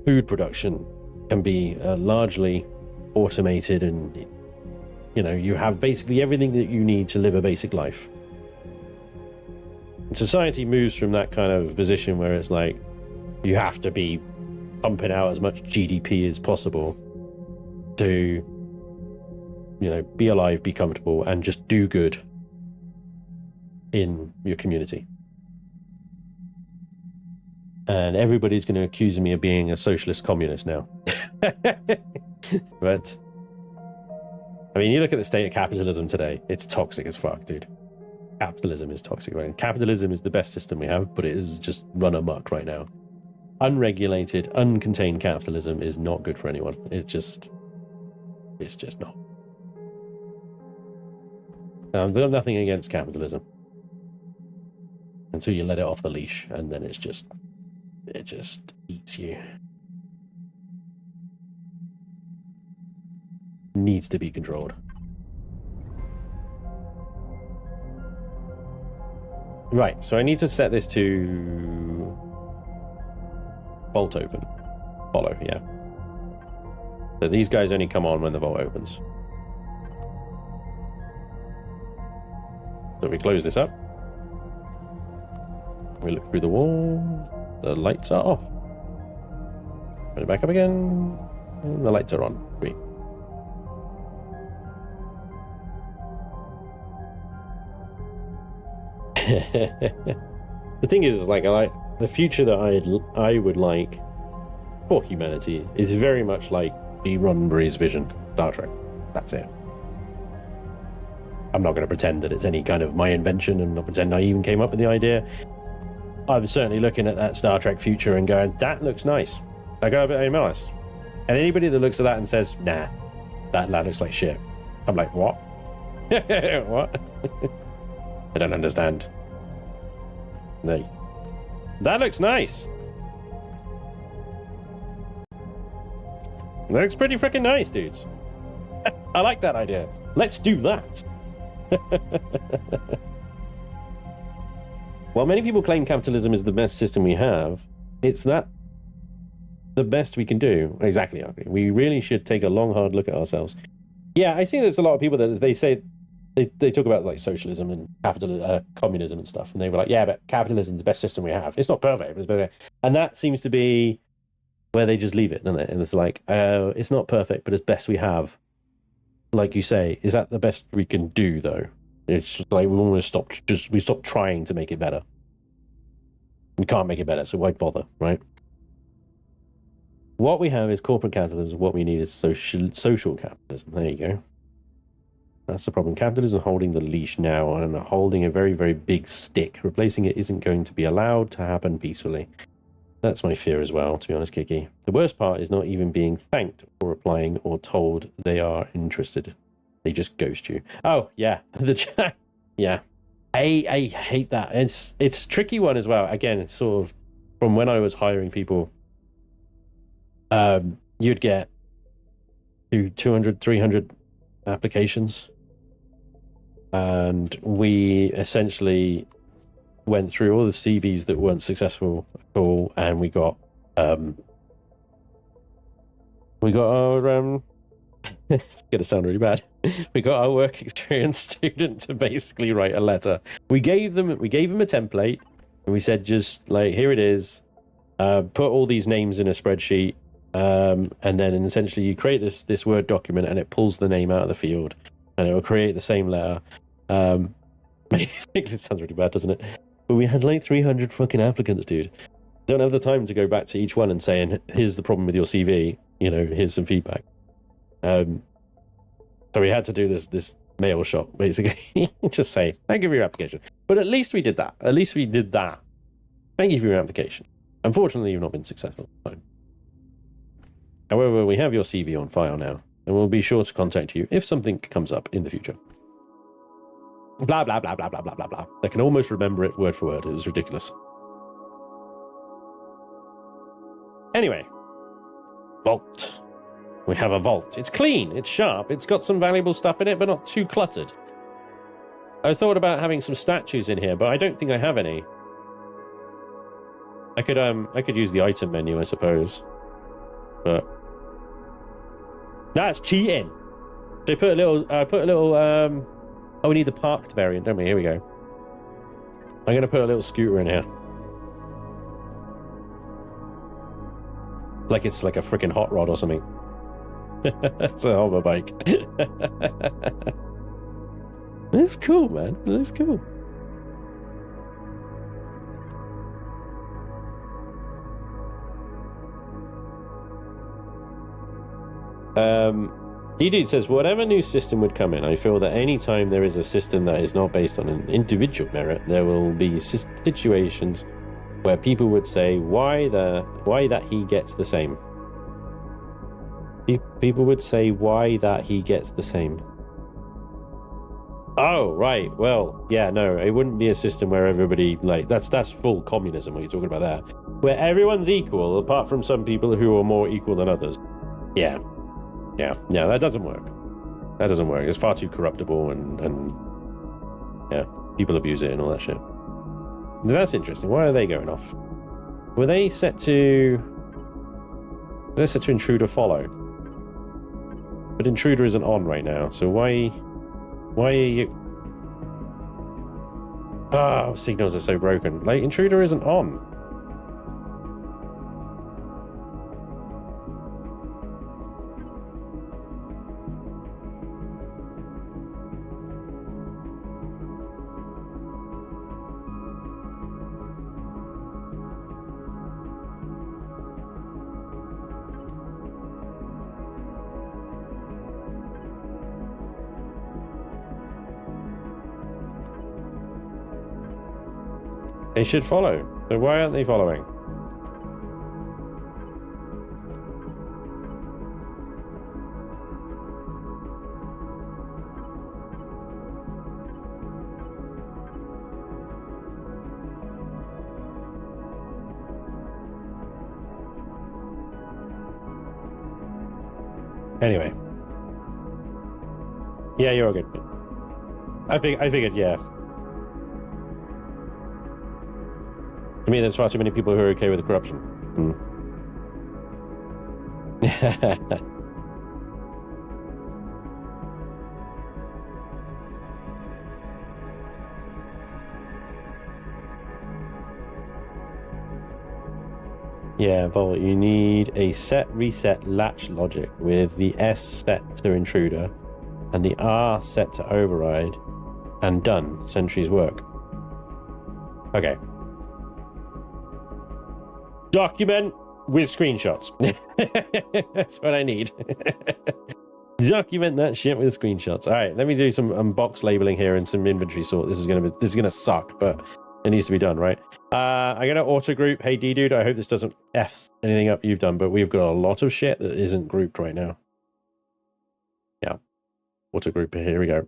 food production can be largely automated, and you know, you have basically everything that you need to live a basic life. And society moves from that kind of position where it's like you have to be pumping out as much GDP as possible to, you know, be alive, be comfortable, and just do good in your community. And everybody's going to accuse me of being a socialist communist now. But I mean, you look at the state of capitalism today, it's toxic as fuck, dude. Capitalism is toxic, right? And capitalism is the best system we have, but it is just run amok right now. Unregulated, uncontained capitalism is not good for anyone. It's just not. I've got nothing against capitalism until you let it off the leash, and then it just eats you. Needs to be controlled. Right, so I need to set this to vault open. Follow, yeah. So these guys only come on when the vault opens. So we close this up. We look through the wall. The lights are off. Put it back up again. And the lights are on. Great. The thing is, like, the future that I would like for humanity is very much like G. Roddenberry's vision, Star Trek. That's it. I'm not going to pretend that it's any kind of my invention, and not pretend I even came up with the idea. I'm certainly looking at that Star Trek future and going, that looks nice. I got a bit MLS. And anybody that looks at that and says, nah, that looks like shit, I'm like, what? What? I don't understand. No. That looks nice. That looks pretty freaking nice, dudes. I like that idea. Let's do that. While many people claim capitalism is the best system we have, it's that the best we can do? Exactly. We really should take a long, hard look at ourselves. Yeah, I think there's a lot of people that they say they talk about like socialism and communism and stuff, and they were like, yeah, but capitalism is the best system we have. It's not perfect, but it's better. And that seems to be where they just leave it, doesn't it? And it's like, it's not perfect, but it's best we have. Like you say, is that the best we can do though? It's just like we almost stop trying to make it better. We can't make it better, so why bother, right? What we have is corporate capitalism. What we need is social capitalism. There you go. That's the problem. Capitalism holding the leash now and holding a very, very big stick. Replacing it isn't going to be allowed to happen peacefully. That's my fear as well, to be honest, Kiki. The worst part is not even being thanked for replying or told they are interested. They just ghost you. Oh, yeah. The chat. Yeah. I hate that. It's a tricky one as well. Again, it's sort of from when I was hiring people, you'd get 200, 300 applications. And we essentially went through all the CVs that weren't successful at all, and we got our it's gonna sound really bad. We got our work experience student to basically write a letter. We gave them a template, and we said, just like, here it is. Put all these names in a spreadsheet, and then essentially you create this Word document, and it pulls the name out of the field, and it will create the same letter. It sounds really bad, doesn't it? But we had like 300 fucking applicants, dude. Don't have the time to go back to each one and saying, here's the problem with your CV. You know, here's some feedback. So we had to do this mail shot, basically. Just say, thank you for your application. But at least we did that. At least we did that. Thank you for your application. Unfortunately, you've not been successful. However, we have your CV on file now, and we'll be sure to contact you if something comes up in the future. Blah, blah, blah, blah, blah, blah, blah, blah. I can almost remember it word for word. It was ridiculous. Anyway. Vault. We have a vault. It's clean. It's sharp. It's got some valuable stuff in it, but not too cluttered. I thought about having some statues in here, but I don't think I have any. I could use the item menu, I suppose. But that's cheating. So put a little oh, we need the parked variant, don't we? Here we go. I'm gonna put a little scooter in here. Like it's like a freaking hot rod or something. It's a hover bike. That's cool, man. That's cool. D-Dude says, whatever new system would come in, I feel that any time there is a system that is not based on an individual merit, there will be situations where people would say, why that he gets the same. People would say, why that he gets the same. Oh, right. Well, yeah, no, it wouldn't be a system where everybody, like, that's full communism, what you're talking about there. Where everyone's equal, apart from some people who are more equal than others. Yeah, that doesn't work. That doesn't work. It's far too corruptible, and yeah, people abuse it and all that shit. That's interesting. Why are they going off? Were they set to... They're set to intruder follow. But intruder isn't on right now, so why are you... Oh, signals are so broken. Like, intruder isn't on. They should follow. So why aren't they following? Anyway. Yeah, you're all good. I figured, yeah. To me, there's far too many people who are okay with the corruption. Yeah, Volt, you need a set reset latch logic with the S set to intruder and the R set to override, and done. Sentry's work. Okay. Document with screenshots. That's what I need. Document that shit with screenshots. All right, let me do some box labeling here and some inventory sort. This is gonna suck, but it needs to be done, right? I'm gonna auto group. Hey D dude, I hope this doesn't F anything up you've done, but we've got a lot of shit that isn't grouped right now. Yeah, auto group. Here we go.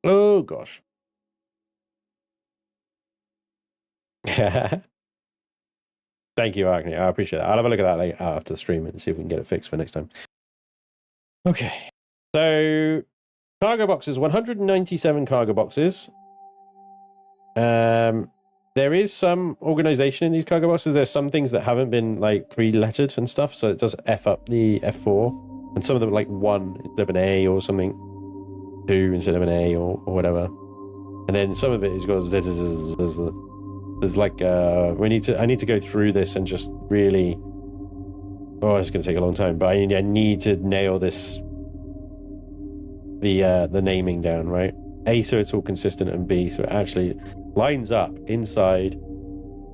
Oh gosh. Thank you, Agni. I appreciate that. I'll have a look at that later after the stream and see if we can get it fixed for next time. Okay, so cargo boxes, 197 cargo boxes. There is some organization in these cargo boxes. There's some things that haven't been like pre-lettered and stuff, so it does F up the F4, and some of them like 1 instead of an A or something, 2 instead of an A or whatever. And then some of it is got there's like I need to go through this and just really, oh, it's going to take a long time, but I need to nail this, the naming down, right? A, so it's all consistent, and B, so it actually lines up inside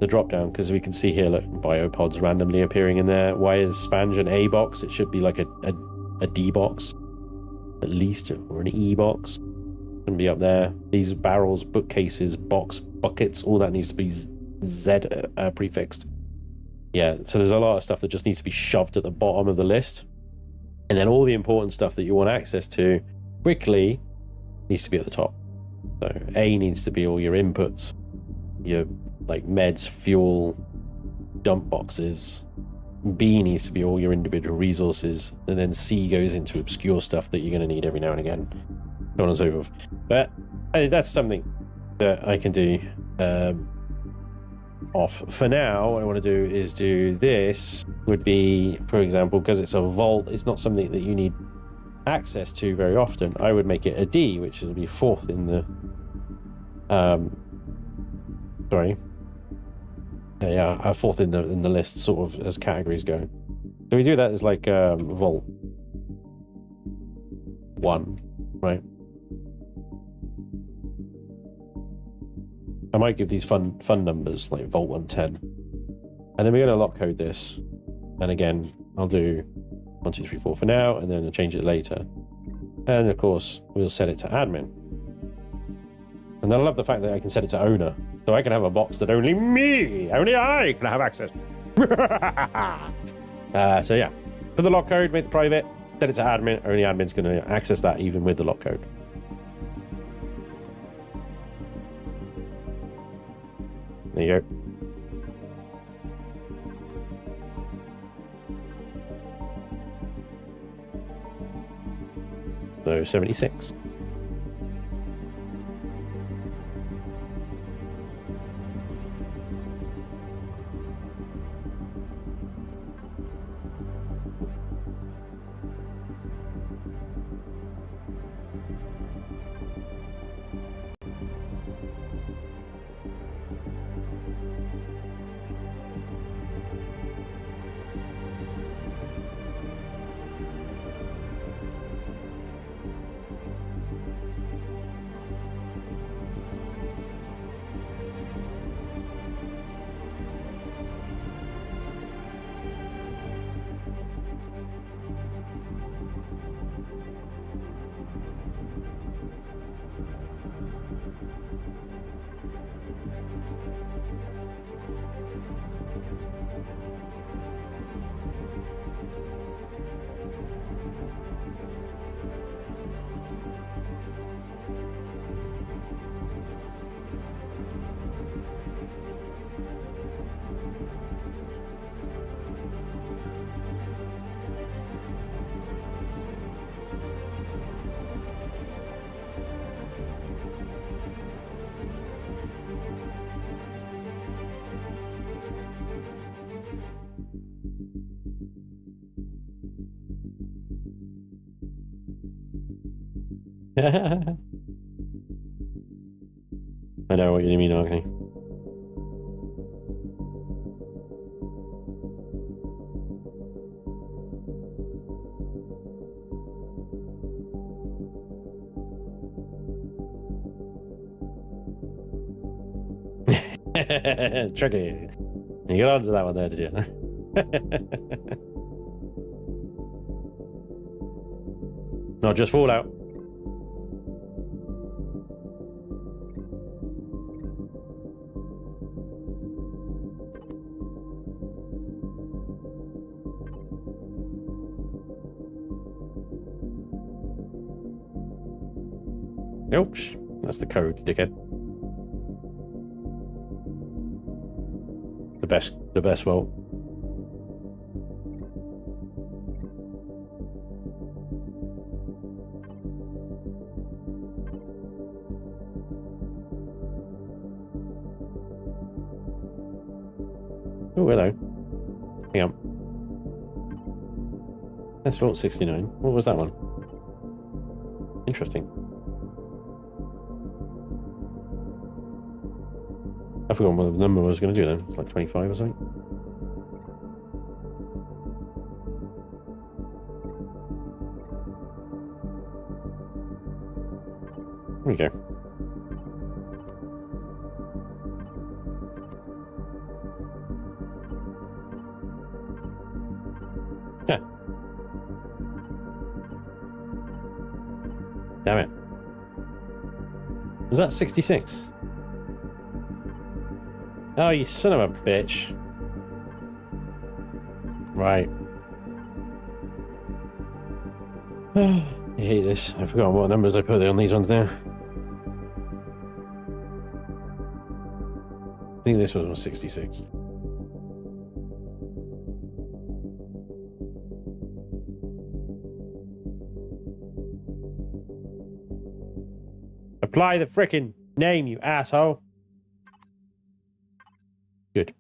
the drop down, because we can see here, look, biopods randomly appearing in there. Why is Spanj an A box? It should be like a D box at least, or an E box. Shouldn't be up there. These barrels, bookcases, buckets, all that needs to be Z prefixed. Yeah, so there's a lot of stuff that just needs to be shoved at the bottom of the list, and then all the important stuff that you want access to quickly needs to be at the top. So A needs to be all your inputs, your like meds, fuel, dump boxes. B needs to be all your individual resources, and then C goes into obscure stuff that you're going to need every now and again, so on and so forth. But that's something that I can do off. For now, what I want to do is do this would be, for example, because it's a vault, it's not something that you need access to very often. I would make it a D, which will be 4th in the yeah, 4th in the list, sort of as categories go. So we do that as like vault 1, right? I might give these fun numbers like vault 110, and then we're going to lock code this, and again I'll do 1 2 3 4 for now, and then I'll change it later. And of course we'll set it to admin, and then I love the fact that I can set it to owner, so I can have a box that only I can have access. So yeah, for the lock code, make the private, set it to admin. Only admin's going to access that, even with the lock code. There you go. So 76. I know what you mean, okay. Tricky. You got onto that one there, did you? Not just Fallout. Nope, that's the code, dickhead. The best vault. Oh, hello. Hang on. That's vault 69. What was that one? Interesting. I forgot what the number I was going to do then. It's like 25 or something. There we go. Yeah. Damn it. Was that 66? Oh, you son of a bitch. Right. I hate this. I forgot what numbers I put on these ones now. I think this one was 66. Apply the frickin' name, you asshole. Good.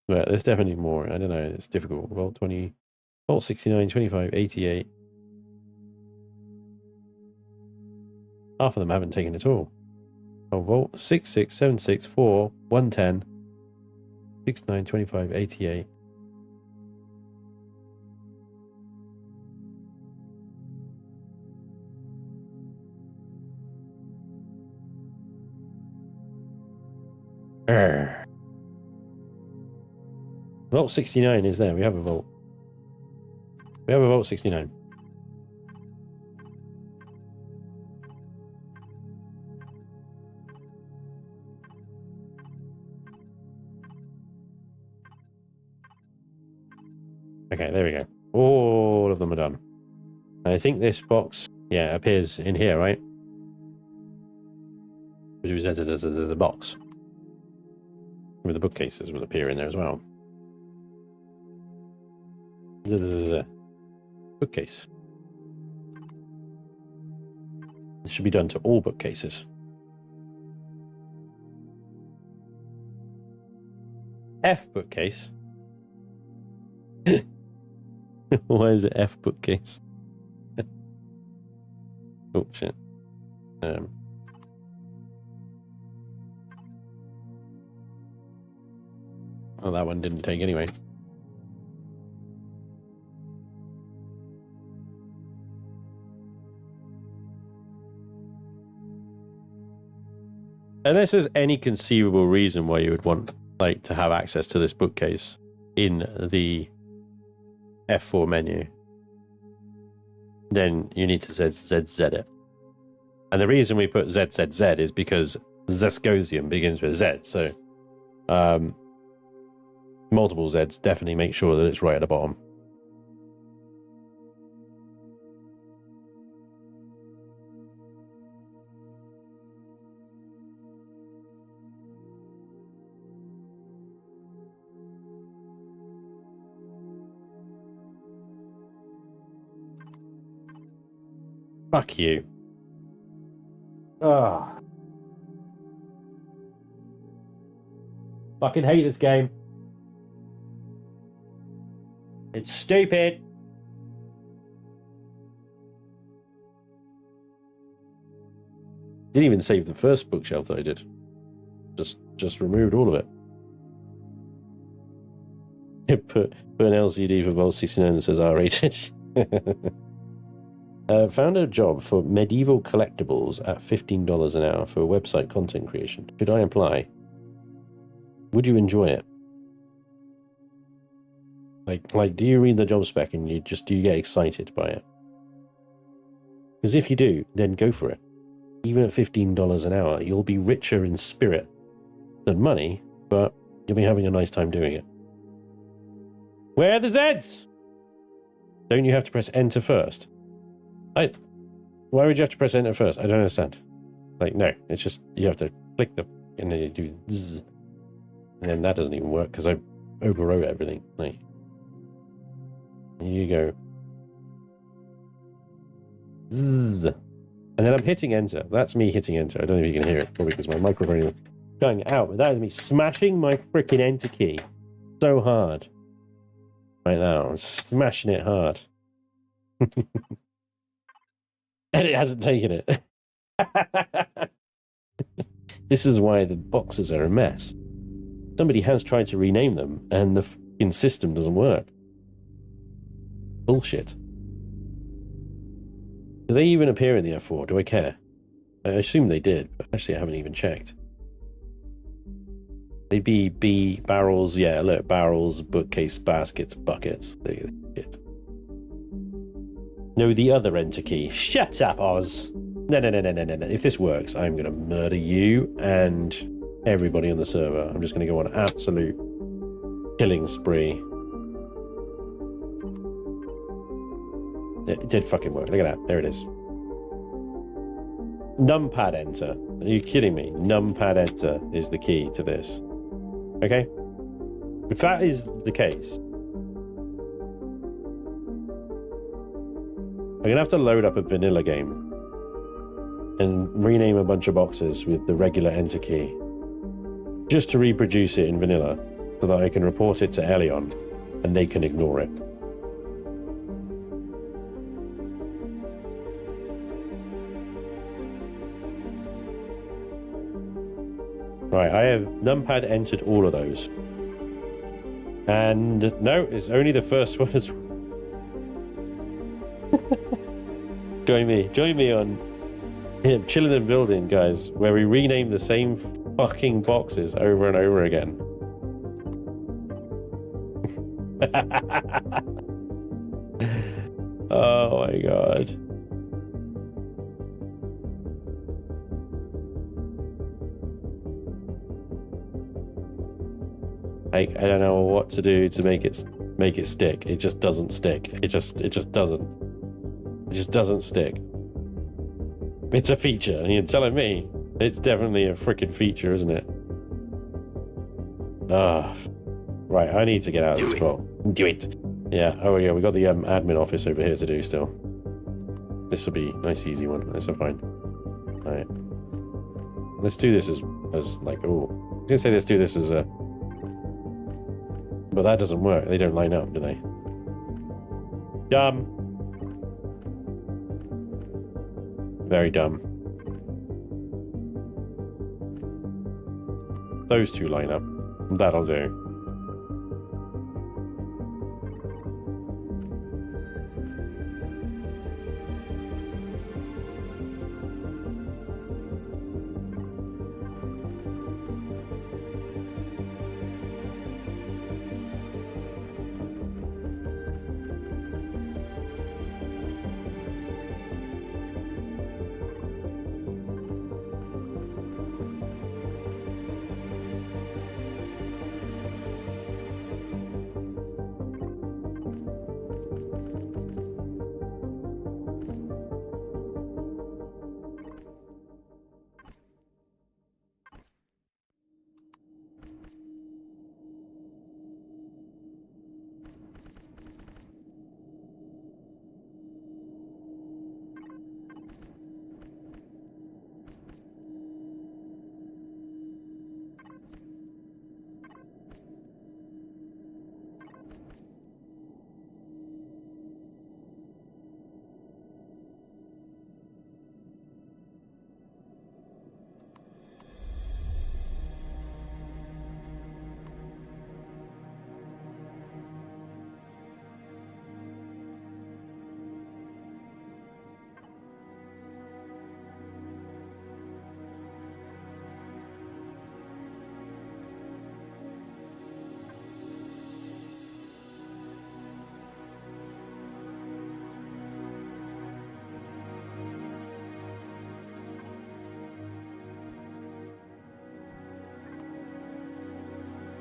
But there's definitely more. I don't know. It's difficult. Vault 20, Vault 69, 25, 88. Half of them haven't taken at all. Oh, Vault 66, 76, 4, 110, 69, 25, 88. Vault 69 is there. We have a vault. We have a Vault 69. Okay, there we go. All of them are done. I think this box, yeah, appears in here, right? As a box. With the bookcases will appear in there as well. Bookcase. This should be done to all bookcases. F bookcase. Why is it F bookcase? Oh shit. Oh, that one didn't take anyway. Unless there's any conceivable reason why you would want like to have access to this bookcase in the F4 menu, then you need to ZZZ it. And the reason we put ZZZ is because Zescosium begins with Z, so multiple Zs definitely make sure that it's right at the bottom. Fuck you. Ah. Fucking hate this game. It's stupid. Didn't even save the first bookshelf that I did. Just removed all of it. Put an LCD for Volt 69 that says R-rated. Found a job for medieval collectibles at $15 an hour for website content creation. Should I apply? Would you enjoy it? Like, do you read the job spec and do you get excited by it? Because if you do, then go for it. Even at $15 an hour, you'll be richer in spirit than money, but you'll be having a nice time doing it. Where are the Zs? Don't you have to press enter first? Why would you have to press enter first? I don't understand. Like, no, it's just, you have to click the, and then you do zzz. And then that doesn't even work because I overwrote everything. Like, here you go. Zzz. And then I'm hitting enter. That's me hitting enter. I don't know if you can hear it, probably because my microphone is going out, but that is me smashing my freaking enter key so hard. Right now, I'm smashing it hard. And it hasn't taken it. This is why the boxes are a mess. Somebody has tried to rename them, and the fucking system doesn't work. Bullshit. Do they even appear in the F4? Do I care? I assume they did, but actually I haven't even checked. They'd be B, barrels, yeah, look, barrels, bookcase, baskets, buckets. Shit. No, the other enter key. Shut up, Oz. No. If this works, I'm going to murder you and everybody on the server. I'm just going to go on an absolute killing spree. It did fucking work. Look at that. There it is. Numpad enter. Are you kidding me? Numpad enter is the key to this. Okay? If that is the case, I'm going to have to load up a vanilla game and rename a bunch of boxes with the regular enter key just to reproduce it in vanilla so that I can report it to Elion and they can ignore it. Right, I have numpad entered all of those. And no, it's only the first one as well. Join me on Chillin and Buildin, guys, where we rename the same fucking boxes over and over again. Oh my god. I don't know what to do to make it stick. It just doesn't stick. It just doesn't. It just doesn't stick. It's a feature, and you're telling me it's definitely a freaking feature, isn't it? Ah, right. I need to get out of this call. Do it. Yeah. Oh yeah. We got the admin office over here to do still. This will be a nice, easy one. That's fine. All right. Let's do this as like. Oh, I was gonna say let's do this as a. But that doesn't work. They don't line up, do they? Dumb. Very dumb. Those two line up. That'll do.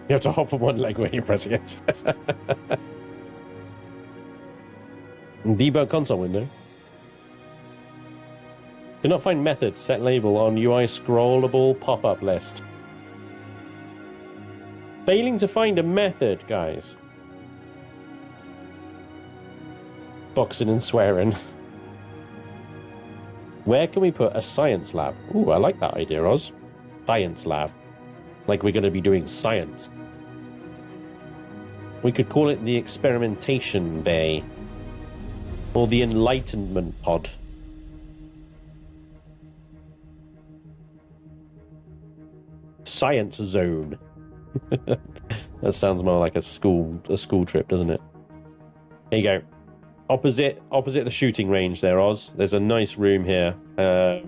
You have to hop on one leg when you're pressing it. Debug console window. Do not find method set label on UI scrollable pop-up list. Failing to find a method, guys. Boxing and swearing. Where can we put a science lab? Ooh, I like that idea, Oz. Science lab. Like we're going to be doing science. We could call it the experimentation bay. Or the enlightenment pod. Science zone. That sounds more like a school trip, doesn't it? There you go. Opposite the shooting range there, Oz. There's a nice room here. I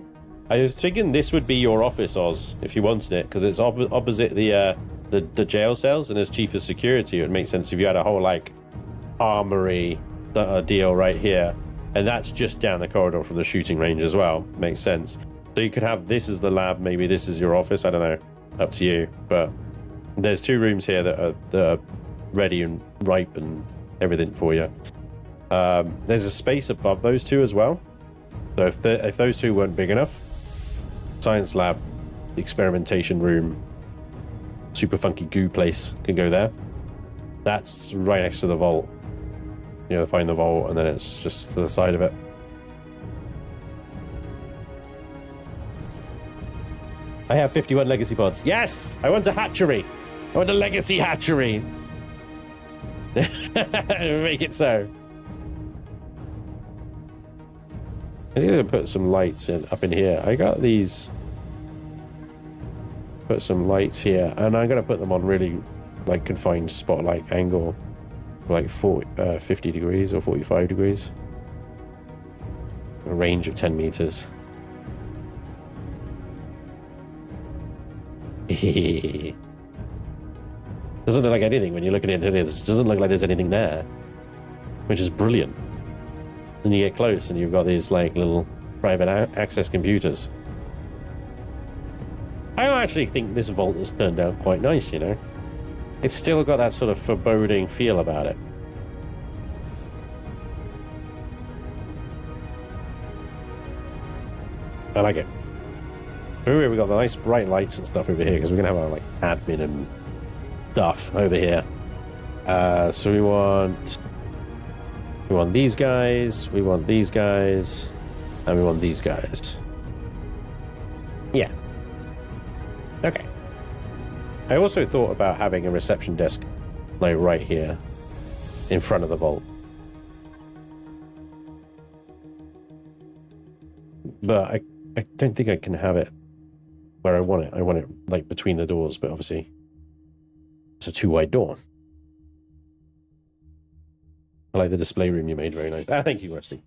was thinking this would be your office, Oz, if you wanted it, because it's opposite the jail cells, and as chief of security, it would make sense if you had a whole like armory deal right here, and that's just down the corridor from the shooting range as well. Makes sense. So you could have this as the lab, maybe this is your office. I don't know, up to you. But there's two rooms here that are ready and ripe and everything for you. There's a space above those two as well. So if those two weren't big enough, science lab, experimentation room, super funky goo place can go there. That's right next to the vault. You know, find the vault, and then it's just to the side of it. I have 51 legacy pods. Yes! I want a hatchery. I want a legacy hatchery. Make it so. I need to put some lights up in here. I got these. Put some lights here, and I'm gonna put them on really like confined spotlight angle, like 50 degrees or 45 degrees. A range of 10 meters. Doesn't look like anything when you're looking at it. It doesn't look like there's anything there, which is brilliant. Then you get close and you've got these like little private access computers. I actually think this vault has turned out quite nice, you know. It's still got that sort of foreboding feel about it. I like it. Ooh, we got the nice bright lights and stuff over here because we're gonna have our like admin and stuff over here. So we want these guys, we want these guys, and we want these guys. Yeah. Okay. I also thought about having a reception desk like right here in front of the vault. But I don't think I can have it where I want it. I want it like between the doors, but obviously it's a two-wide door. I like the display room you made, very nice. Thank you, Rusty.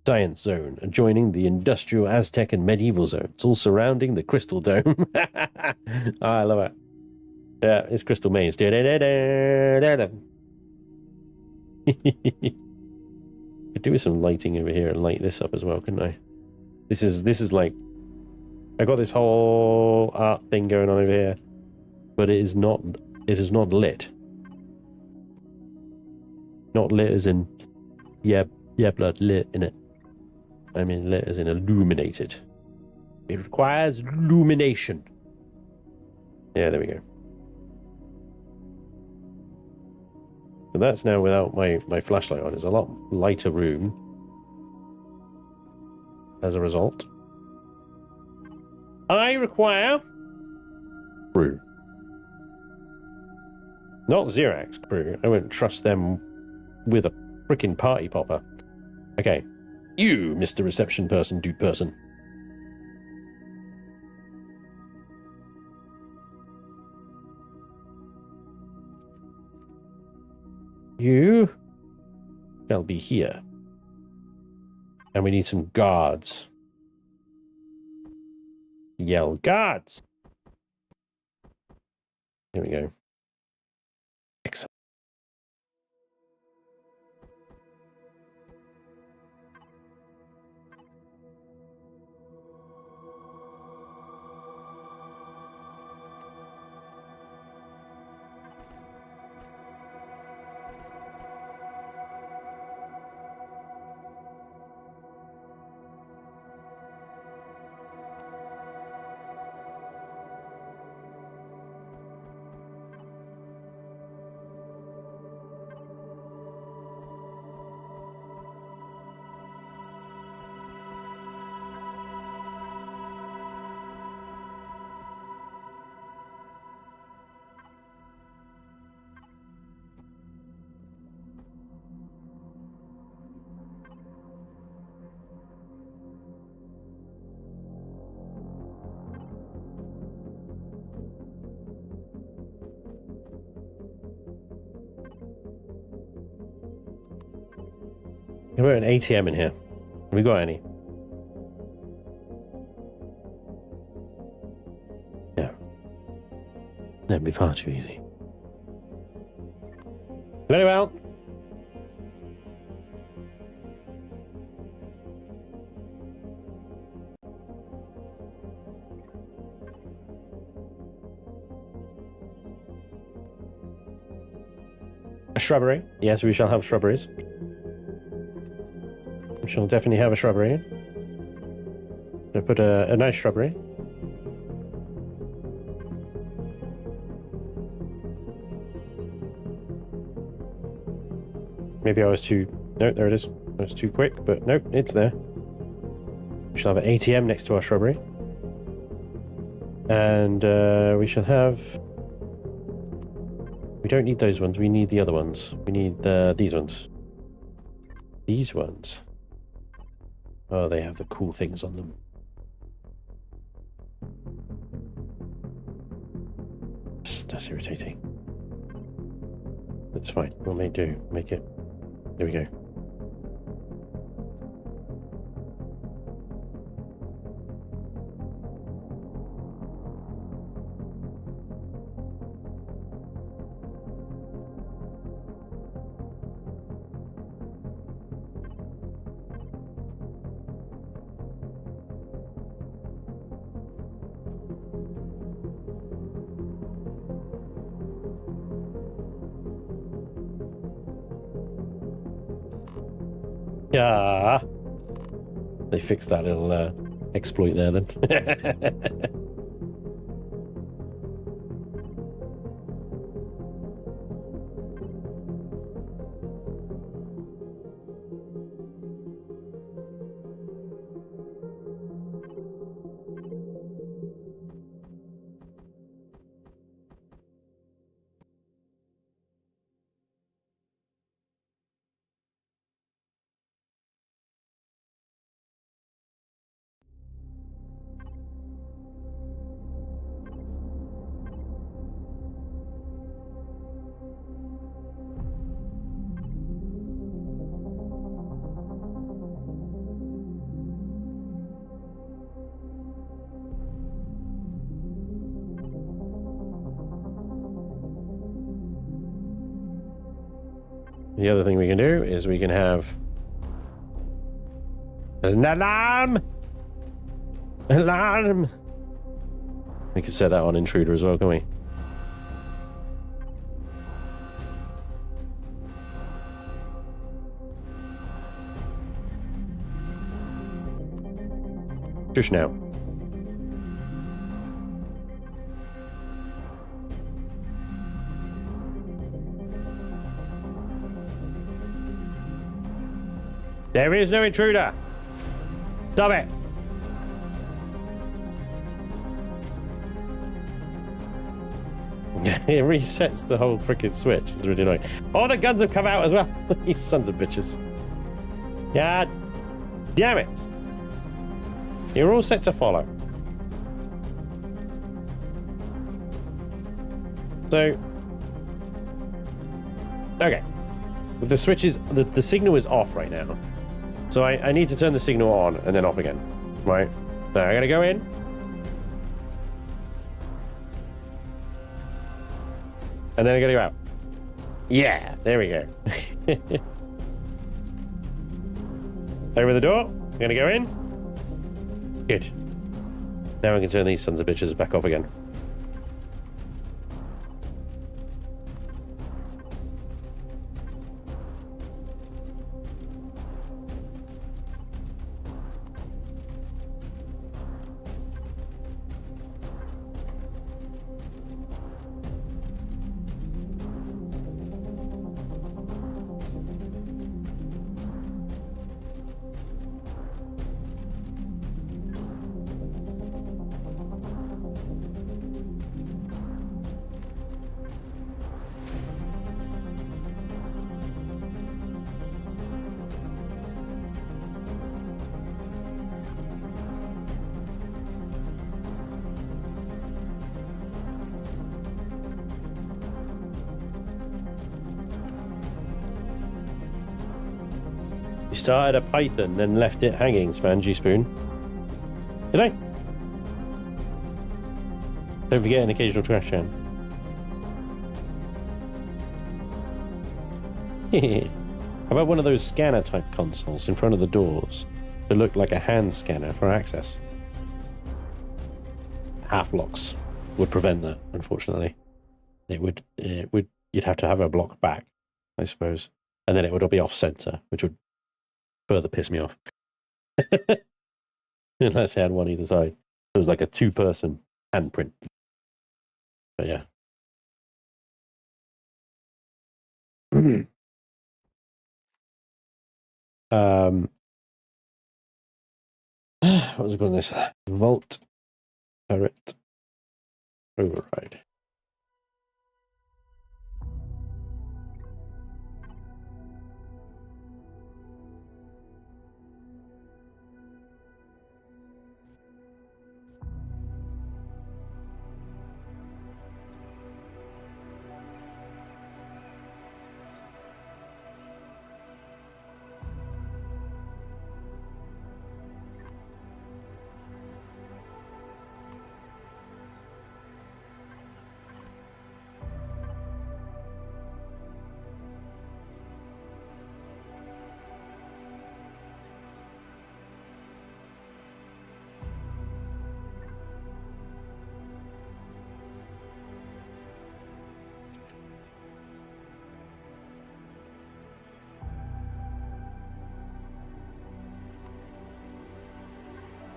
Science zone, adjoining the industrial, Aztec, and medieval zones, all surrounding the crystal dome. Oh, I love it. Yeah, it's crystal maze. Could do with some lighting over here and light this up as well, couldn't I? This is like, I got this whole art thing going on over here, but it is not lit. Not lit as in, yeah, blood lit in it. I mean lit as in illuminated. It requires illumination. Yeah, there we go. So that's now without my flashlight on. It's a lot lighter room as a result. I require crew. Not Xerax crew. I wouldn't trust them with a freaking party popper. Okay. You, Mr. Reception Person, dude person. You shall be here. And we need some guards. Yell guards. Here we go. Excellent. can put an ATM in here. Have we got any? No. That'd be far too easy. Very well. A shrubbery. Yes, we shall have shrubberies. We shall definitely have a shrubbery. I'll put a nice shrubbery. Maybe I was too... No, there it is. I was too quick, but nope, it's there. We shall have an ATM next to our shrubbery. And we shall have... We don't need those ones, we need the other ones. We need these ones. These ones. Oh, they have the cool things on them. That's irritating. That's fine, we'll make do. Make it. There we go. Ah, they fixed that little exploit there then. The other thing we can do is we can have an alarm! Alarm! We can set that on intruder as well, can we? Just now. There is no intruder. Stop it. It resets the whole freaking switch. It's really annoying. Oh, the guns have come out as well. You sons of bitches. God damn it. You're all set to follow. So, okay. The switch is the signal is off right now. So I need to turn the signal on and then off again. Right? So I'm gonna go in. And then I'm gonna go out. Yeah, there we go. Over the door. I'm gonna go in. Good. Now I can turn these sons of bitches back off again. You started a Python, then left it hanging, Spanj spoon. Did I? Don't forget an occasional trash can. How about one of those scanner type consoles in front of the doors that look like a hand scanner for access? Half blocks would prevent that, unfortunately. You'd have to have a block back, I suppose. And then it would all be off center, which would further piss me off. Unless I had one either side. It was like a 2-person handprint. But yeah. What was it called this? Volt turret override.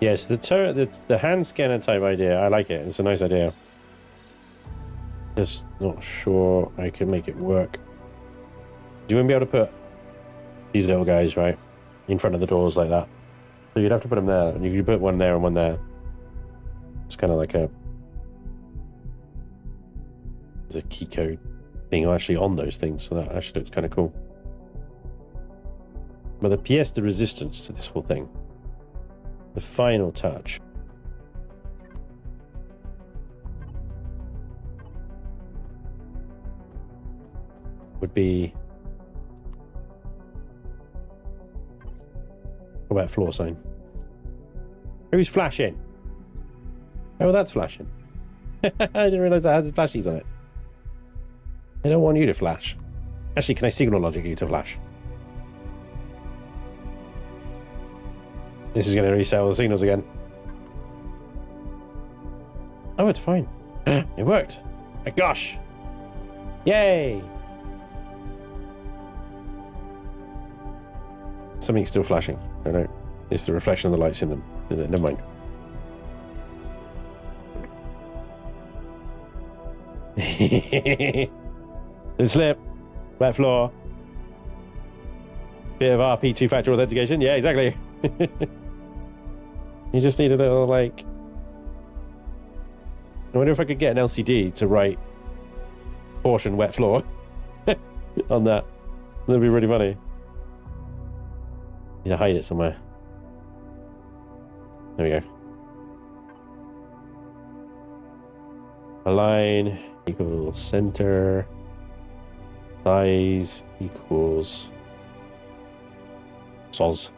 Yes, the hand scanner type idea, I like it. It's a nice idea. Just not sure I can make it work. You wouldn't be able to put these little guys, right, in front of the doors like that. So you'd have to put them there, and you could put one there and one there. It's kind of like there's a key code thing actually on those things, so that actually looks kind of cool. But the pièce de resistance to this whole thing, the final touch, would be what about floor sign? Who's flashing? Oh, that's flashing. I didn't realize I had flashies on it. I don't want you to flash. Actually, can I signal logic you to flash? This is going to reset all the signals again. Oh, it's fine. It worked. My gosh. Yay. Something's still flashing. I don't know. It's the reflection of the lights in them. Never mind. Didn't slip. Wet floor. Bit of RP two-factor authentication. Yeah, exactly. You just need a little, like... I wonder if I could get an LCD to write portion wet floor on that. That'd be really funny. Need to hide it somewhere. There we go. Align equals center. Size equals soz.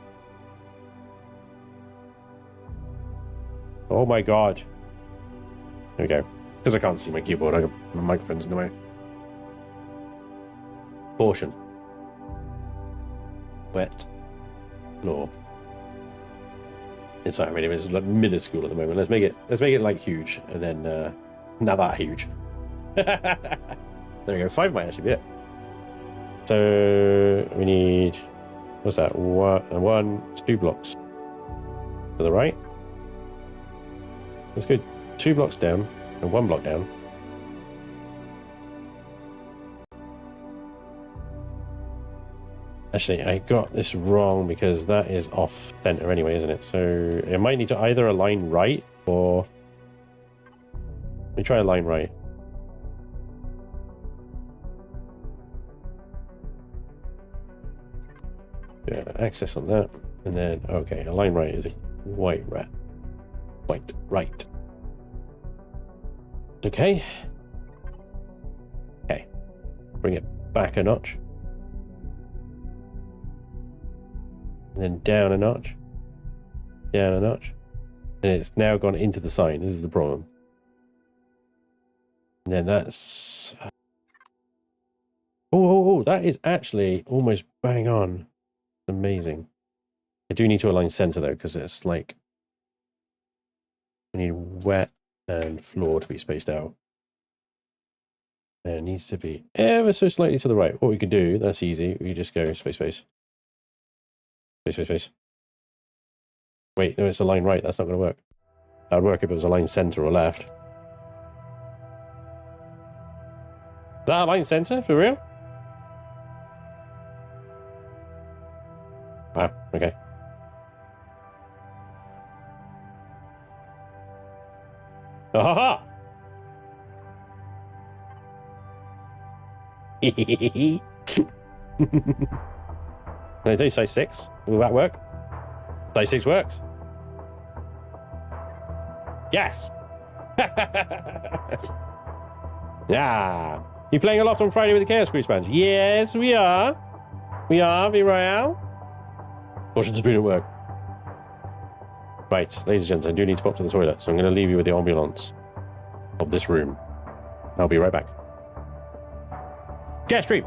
Oh my god. There we go. Because I can't see my keyboard, I got my microphone's in the way. Portion. Wet floor. It's not really, it's like minuscule at the moment. Let's make it like huge, and then not that huge. There we go. 5 might actually be it. So we need, what's that? 2 blocks to the right. Let's go 2 blocks down and 1 block down. Actually, I got this wrong because that is off center anyway, isn't it? So it might need to either align right or... Let me try align right. Yeah, access on that. And then, okay, align right is a white rat. White, right. Okay. Okay. Bring it back a notch. And then down a notch. Down a notch. And it's now gone into the sign. This is the problem. And then that's... Oh, that is actually almost bang on. Amazing. I do need to align center though, because it's like... We need wet and floor to be spaced out. And it needs to be ever so slightly to the right. What we can do, that's easy. We just go space, space. Space, space, space. Wait, no, it's aligned right. That's not going to work. That would work if it was aligned center or left. Is that aligned center for real? Wow, okay. Oh, ha, ha. Can I do size 6? Will that work? Size 6 works. Yes! Yeah. You playing a lot on Friday with the Chaos Crew, Spanj? Yes, we are. We are, Viral. Caution spoon at work. Right, ladies and gents, I do need to pop to the toilet, so I'm going to leave you with the ambulance of this room. I'll be right back. Chair stream.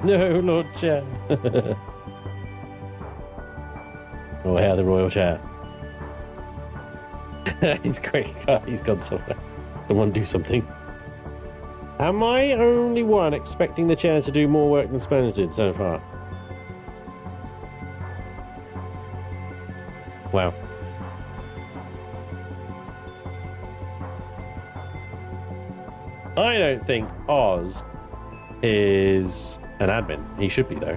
No, Lord Chair. Oh, yeah, the Royal Chair. He's great. He's gone somewhere. Someone do something. Am I only one expecting the chair to do more work than Spanj did so far? Wow. I don't think Oz is an admin. He should be, though.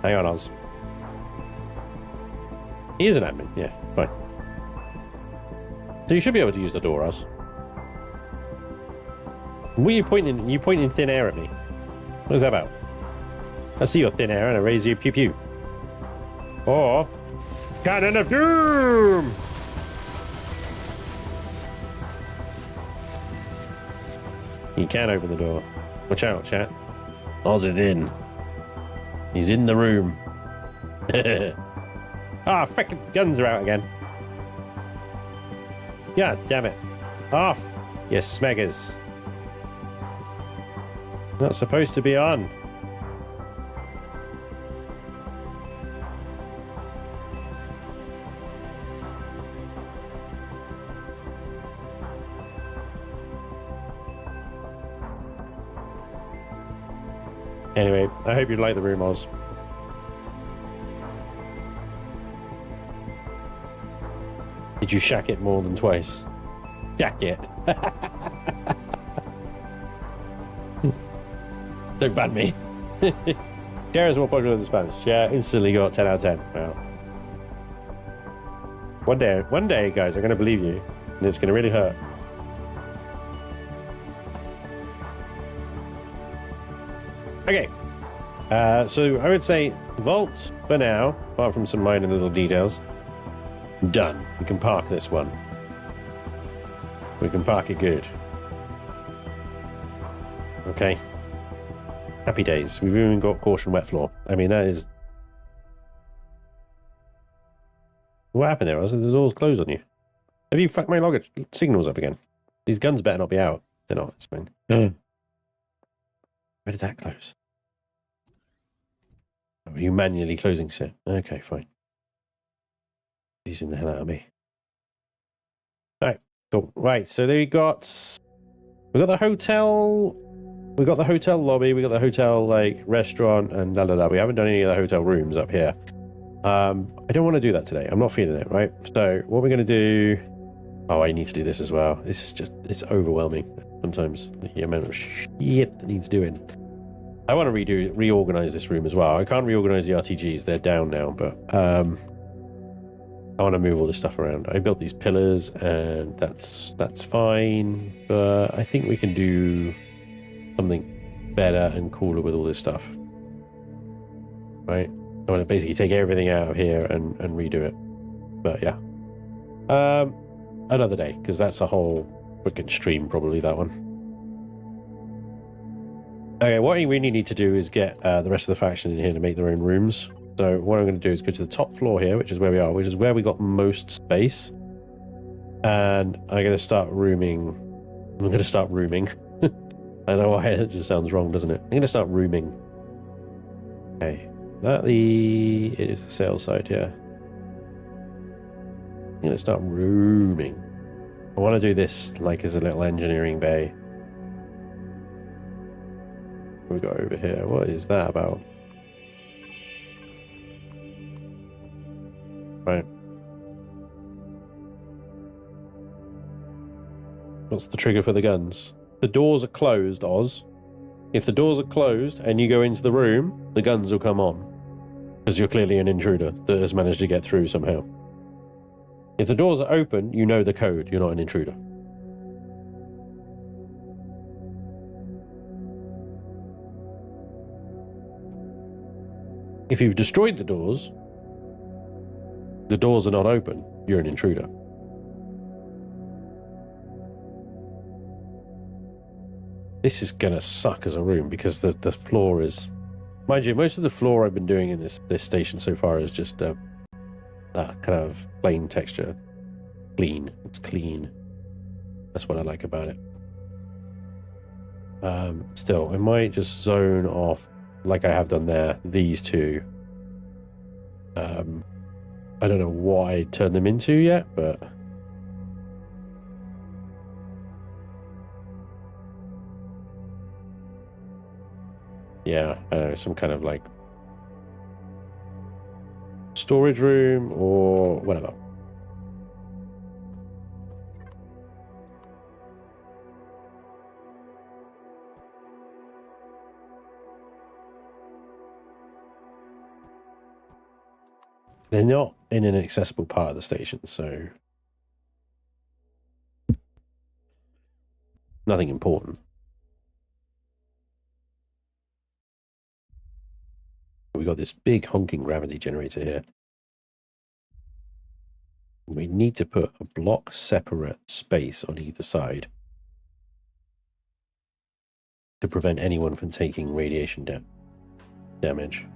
Hang on, Oz. He is an admin. Yeah, fine. So you should be able to use the door, Oz. What are you pointing? You pointing thin air at me? What is that about? I see your thin air and I raise you pew pew. Or Cannon of Doom! He can open the door. Watch out, chat. Oz is in. He's in the room. Ah, frickin' guns are out again. God damn it. Off, you smeggers. Not supposed to be on. Anyway, I hope you like the room, Oz. Did you shack it more than twice? Shack it. Don't ban me. Share is more popular than Spanj. Yeah, instantly got 10 out of 10. Wow. One day, guys, I'm going to believe you, and it's going to really hurt. Okay. So I would say vault for now, apart from some minor little details. Done. We can park this one. We can park it good. Okay. Happy days. We've even got caution wet floor. I mean, that is... What happened there? The door's closed on you. Have you fucked my logger signals up again? These guns better not be out. They're not. It's fine. Where did that close? Are you manually closing set? Okay, fine. Using the hell out of me. Alright, cool. Right, so there we got the hotel. We got the hotel lobby, we got the hotel like restaurant and la la la. We haven't done any of the hotel rooms up here. I don't want to do that today. I'm not feeling it, right? So what we're gonna do. Oh, I need to do this as well. This is just, it's overwhelming sometimes, the amount of shit that needs doing. I want to reorganize this room as well. I can't reorganize the RTGs, they're down now, but I want to move all this stuff around. I built these pillars and that's fine, but I think we can do something better and cooler with all this stuff. Right? I want to basically take everything out of here and redo it. But yeah. Another day, because that's a whole freaking stream, probably, that one. Okay, what I really need to do is get the rest of the faction in here to make their own rooms. So what I'm going to do is go to the top floor here, which is where we are, which is where we got most space. And I'm going to start rooming. I'm going to start rooming. I know why it just sounds wrong, doesn't it? I'm going to start rooming. Okay. It is the sales side here. I'm going to start rooming. I want to do this like as a little engineering bay. What we got over here? What is that about? Right. What's the trigger for the guns? The doors are closed, Oz. If the doors are closed and you go into the room, the guns will come on. Because you're clearly an intruder that has managed to get through somehow. If the doors are open, you know the code. You're not an intruder. If you've destroyed the doors are not open, you're an intruder. This is gonna suck as a room because the floor is... Mind you, most of the floor I've been doing in this station so far is just that kind of plain texture. Clean. It's clean. That's what I like about it. Still, I might just zone off, like I have done there, these two. I don't know what I turned them into yet, but... Yeah, I don't know, some kind of like storage room or whatever. They're not in an accessible part of the station, so nothing important. We got this big honking gravity generator here. We need to put a block separate space on either side to prevent anyone from taking radiation damage.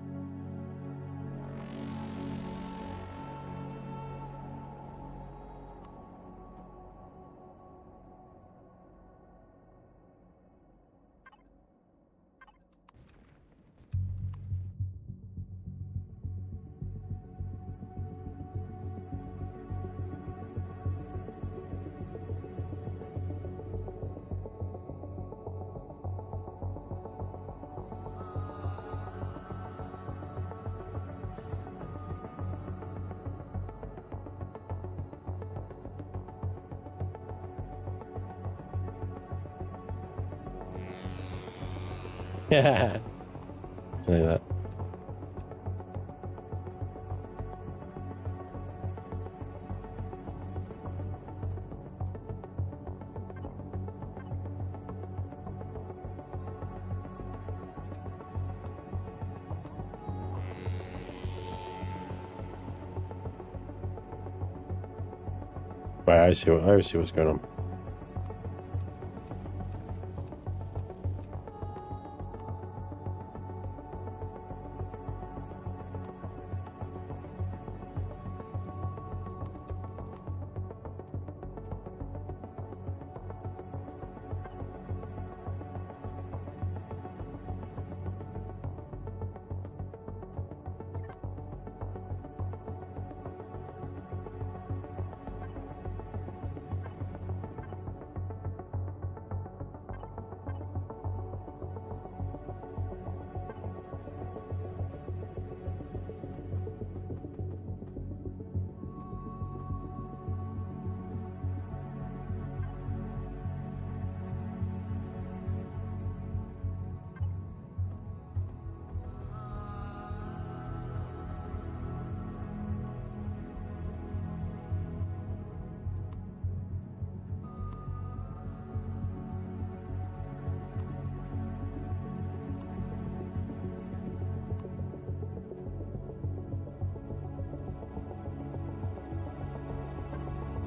Yeah. Like that. Right, I see what's going on.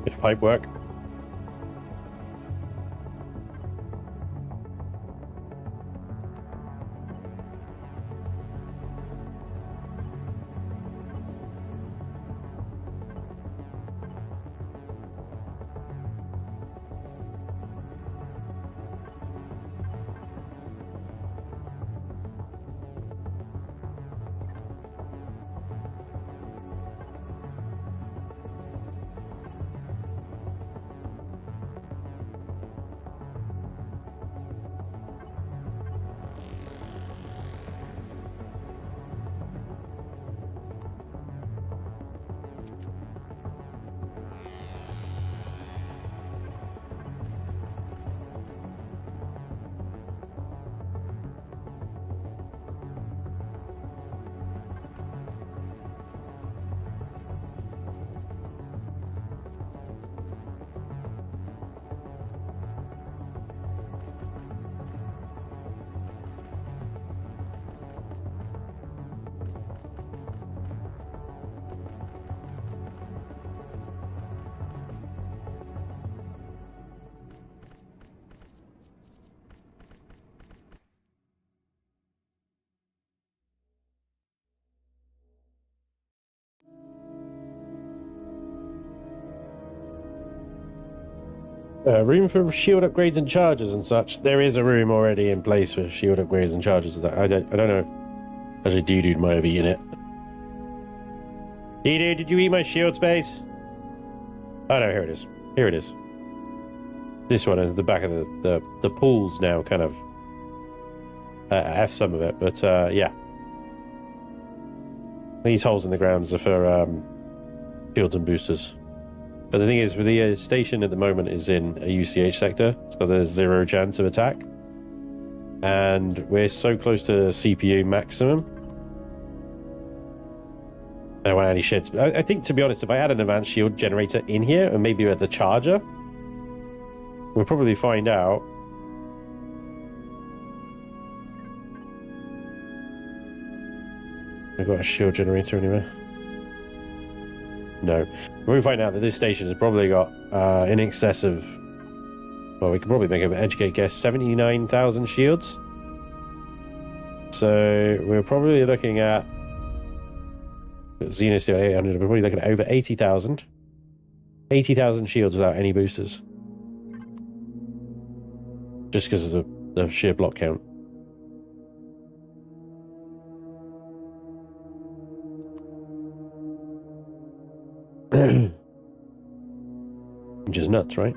Bit of pipe work. Room for shield upgrades and charges and such. There is a room already in place for shield upgrades and charges. I don't know if actually Dude might have eaten it. Dude, did you eat my shield space? Oh no, here it is. Here it is. This one is the back of the pools now kind of have some of it, but yeah. These holes in the grounds are for shields and boosters. But the thing is, with the station at the moment is in a UCH sector, so there's 0 chance of attack. And we're so close to CPU maximum. I want any shits. I think, to be honest, if I had an advanced shield generator in here, and maybe at the charger, we'll probably find out. We've got a shield generator anywhere. No. We find out that this station has probably got in excess of, well, we could probably make an educated guess, 79,000 shields. So we're probably looking at Xenos 800, we're probably looking at over 80,000. 80,000 shields without any boosters. Just because of the sheer block count. Which is nuts, right?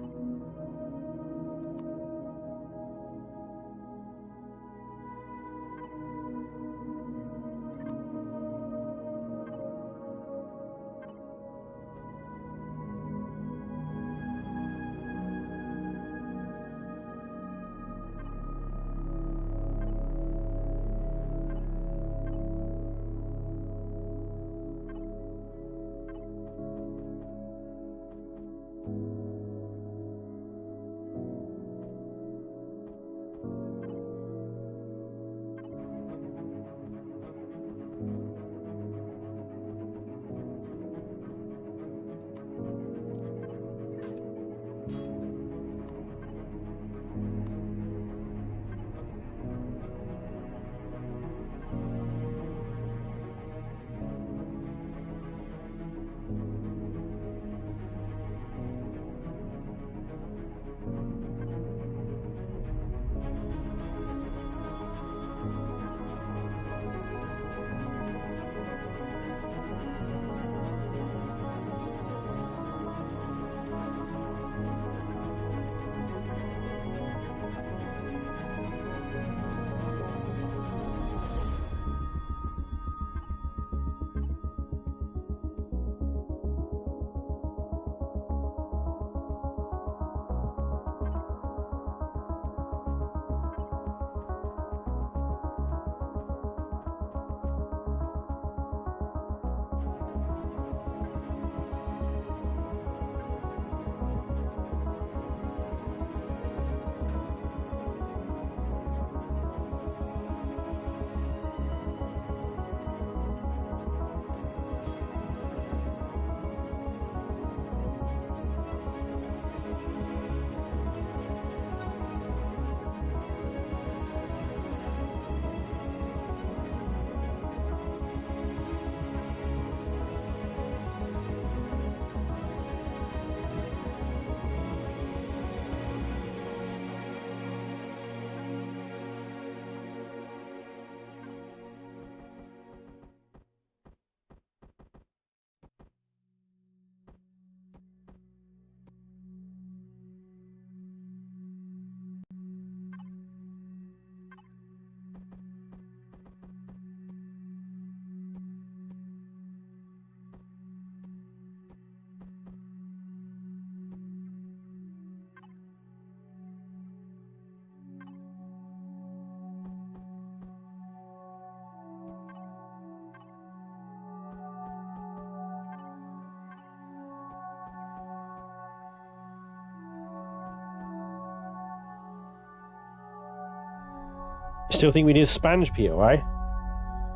Still think we need a Spanj POI?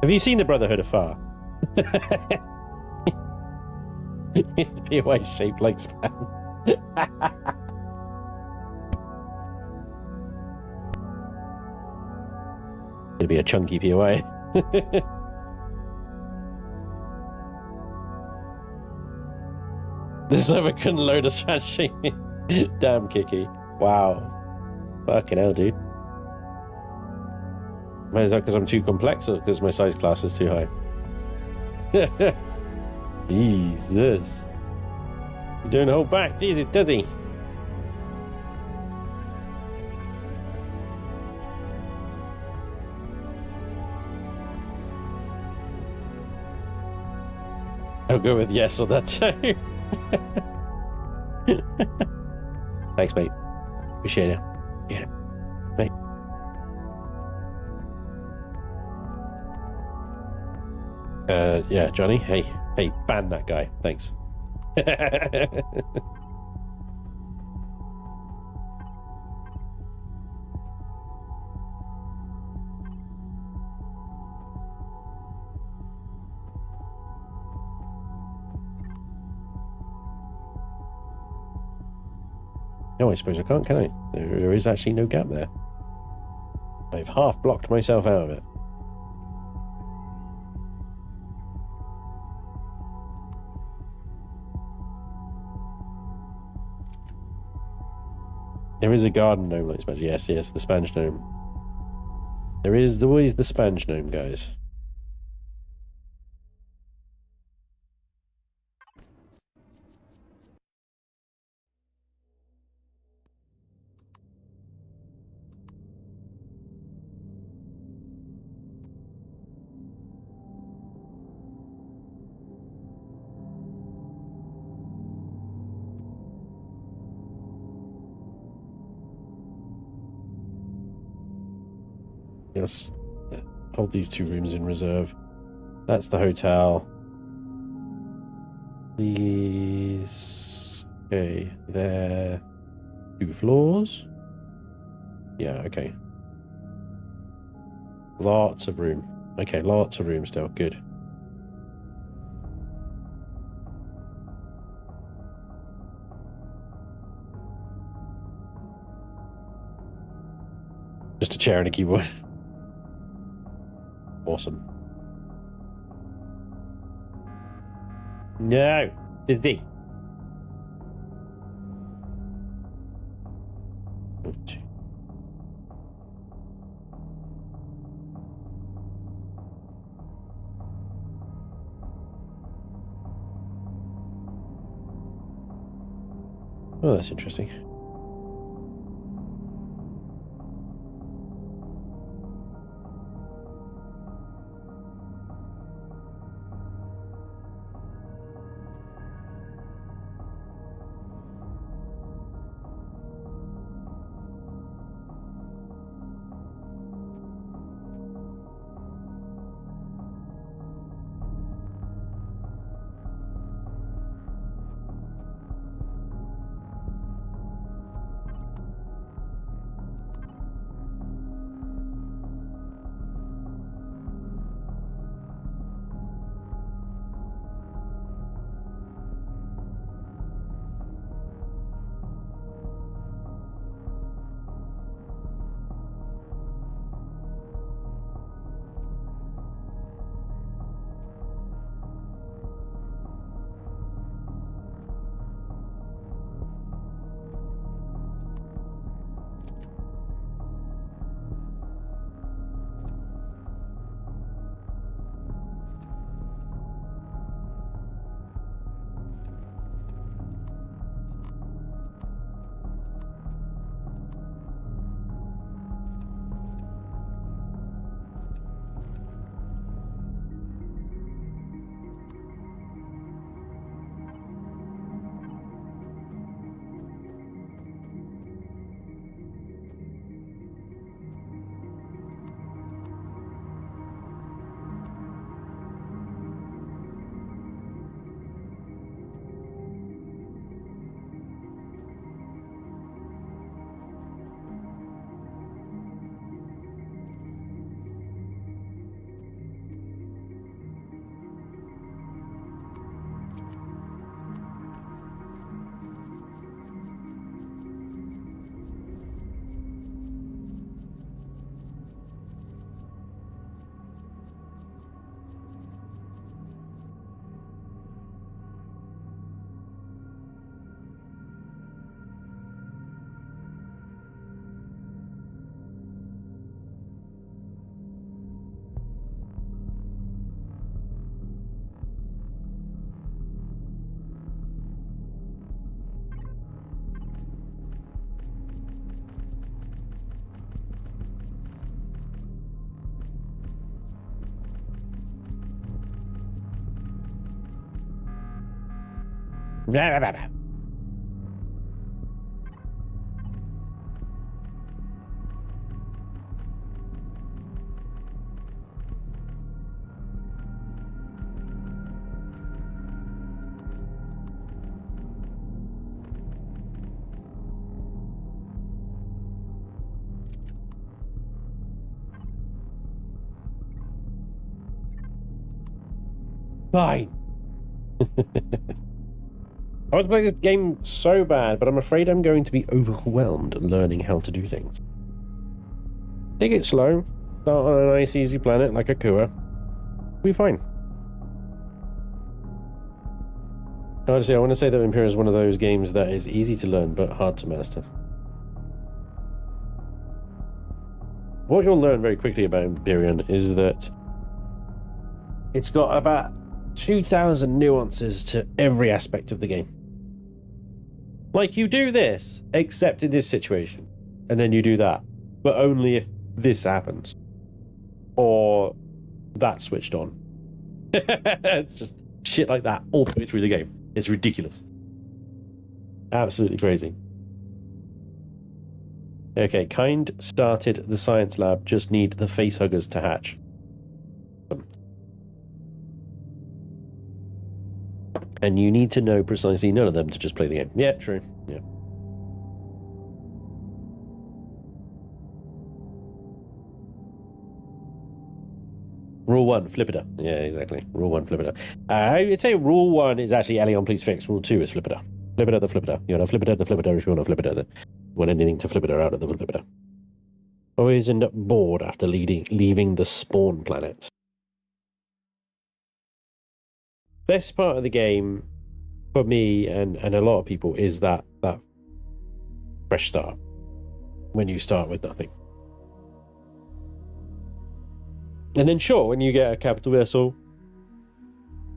Have you seen the Brotherhood afar? The POI shaped like Spanj. It'll be a chunky POI. The server couldn't load a Spanj. Damn, Kiki. Wow. Fucking hell, dude. Is that because I'm too complex or because my size class is too high? Jesus. You don't hold back, does he? I'll go with yes on that too. Thanks, mate. Appreciate it. Get it, mate. Yeah, Johnny. Hey, ban that guy. Thanks. No, I suppose I can't, can I? There is actually no gap there. I've half blocked myself out of it. There is a garden gnome like Spanj. Yes, the Spanj gnome. There is always the Spanj gnome, guys. Let's hold these two rooms in reserve. That's the hotel. These... Okay, there... 2 floors? Yeah, okay. Lots of room. Okay, lots of room still. Good. Just a chair and a keyboard. Awesome. No! It's D. Oh, that's interesting. Blah, blah, blah. Fine. I want to play this game so bad, but I'm afraid I'm going to be overwhelmed learning how to do things. Take it slow. Start on a nice, easy planet like a Kua. We'll be fine. Honestly, I want to say that Empyrion is one of those games that is easy to learn, but hard to master. What you'll learn very quickly about Empyrion is that it's got about 2,000 nuances to every aspect of the game. Like, you do this, except in this situation, and then you do that, but only if this happens, or that's switched on. It's just shit like that all the way through the game. It's ridiculous. Absolutely crazy. Okay, Kind started the science lab, just need the facehuggers to hatch. And you need to know precisely none of them to just play the game. Yeah, true. Yeah. Rule 1, flip it up. Yeah, exactly. Rule 1, flip it up. I'd say rule 1 is actually Elion, please fix. Rule 2 is flip it up. Flip it up, the flip it up. You want to flip it up, the flip it up. If you want to flip it up, you want anything to flip it out of the flip it up. Always end up bored after leaving the spawn planet. Best part of the game for me and a lot of people is that fresh start when you start with nothing. And then sure, when you get a capital vessel,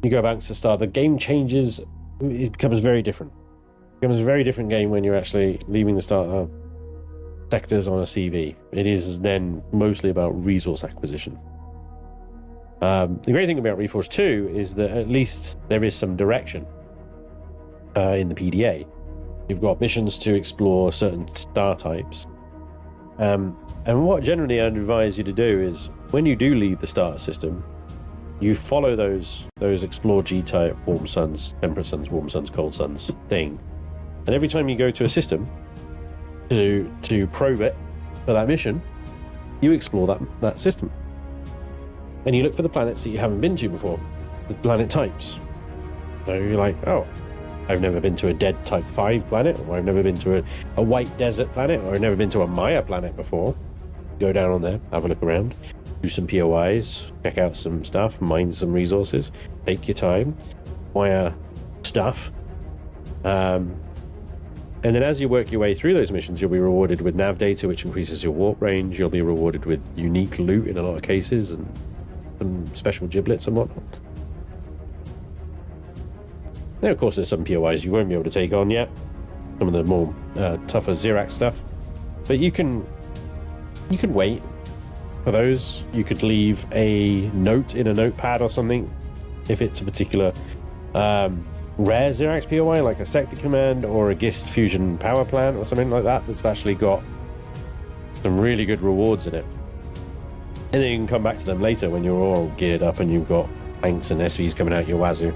you go back to the start, the game changes. It becomes very different. It becomes a very different game when you're actually leaving the starter sectors on a CV. It is then mostly about resource acquisition. The great thing about Reforged 2 is that at least there is some direction in the PDA. You've got missions to explore certain star types. And what generally I'd advise you to do is, when you do leave the starter system, you follow those explore G-type warm suns, temperate suns, warm suns, cold suns thing. And every time you go to a system to probe it for that mission, you explore that system. And you look for the planets that you haven't been to before, the planet types. So you're like, oh, I've never been to a dead type 5 planet, or I've never been to a white desert planet, or I've never been to a Maya planet before. Go down on there, have a look around, do some POIs, check out some stuff, mine some resources, take your time, acquire stuff. And then as you work your way through those missions, you'll be rewarded with nav data, which increases your warp range. You'll be rewarded with unique loot in a lot of cases, and some special giblets and whatnot. Now, of course, there's some POIs you won't be able to take on yet. Some of the more tougher Xerax stuff. But you can wait for those. You could leave a note in a notepad or something if it's a particular rare Xerax POI, like a sector command or a GIST fusion power plant or something like that, that's actually got some really good rewards in it. And then you can come back to them later when you're all geared up and you've got tanks and SVs coming out your wazoo.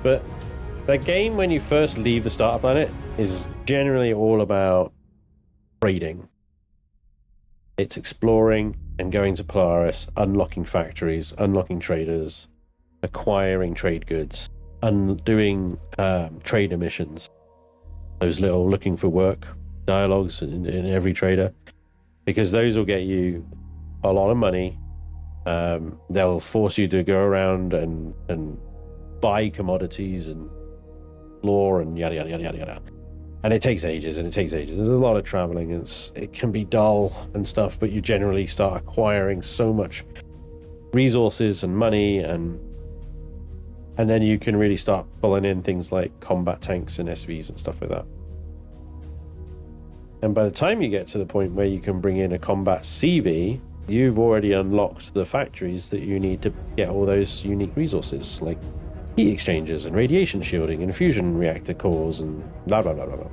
But the game, when you first leave the starter planet, is generally all about trading. It's exploring and going to Polaris, unlocking factories, unlocking traders, acquiring trade goods, doing trader missions. Those little looking for work dialogues in every trader, because those will get you a lot of money. They'll force you to go around and buy commodities and explore and yada yada yada yada yada. And it takes ages. There's a lot of traveling. It can be dull and stuff, but you generally start acquiring so much resources and money, and then you can really start pulling in things like combat tanks and SVs and stuff like that. And by the time you get to the point where you can bring in a combat CV, you've already unlocked the factories that you need to get all those unique resources, like heat exchangers and radiation shielding and fusion reactor cores and blah blah blah blah blah.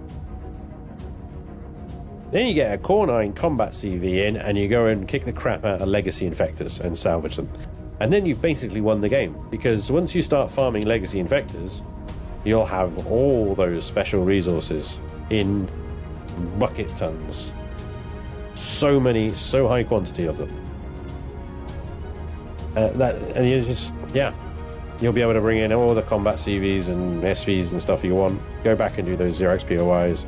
Then you get a Core 9 combat CV in and you go and kick the crap out of legacy infectors and salvage them. And then you've basically won the game, because once you start farming legacy infectors, you'll have all those special resources in bucket tons. So many, so high quantity of them. And you just, yeah, you'll be able to bring in all the combat CVs and SVs and stuff you want. Go back and do those 0x POIs.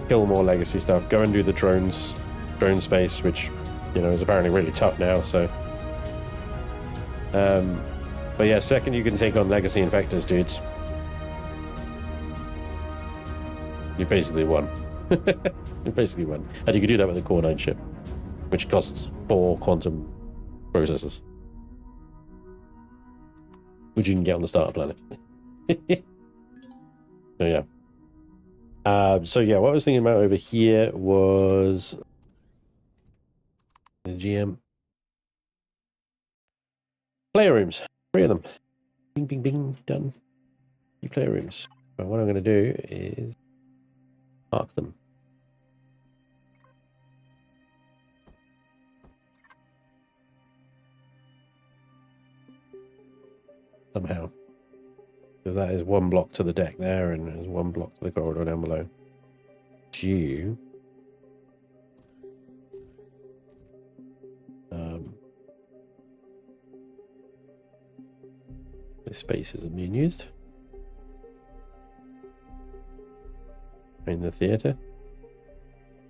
Kill more legacy stuff. Go and do the drone space, which, you know, is apparently really tough now. So, but yeah, second you can take on legacy infectors, dudes, you basically won. You basically won, and you can do that with a Core 9 chip, which costs 4 quantum processors, which you can get on the starter planet. So yeah. So yeah, what I was thinking about over here was the GM player rooms. 3 of them. Bing, bing, bing. Done. 3 player rooms. But what I'm going to do is mark them. Somehow. Because that is 1 block to the deck there, and there's 1 block to the corridor down below. Due. The space isn't being used. In the theatre.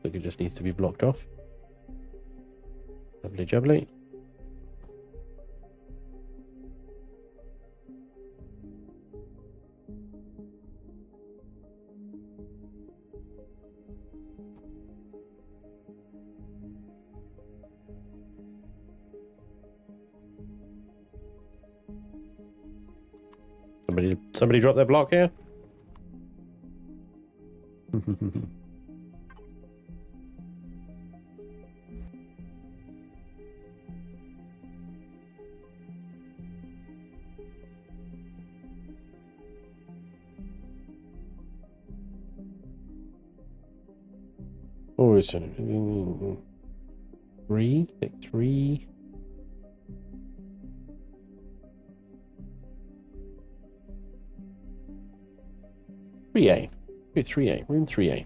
So it just needs to be blocked off. Lovely jubbly. Somebody drop their block here? Oh, it's 3? Like 3? A. 3A. Room 3A.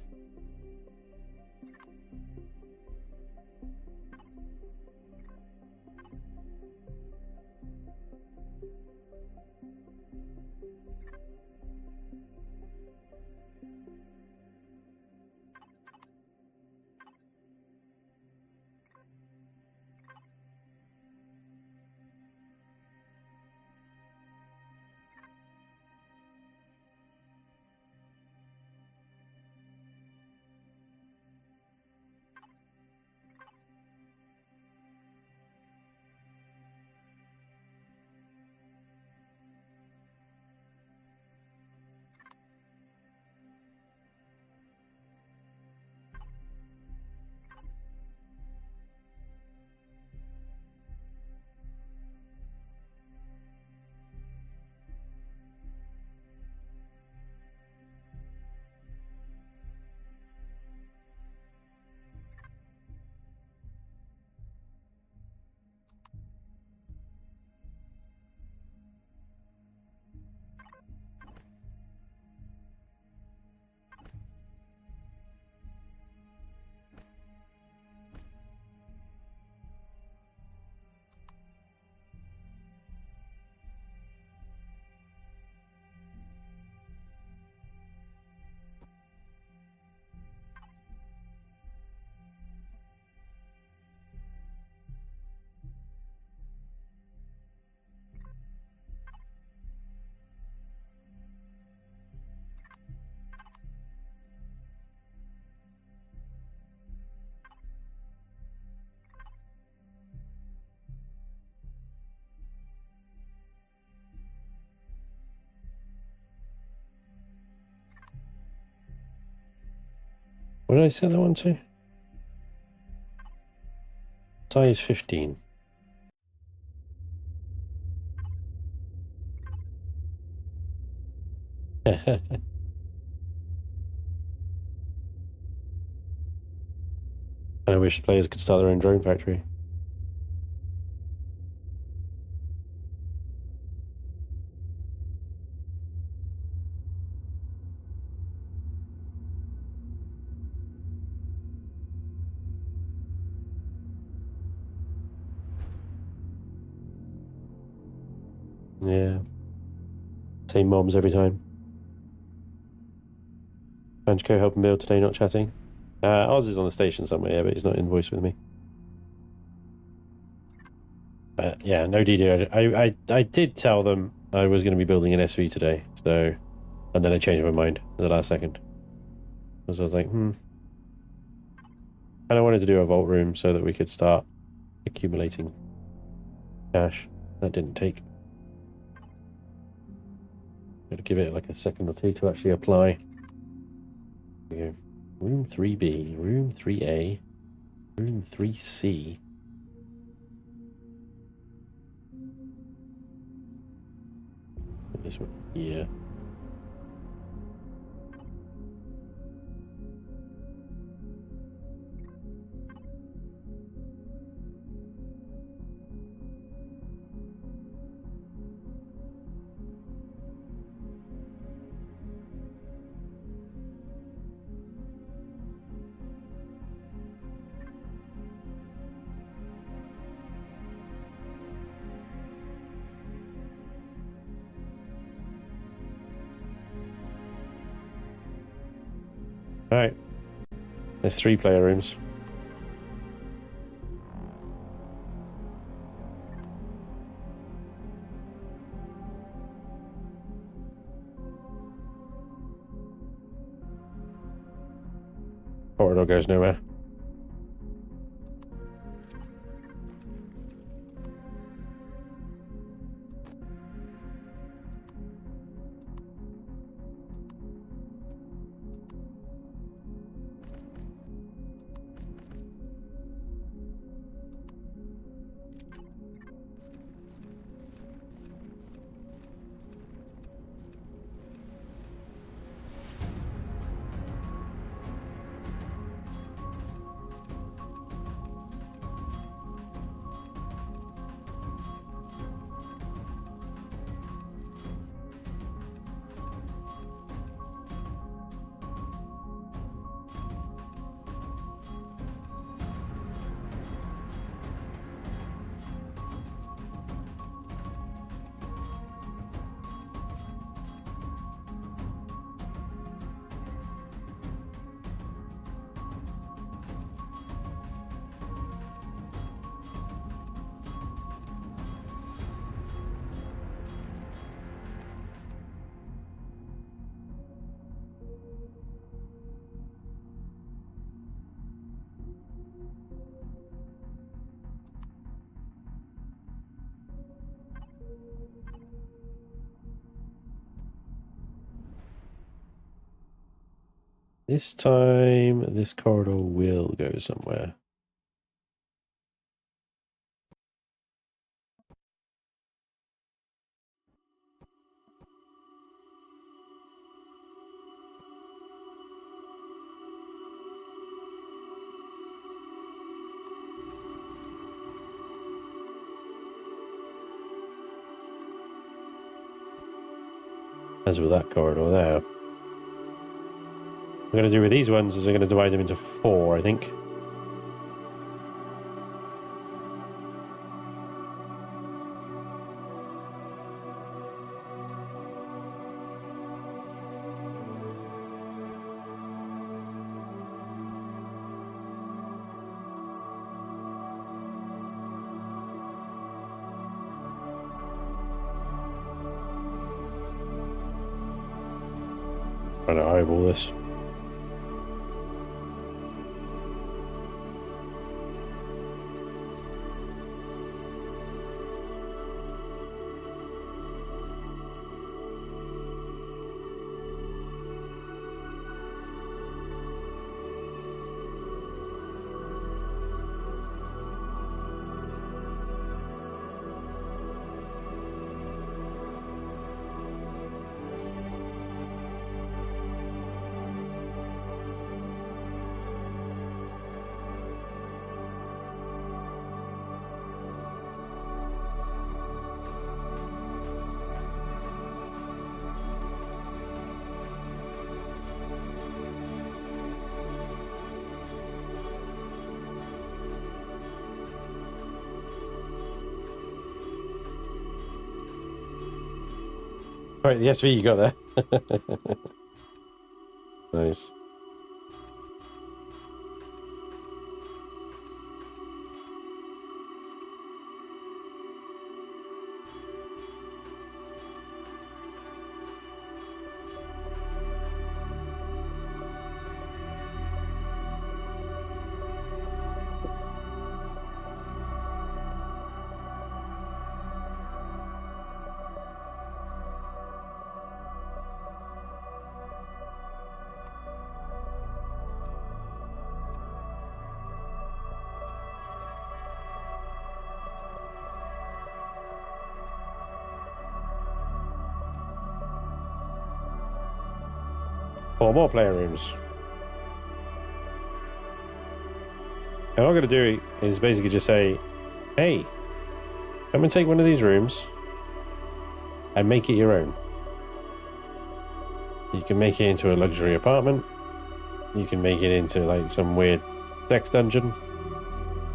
What did I set that one to? Size 15. I wish players could start their own drone factory. Yeah. Same mobs every time. SpanjCO helping build today, not chatting. Oz is on the station somewhere, yeah, but he's not in voice with me. But yeah, no DD. I did tell them I was going to be building an SV today, so, and then I changed my mind at the last second. Because I was like, And I wanted to do a vault room so that we could start accumulating cash. That didn't take. Got to give it like a second or two to actually apply. There we go. Room 3B, room 3A, room 3C. This one here. Alright. There's 3 player rooms. Corridor goes nowhere. This time, this corridor will go somewhere. As with that corridor there. What I'm going to do with these ones is I'm going to divide them into 4, I think. Trying to eyeball this. Right, the SV you got there. Nice. Four more player rooms. And what I'm going to do is basically just say, hey, come and take one of these rooms and make it your own. You can make it into a luxury apartment. You can make it into like some weird sex dungeon.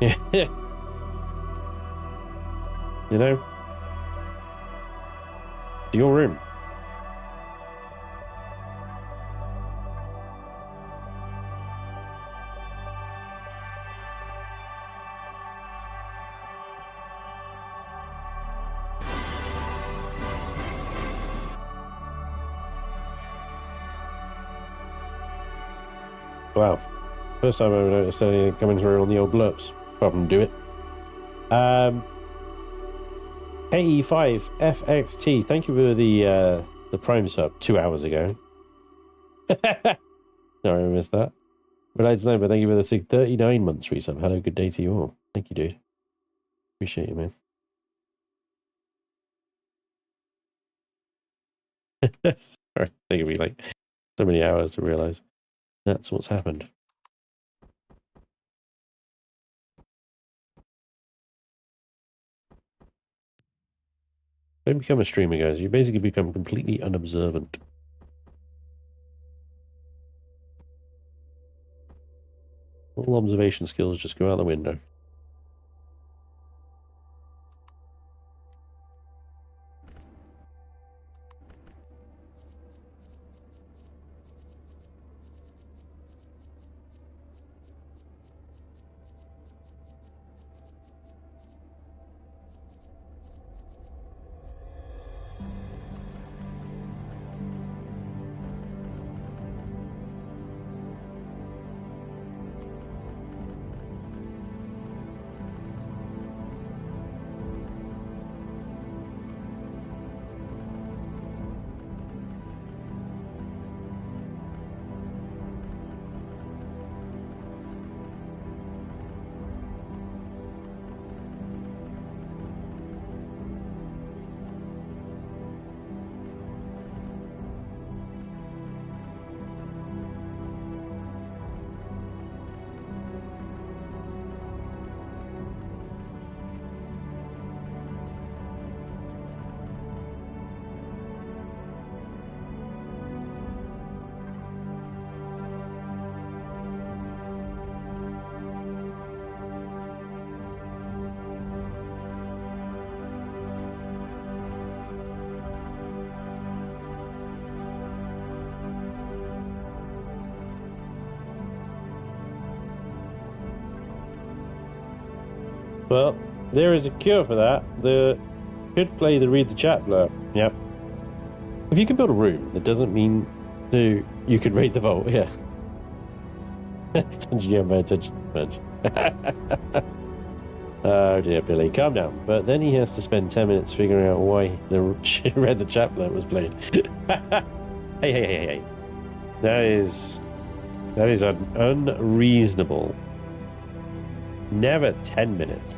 Yeah. You know? It's your room. Wow. First time I ever noticed anything coming through on the old blurps. Problem do it. AE5FXT, thank you for the Prime sub 2 hours ago. Sorry, I missed that. But I'd say, but thank you for the 39 months resub. Hello, good day to you all. Thank you, dude. Appreciate you, man. Sorry, taking me like so many hours to realize that's what's happened. Don't become a streamer, guys. You basically become completely unobservant. All observation skills just go out the window. Well, there is a cure for that. The could play the read the chat blur. Yep. If you can build a room, that doesn't mean you could raid the vault. Yeah. Dungeon, you have attention Spanj. Oh dear, Billy, calm down. But then he has to spend 10 minutes figuring out why the read the chat blur was played. Hey. That is unreasonable. Never 10 minutes.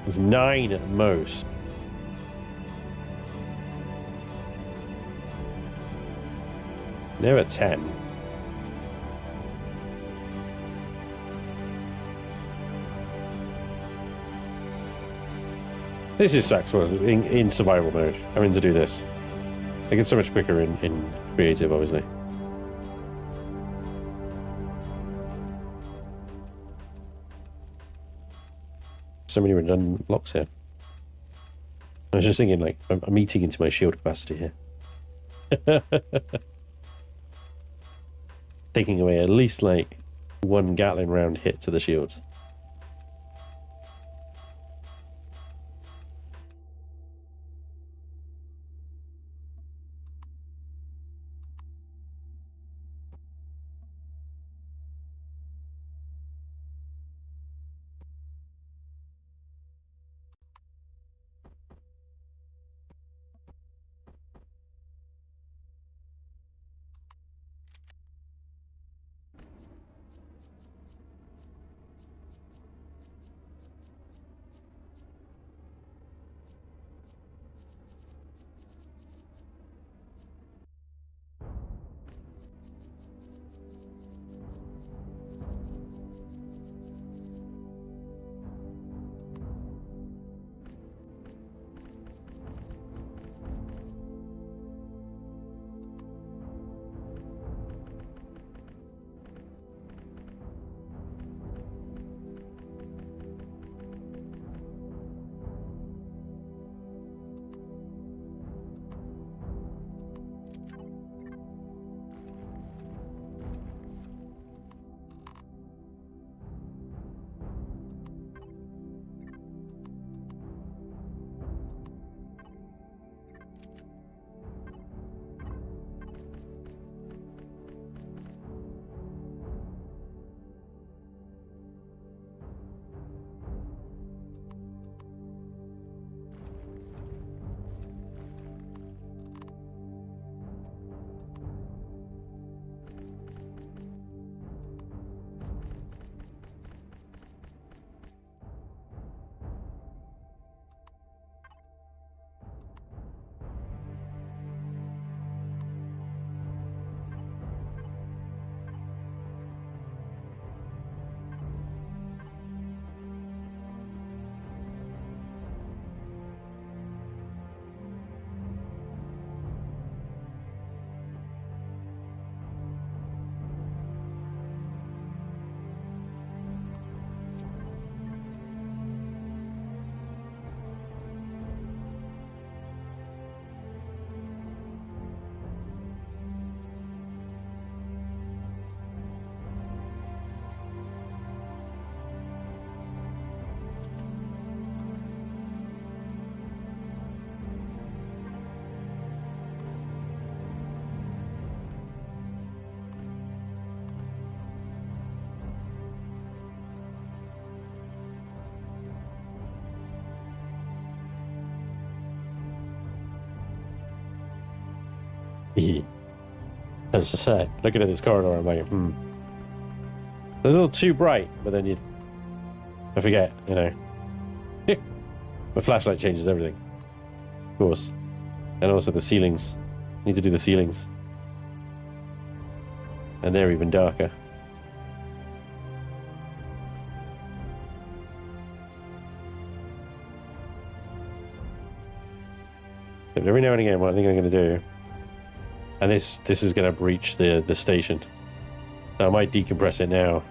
It's 9 at most. Never 10. This is sucks in survival mode. Having to do this. Like, it's so much quicker in creative, obviously. So many redundant blocks here. I was just thinking, like, I'm eating into my shield capacity here. Taking away at least, like, 1 Gatling round hit to the shields. As I say, looking at this corridor, I'm like, a little too bright, but then I forget, you know. My flashlight changes everything, of course. And also the ceilings. Need to do the ceilings. And they're even darker. But every now and again, what I think I'm going to do, and this is going to breach the station, so I might decompress it now.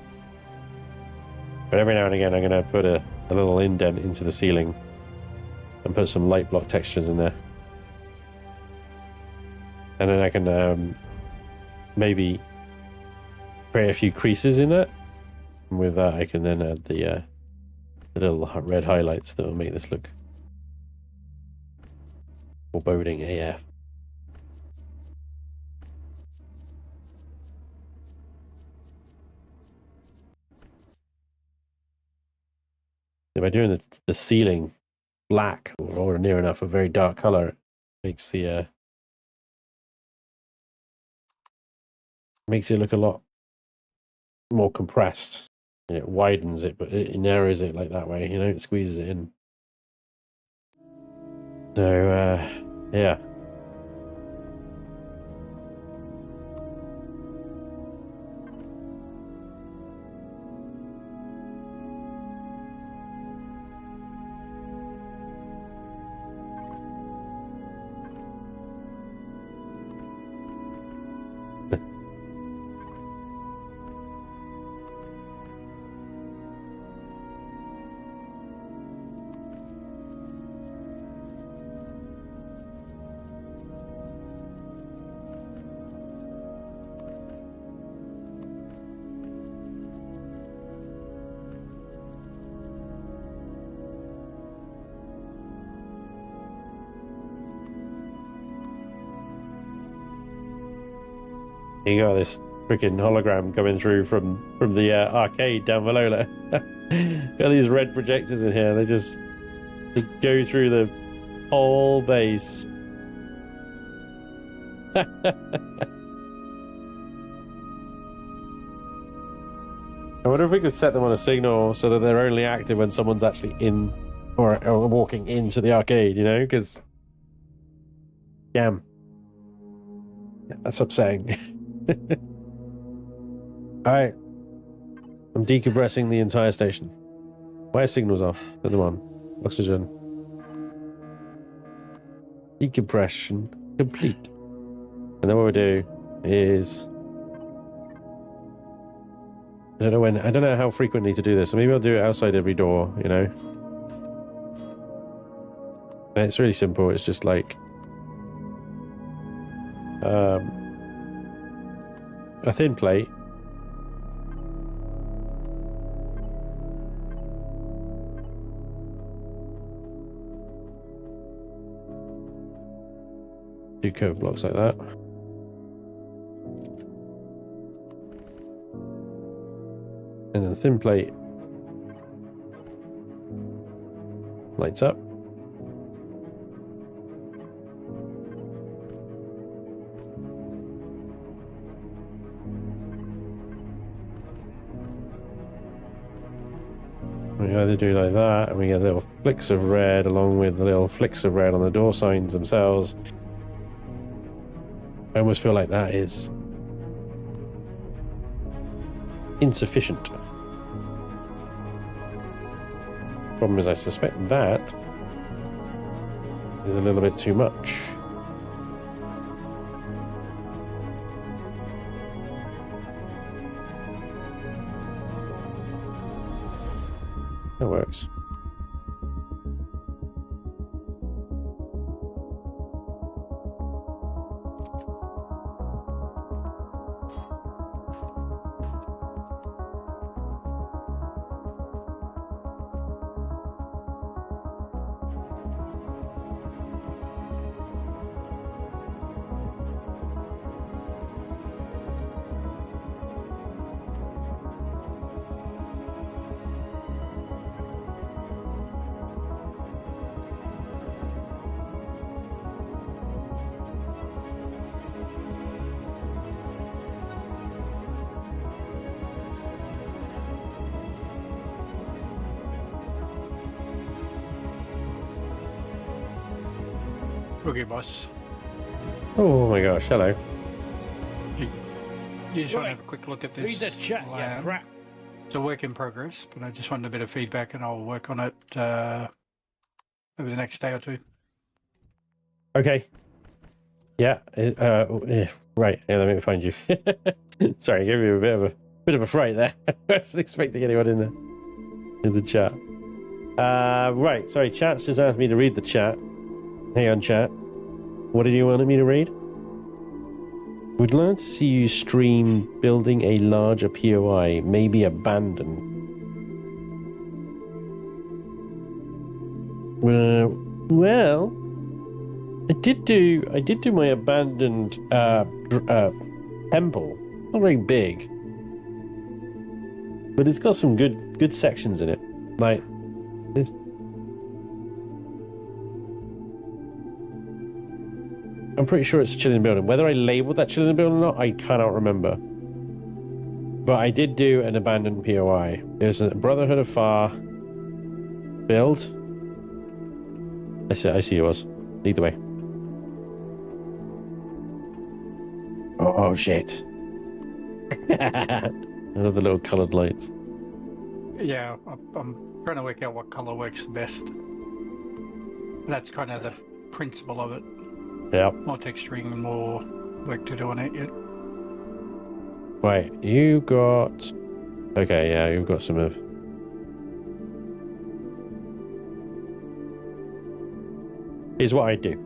But every now and again, I'm going to put a little indent into the ceiling and put some light block textures in there, and then I can maybe create a few creases in that. And with that, I can then add the little red highlights that will make this look foreboding AF. By doing the ceiling black or near enough a very dark color, it makes the makes it look a lot more compressed. It widens it, but it narrows it like that way, you know, it squeezes it in. So yeah. You got this freaking hologram coming through from the arcade down below. Like, got these red projectors in here. They go through the whole base. I wonder if we could set them on a signal so that they're only active when someone's actually in or walking into the arcade, you know? Because, damn, that's upsetting. Alright, I'm decompressing the entire station. Why are signals off? Put them on. Oxygen. Decompression complete. And then what we do is, I don't know how frequently to do this, so maybe I'll do it outside every door, you know? And it's really simple. It's just like a thin plate. Do curve blocks like that. And then the thin plate lights up. We either do like that, and we get little flicks of red along with the little flicks of red on the door signs themselves. I almost feel like that is insufficient. Problem is, I suspect that is a little bit too much. That works. Okay, boss. Oh my gosh, hello. You just want to have a quick look at this. Read the chat, yeah, crap. It's a work in progress, but I just wanted a bit of feedback and I'll work on it over the next day or two. Okay. Yeah. Right. Yeah, let me find you. Sorry, I gave you a bit of a fright there. I wasn't expecting anyone in the chat. Right. Sorry, chat's just asked me to read the chat. Hey on chat. What did you want me to read? Would learn to see you stream building a larger POI, maybe abandoned. Well, I did do my abandoned temple. Not very big, but it's got some good sections in it. Like this. I'm pretty sure it's Chillin Building. Whether I labeled that Chillin Building or not, I cannot remember. But I did do an abandoned POI. There's a Brotherhood of Far build. I see it was. Either way. Oh shit. I love the little coloured lights. Yeah, I'm trying to work out what colour works the best. That's kind of the principle of it. Yeah. More texturing and more work to do on it yet. Wait, you got... Okay, yeah, you've got some of... Here's what I do.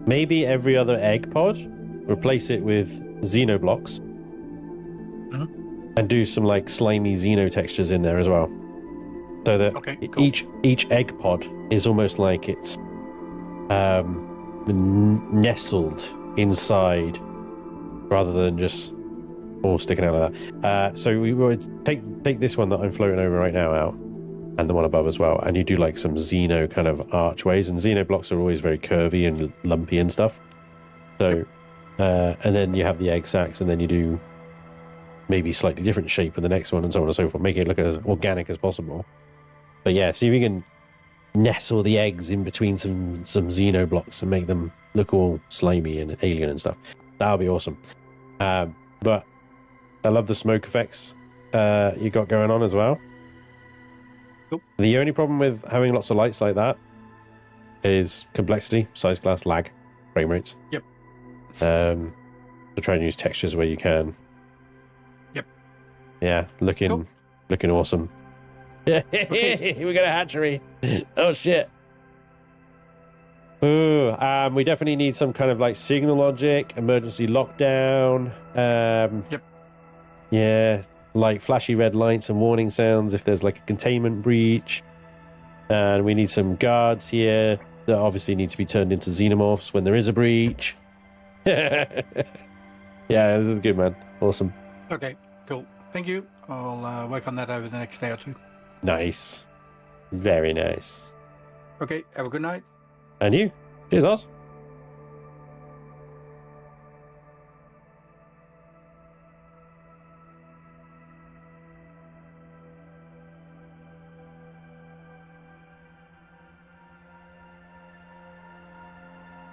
Maybe every other egg pod, replace it with Xenoblocks. And do some like slimy Xeno textures in there as well. So that cool. each egg pod is almost like it's nestled inside rather than just all sticking out of that. So we would take this one that I'm floating over right now out, and the one above as well, and you do like some Xeno kind of archways, and Xeno blocks are always very curvy and lumpy and stuff. So, and then you have the egg sacs, and then you do maybe slightly different shape for the next one, and so on and so forth, making it look as organic as possible. But yeah, see if you can nestle the eggs in between some Xeno blocks and make them look all slimy and alien and stuff. That would be awesome. But I love the smoke effects you got going on as well. Cool. The only problem with having lots of lights like that is complexity, size class, lag, frame rates. Yep. To try and use textures where you can. Yep. Yeah, looking awesome. Okay. We got a hatchery. Oh shit. Ooh, we definitely need some kind of like signal logic, emergency lockdown. Yep. Yeah, like flashy red lights and warning sounds if there's like a containment breach. And we need some guards here that obviously need to be turned into xenomorphs when there is a breach. Yeah, this is good, man. Awesome. Okay, cool. Thank you. I'll work on that over the next day or two. Nice. Very nice. Okay, have a good night. And you. Cheers, Oz.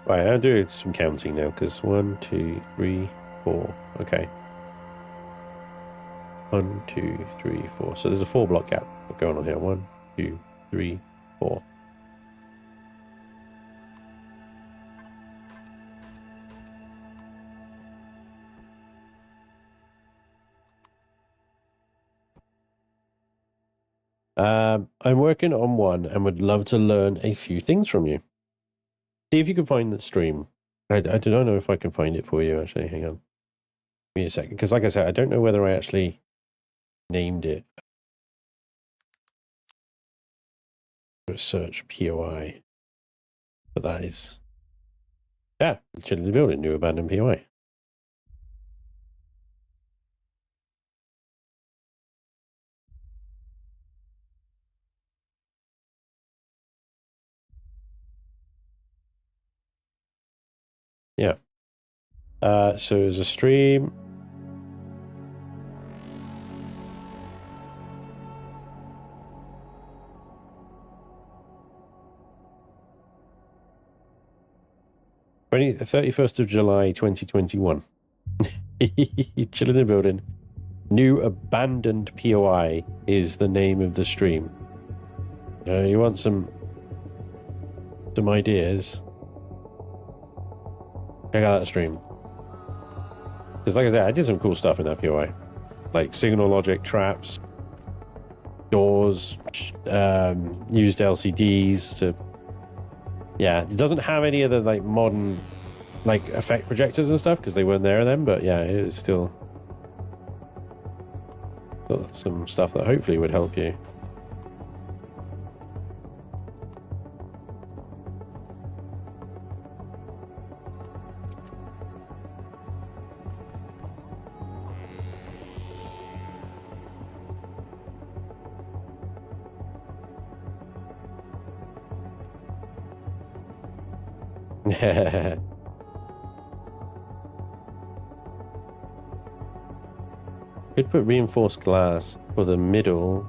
Right, I'll do some counting now, because 1, 2, 3, 4. Okay. 1, 2, 3, 4. So there's a 4-block gap going on here. 1, 2, 3, 4. I'm working on one and would love to learn a few things from you. See if you can find the stream. I don't know if I can find it for you, actually. Hang on. Give me a second. Because like I said, I don't know whether I actually named it. Search POI. But that is... Yeah, Chillin Buildin, new abandoned POI. Yeah. So there's a stream. The 31st of July 2021. Chilling in Buildin. New abandoned POI is the name of the stream. You want some ideas? Check out that stream. Because like I said, I did some cool stuff in that POI. Like signal logic, traps, doors, used LCDs to... Yeah, it doesn't have any of the like modern like effect projectors and stuff because they weren't there then, but yeah, it is still got some stuff that hopefully would help you. Could put reinforced glass for the middle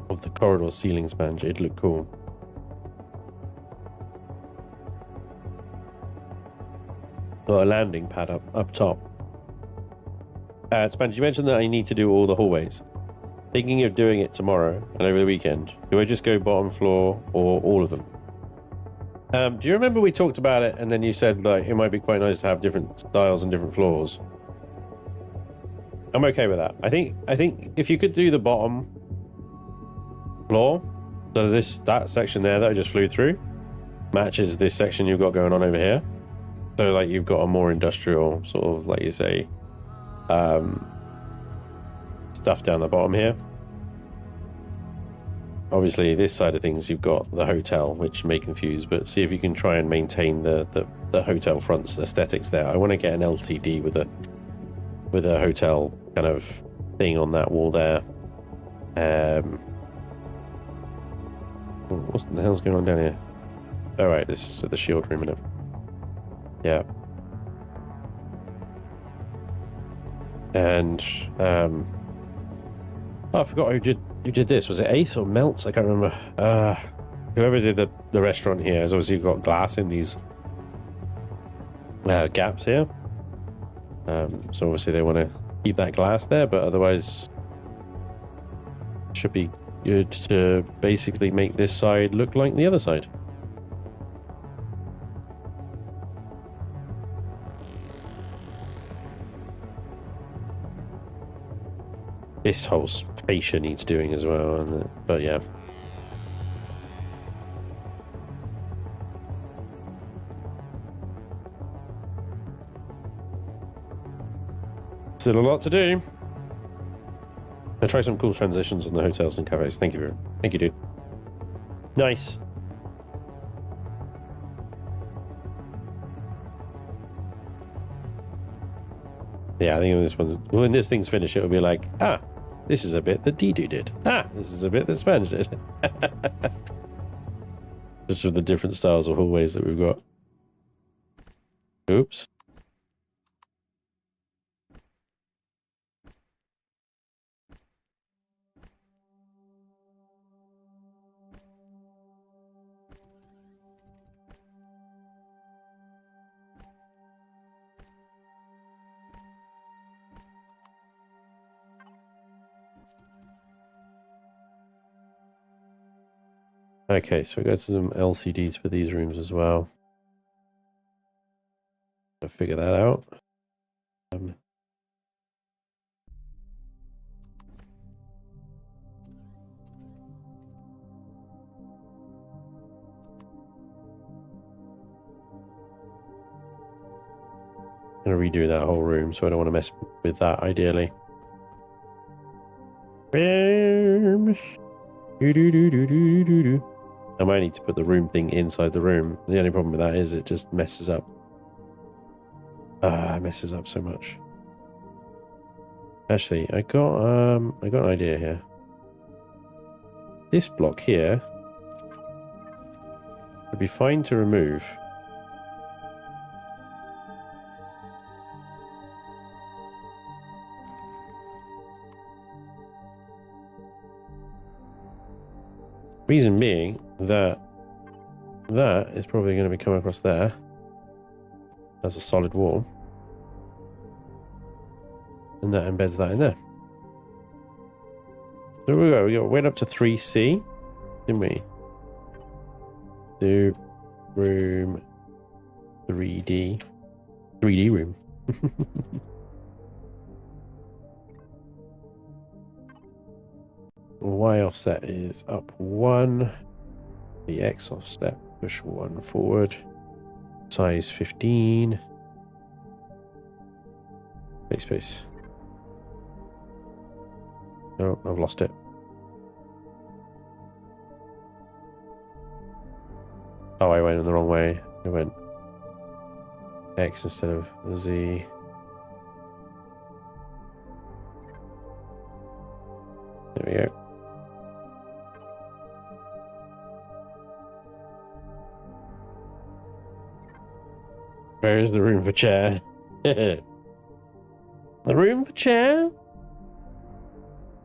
of the corridor ceiling sponge. It'd look cool. Or a landing pad up top. Spanj, you mentioned that I need to do all the hallways. Thinking of doing it tomorrow and over the weekend. Do I just go bottom floor or all of them? Do you remember we talked about it and then you said like it might be quite nice to have different styles and different floors? I'm okay with that. I think if you could do the bottom floor, so that section there that I just flew through matches this section you've got going on over here. So like you've got a more industrial sort of like you say stuff down the bottom here. obviously this side of things you've got the hotel, which may confuse, but see if you can try and maintain the hotel front's aesthetics there. I want to get an LCD with a hotel kind of thing on that wall there. What the hell's going on down here? All right, this is the shield room, isn't it? Yeah. And oh, I forgot who did this. Was it Ace or Melts? I can't remember. Whoever did the restaurant here has obviously got glass in these gaps here. So obviously they want to keep that glass there, but otherwise it should be good to basically make this side look like the other side. This whole fascia needs doing as well, but yeah. Still a lot to do. I'll try some cool transitions on the hotels and cafes. Thank you, dude. Nice. Yeah, I think when this thing's finished, it'll be like, this is a bit that Didu did. This is a bit that Spanj did. Just with the different styles of hallways that we've got. Oops. Okay, so we got some LCDs for these rooms as well. I'll figure that out. I'm going to redo that whole room, so I don't want to mess with that ideally. I might need to put the room thing inside the room. The only problem with that is it just messes up. It messes up so much. Actually, I got an idea here. This block here would be fine to remove. Reason being that is probably going to be coming across there as a solid wall, and that embeds that in there. There we go. We went up to 3C, didn't we? To room 3D room. Y offset is up 1. The X offset, push 1 forward. Size 15. Space. Oh, I've lost it. Oh, I went in the wrong way. I went X instead of Z. There we go. Where's the room for chair? The room for chair?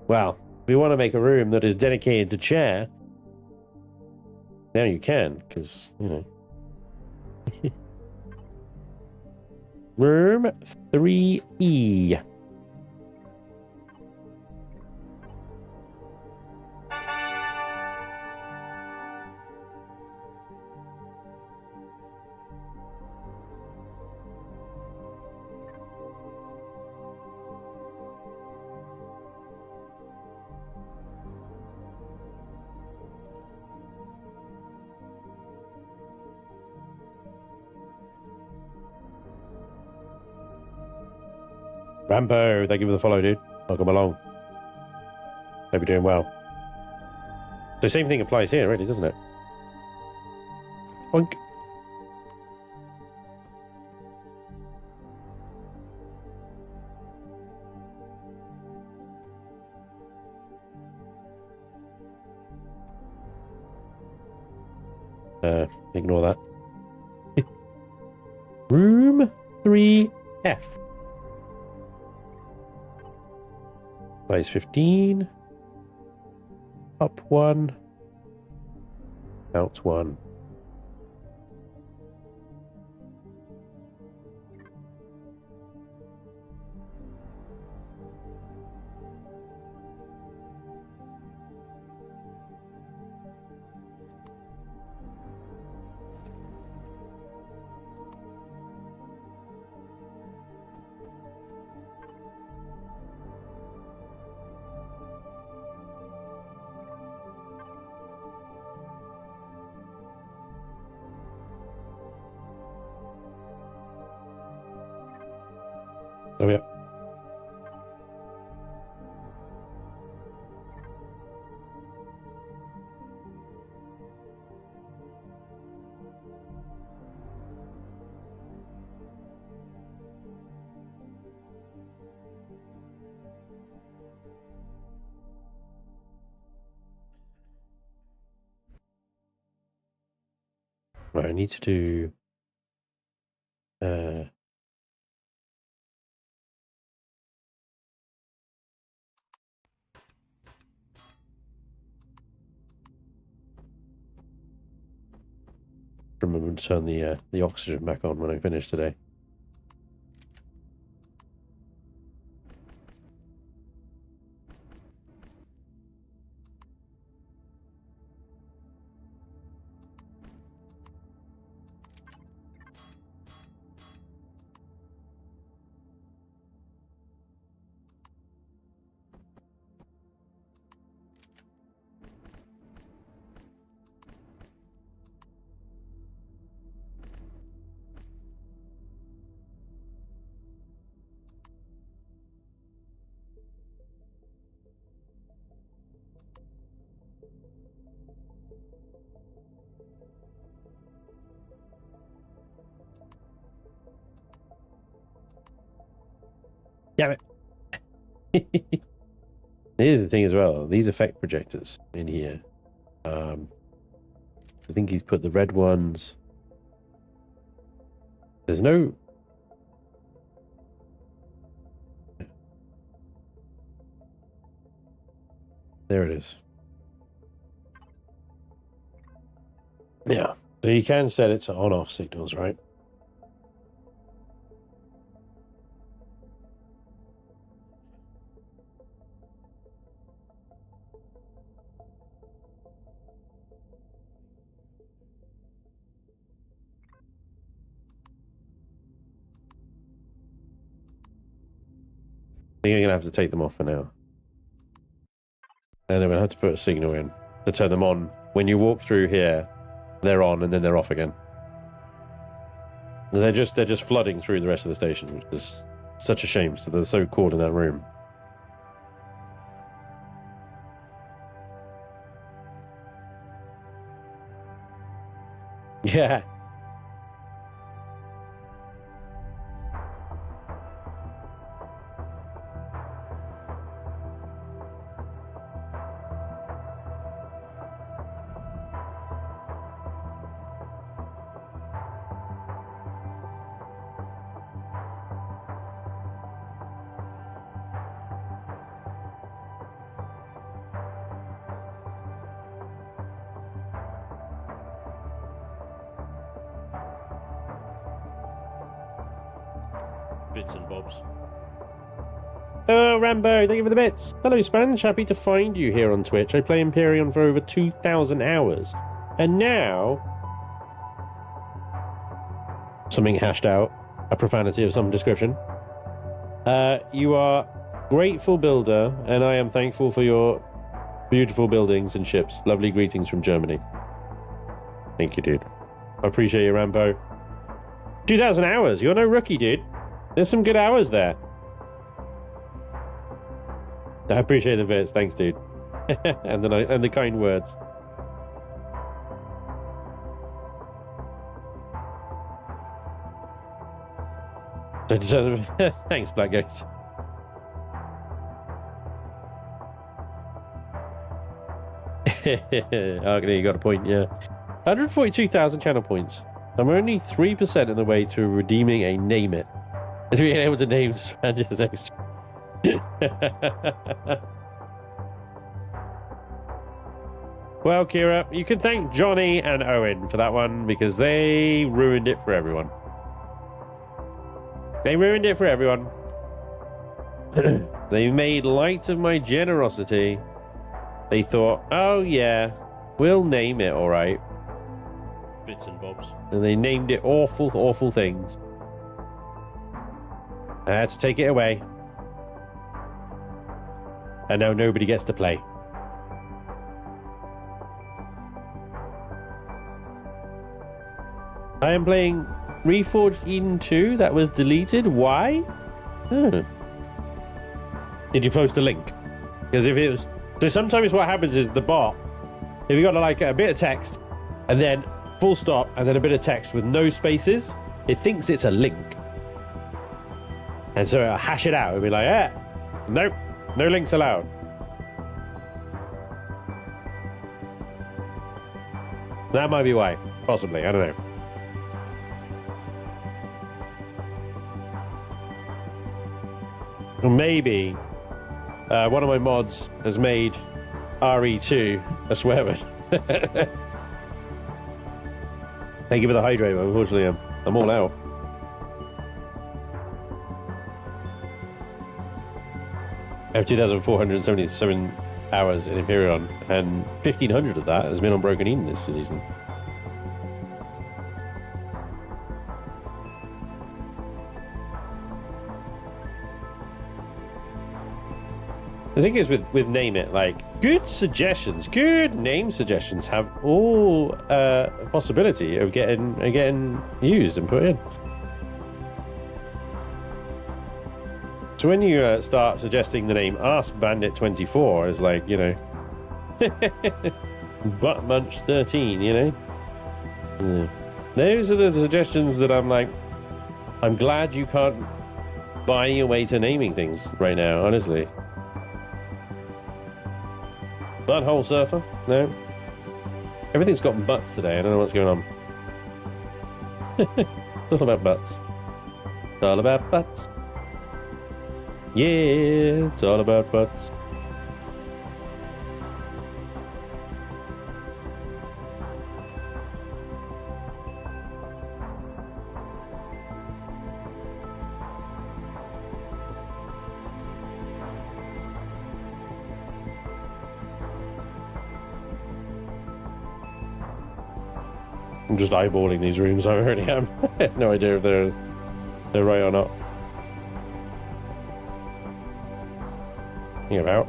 Well, if you want to make a room that is dedicated to chair, now you can, because, you know. Room 3E. Rambo, thank you for the follow, dude. Welcome along. Hope you're doing well. The same thing applies here, really, doesn't it? Oink. Ignore that. Room 3F. Size 15. Up 1. Out 1. Oh, yeah. Right, I need to do remember to turn the oxygen back on when I finish today. Damn it. Here's the thing as well. These effect projectors in here. I think he's put the red ones. There's no... There it is. Yeah. So you can set it to on-off signals, right? I think I'm going to have to take them off for now. And I'm going to have to put a signal in to turn them on. When you walk through here, they're on and then they're off again. They're just flooding through the rest of the station, which is such a shame. So they're so caught in that room. Yeah. Bits and bobs. Oh, Rambo, thank you for the bits. Hello, Spanj. Happy to find you here on Twitch. I play Empyrion for over 2,000 hours. And now... something hashed out. A profanity of some description. You are grateful builder, and I am thankful for your beautiful buildings and ships. Lovely greetings from Germany. Thank you, dude. I appreciate you, Rambo. 2,000 hours. You're no rookie, dude. There's some good hours there. I appreciate the bits. Thanks, dude. and the kind words. Thanks, Black Ghost. Okay, you got a point, yeah. 142,000 channel points. I'm only 3% of the way to redeeming a name it. To being able to name Spanj's extra. Well, Kira, you can thank Johnny and Owen for that one because they ruined it for everyone. They ruined it for everyone. They made light of my generosity. They thought, oh yeah, we'll name it, all right. Bits and bobs. And they named it awful, awful things. I had to take it away. And now nobody gets to play. I am playing Reforged Eden 2 that was deleted. Why? Did you post a link? Because if it was... So sometimes what happens is the bot, if you got like a bit of text and then full stop and then a bit of text with no spaces, it thinks it's a link. And so it'll hash it out and be like, eh, nope, no links allowed. That might be why. Possibly, I don't know. Or maybe one of my mods has made RE2 a swear word. Thank you for the hydrate, but unfortunately I'm all out. I have 2,477 hours in Empyrion, and 1,500 of that has been on Broken Eden this season. The thing is with Name It, like, good suggestions, good name suggestions have all a possibility of getting used and put in. So when you start suggesting the name Ask Bandit 24 as like, you know, Butt Munch 13, you know? Yeah. Those are the suggestions that I'm like, I'm glad you can't buy your way to naming things right now, honestly. Butthole Surfer? No. Everything's got butts today. I don't know what's going on. It's all about butts. It's all about butts. Yeah, it's all about butts. I'm just eyeballing these rooms. I already am. No idea if they're right or not. Think about.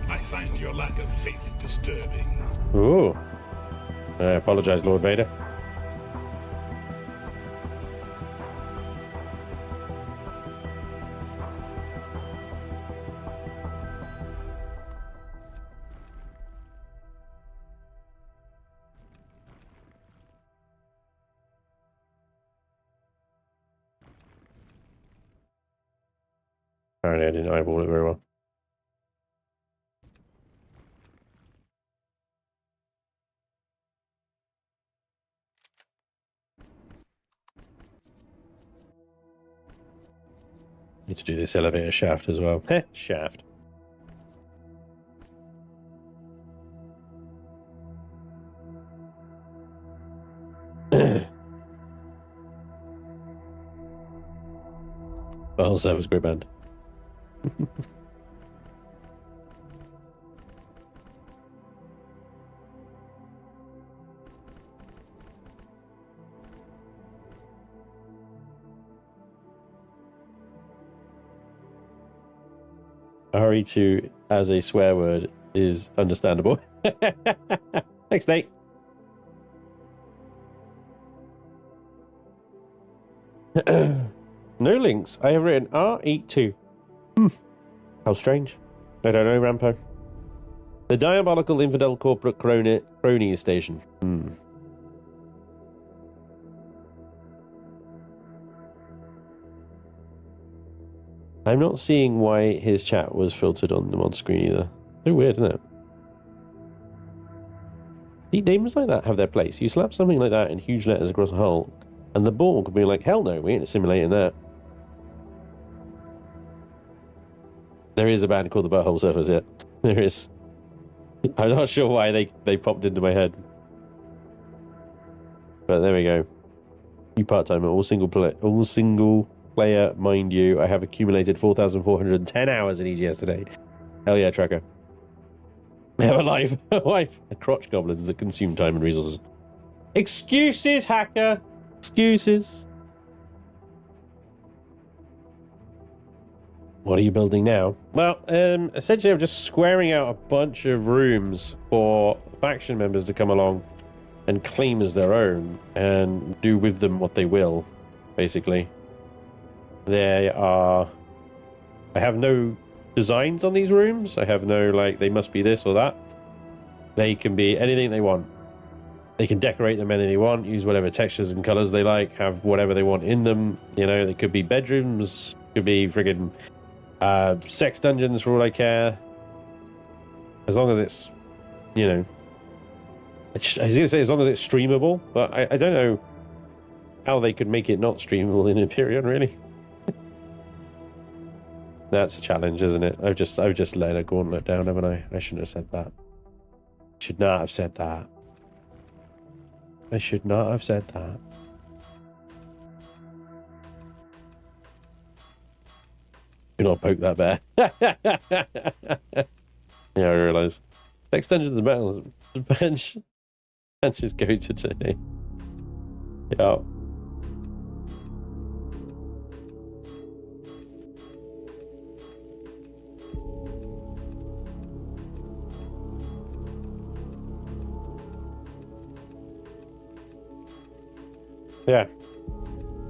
I find your lack of faith disturbing. Ooh. I apologize, Lord Vader. Apparently I didn't eyeball it very well. Need to do this elevator shaft as well. Heh, shaft. The whole server's great band. RE2 as a swear word is understandable. Thanks, Nate. No links. I have written RE2. How strange. I don't know, Rampo. The diabolical infidel corporate crony station. I'm not seeing why his chat was filtered on the mod screen either. So weird, isn't it? See, names like that have their place. You slap something like that in huge letters across a hull, and the board could be like, hell no, we ain't simulating that. There is a band called the Butthole Surfers, yeah. There is. I'm not sure why they popped into my head. But there we go. You part-timer, all single player, mind you. I have accumulated 4,410 hours in EGS today. Hell yeah, tracker. I have a life. A wife. A crotch goblins that consume time and resources. Excuses, hacker. Excuses. What are you building now? Well, essentially I'm just squaring out a bunch of rooms for faction members to come along and claim as their own and do with them what they will, basically. I have no designs on these rooms. I have no, like, they must be this or that. They can be anything they want. They can decorate them anything they want, use whatever textures and colors they like, have whatever they want in them. You know, they could be bedrooms, could be friggin' sex dungeons for all I care. As long as it's, you know, I was gonna say as long as it's streamable, but I don't know how they could make it not streamable in Empyrion, really. That's a challenge, isn't it? I've just let a gauntlet down, haven't I? I shouldn't have said that. Should not have said that. I should not have said that. Do not poke that bear. Yeah, I realise. Next Dungeons and Battles. Spanj is going to today. Yeah. Yeah.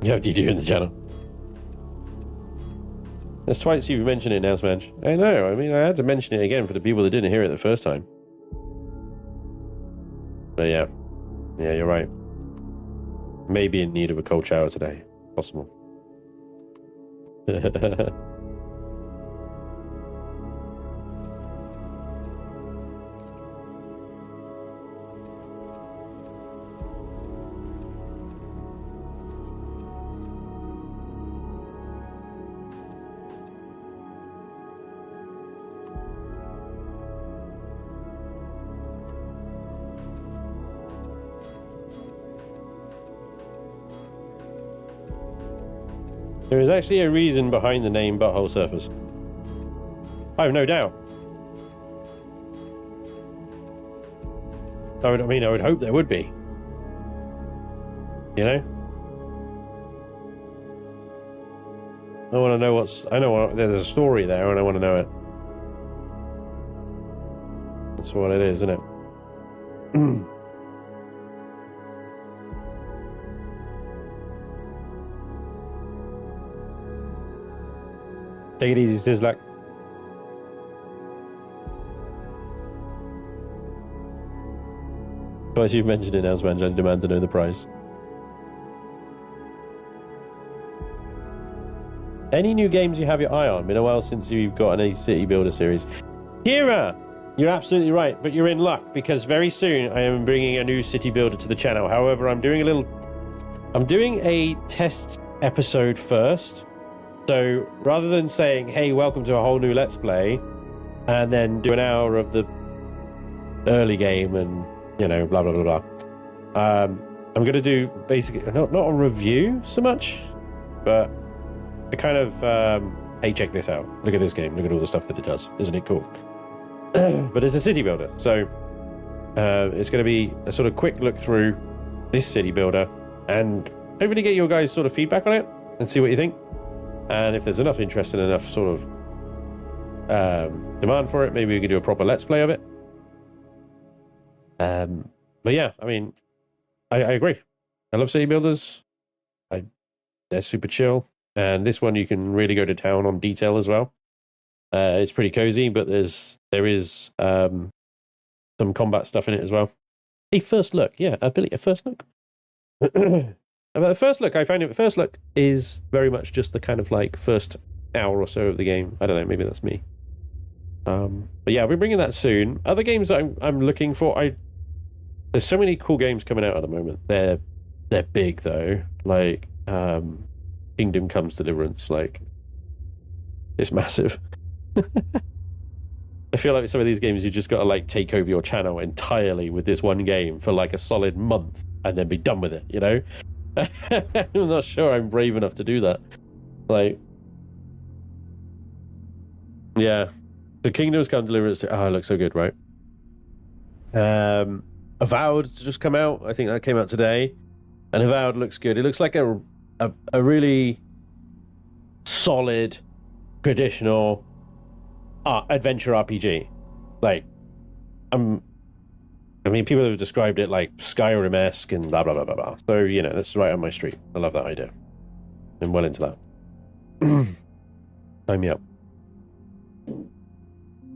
You have to do in the channel. That's twice you've mentioned it now, Spanj. I know. I mean, I had to mention it again for the people that didn't hear it the first time. But yeah. Yeah, you're right. Maybe in need of a cold shower today. Possible. There is actually a reason behind the name Butthole Surfers. I have no doubt. I would hope there would be. You know? I want to know there's a story there and I want to know it. That's what it is, isn't it? Take it easy, Sizzlack. Twice you've mentioned it now, Spanj. I demand to know the price. Any new games you have your eye on? Been a while since you've got an City Builder series. Kira! You're absolutely right, but you're in luck because very soon I am bringing a new City Builder to the channel. However, I'm doing a test episode first. So rather than saying, hey, welcome to a whole new Let's Play, and then do an hour of the early game and, you know, blah, blah, blah, blah. I'm going to do basically, not a review so much, but a kind of, hey, check this out. Look at this game. Look at all the stuff that it does. Isn't it cool? But it's a city builder. So it's going to be a sort of quick look through this city builder and hopefully get your guys' sort of feedback on it and see what you think. And if there's enough interest and enough sort of demand for it, maybe we can do a proper Let's Play of it. But yeah, I mean, I agree. I love city builders. They're super chill. And this one, you can really go to town on detail as well. It's pretty cozy, but there is some combat stuff in it as well. A first look, yeah, a first look. About the first look, I find it. First look is very much just the kind of like first hour or so of the game. I don't know, maybe that's me. But yeah, we're bringing that soon. Other games that I'm looking for, there's so many cool games coming out at the moment. They're big though, like Kingdom Comes Deliverance, like it's massive. I feel like some of these games you just got to like take over your channel entirely with this one game for like a solid month and then be done with it, you know? I'm not sure I'm brave enough to do that. Like, yeah, the Kingdoms Come Deliverance. Oh, it looks so good, right? Avowed to just come out. I think that came out today, and Avowed looks good. It looks like a really solid, traditional adventure RPG. Like, I mean, people have described it like Skyrim-esque and blah, blah, blah, blah, blah. So, you know, that's right on my street. I love that idea. I'm well into that. Sign me up.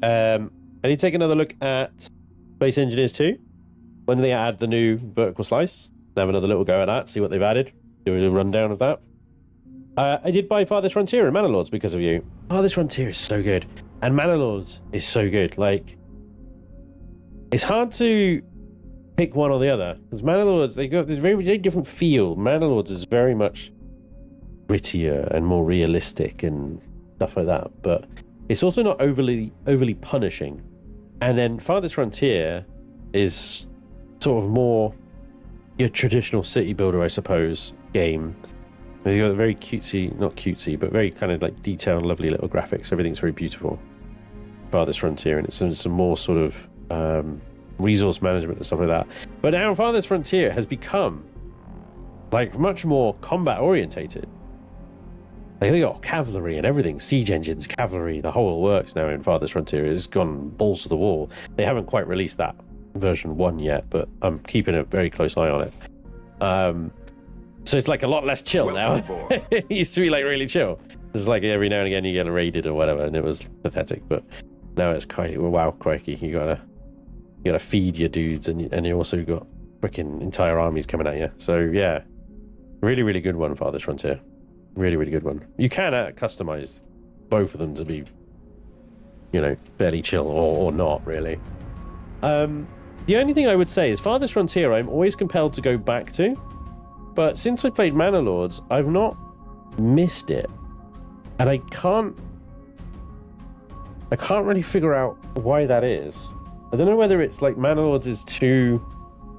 I need to take another look at Space Engineers 2. When they add the new vertical slice, have another little go at that, see what they've added. Do a little rundown of that. I did buy Farthest Frontier and Manor because of you. Farthest Frontier is so good. And Manor is so good. Like, it's hard to pick one or the other because Manor they got this very, very different feel. Manor is very much grittier and more realistic and stuff like that, but it's also not overly punishing. And then Farthest Frontier is sort of more your traditional city builder, I suppose, game. You got very cutesy, not cutesy, but very kind of like detailed, lovely little graphics. Everything's very beautiful. Farthest Frontier, and it's some more sort of resource management and stuff like that. But now Farthest Frontier has become like much more combat orientated. Like, they got cavalry and everything, siege engines, cavalry, the whole works now in Farthest Frontier. It's gone balls to the wall. They haven't quite released that version 1 yet, but I'm keeping a very close eye on it. So it's like a lot less chill now. It used to be like really chill. It's like every now and again you get raided or whatever, and it was pathetic. But now it's quite, wow, crikey, you gotta feed your dudes, and you also got freaking entire armies coming at you. So yeah, really, really good one, Farthest Frontier. Really, really good one. You can customize both of them to be, you know, fairly chill or not really. The only thing I would say is Farthest Frontier I'm always compelled to go back to, but since I played Manor Lords, I've not missed it, and I can't really figure out why that is. I don't know whether it's like Manor Lords is too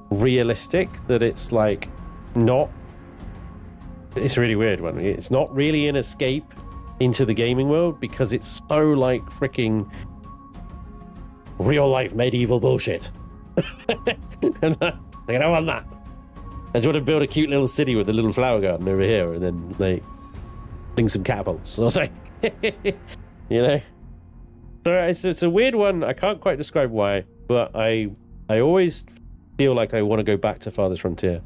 realistic, that it's like not. It's a really weird one. It's not really an escape into the gaming world because it's so like freaking real life medieval bullshit. And I don't want that. I just want to build a cute little city with a little flower garden over here, and then like fling some catapults or something. You know. So it's a weird one. I can't quite describe why, but I always feel like I want to go back to Farthest Frontier.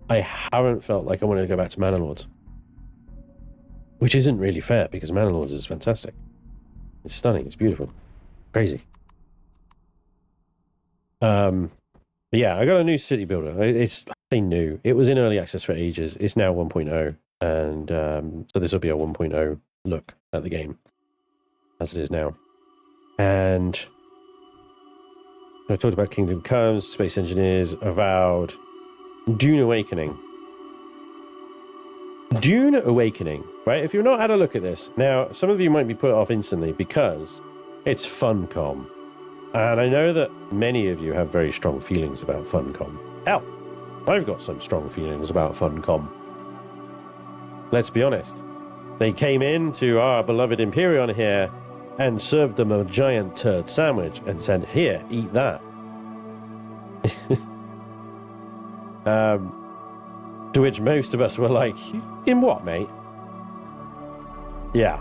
I haven't felt like I wanted to go back to Manor Lords, which isn't really fair because Manor Lords is fantastic. It's stunning. It's beautiful. Crazy. But yeah, I got a new city builder. It's new. It was in early access for ages. It's now 1.0, and so this will be a 1.0 look at the game as it is now. And I talked about Kingdom Comes, Space Engineers, Avowed, Dune Awakening. Dune Awakening, right? If you've not had a look at this, now some of you might be put off instantly because it's Funcom. And I know that many of you have very strong feelings about Funcom. Hell, I've got some strong feelings about Funcom. Let's be honest. They came into our beloved Empyrion here and served them a giant turd sandwich and said, here, eat that. To which most of us were like, in what, mate? Yeah.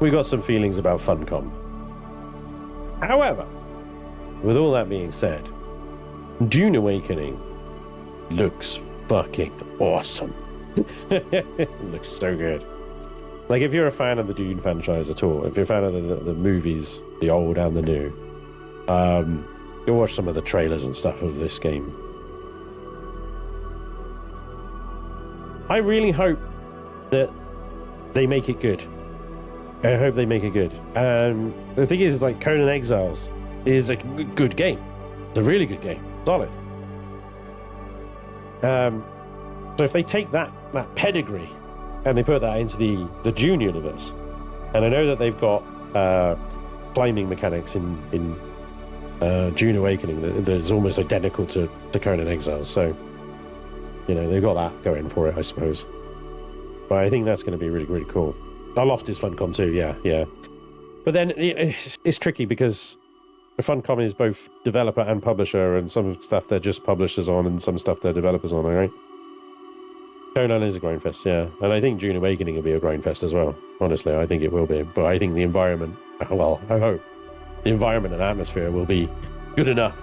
We got some feelings about Funcom. However, with all that being said, Dune Awakening looks fucking awesome. It looks so good. Like, if you're a fan of the Dune franchise at all, if you're a fan of the movies, the old and the new, go watch some of the trailers and stuff of this game. I really hope that they make it good. I hope they make it good. The thing is, like, Conan Exiles is a good game. It's a really good game. Solid. So if they take that pedigree and they put that into the Dune universe, and I know that they've got climbing mechanics in Dune Awakening that's almost identical to Conan Exiles, so you know they've got that going for it, I suppose. But I think that's going to be really, really cool. Loft is Funcom too, yeah. But then it's tricky because Funcom is both developer and publisher, and some stuff they're just publishers on, and some stuff they're developers on, right? Conan is a grindfest, yeah. And I think Dune Awakening will be a grindfest as well. Honestly, I think it will be. But I think the environment, well, I hope the environment and atmosphere will be good enough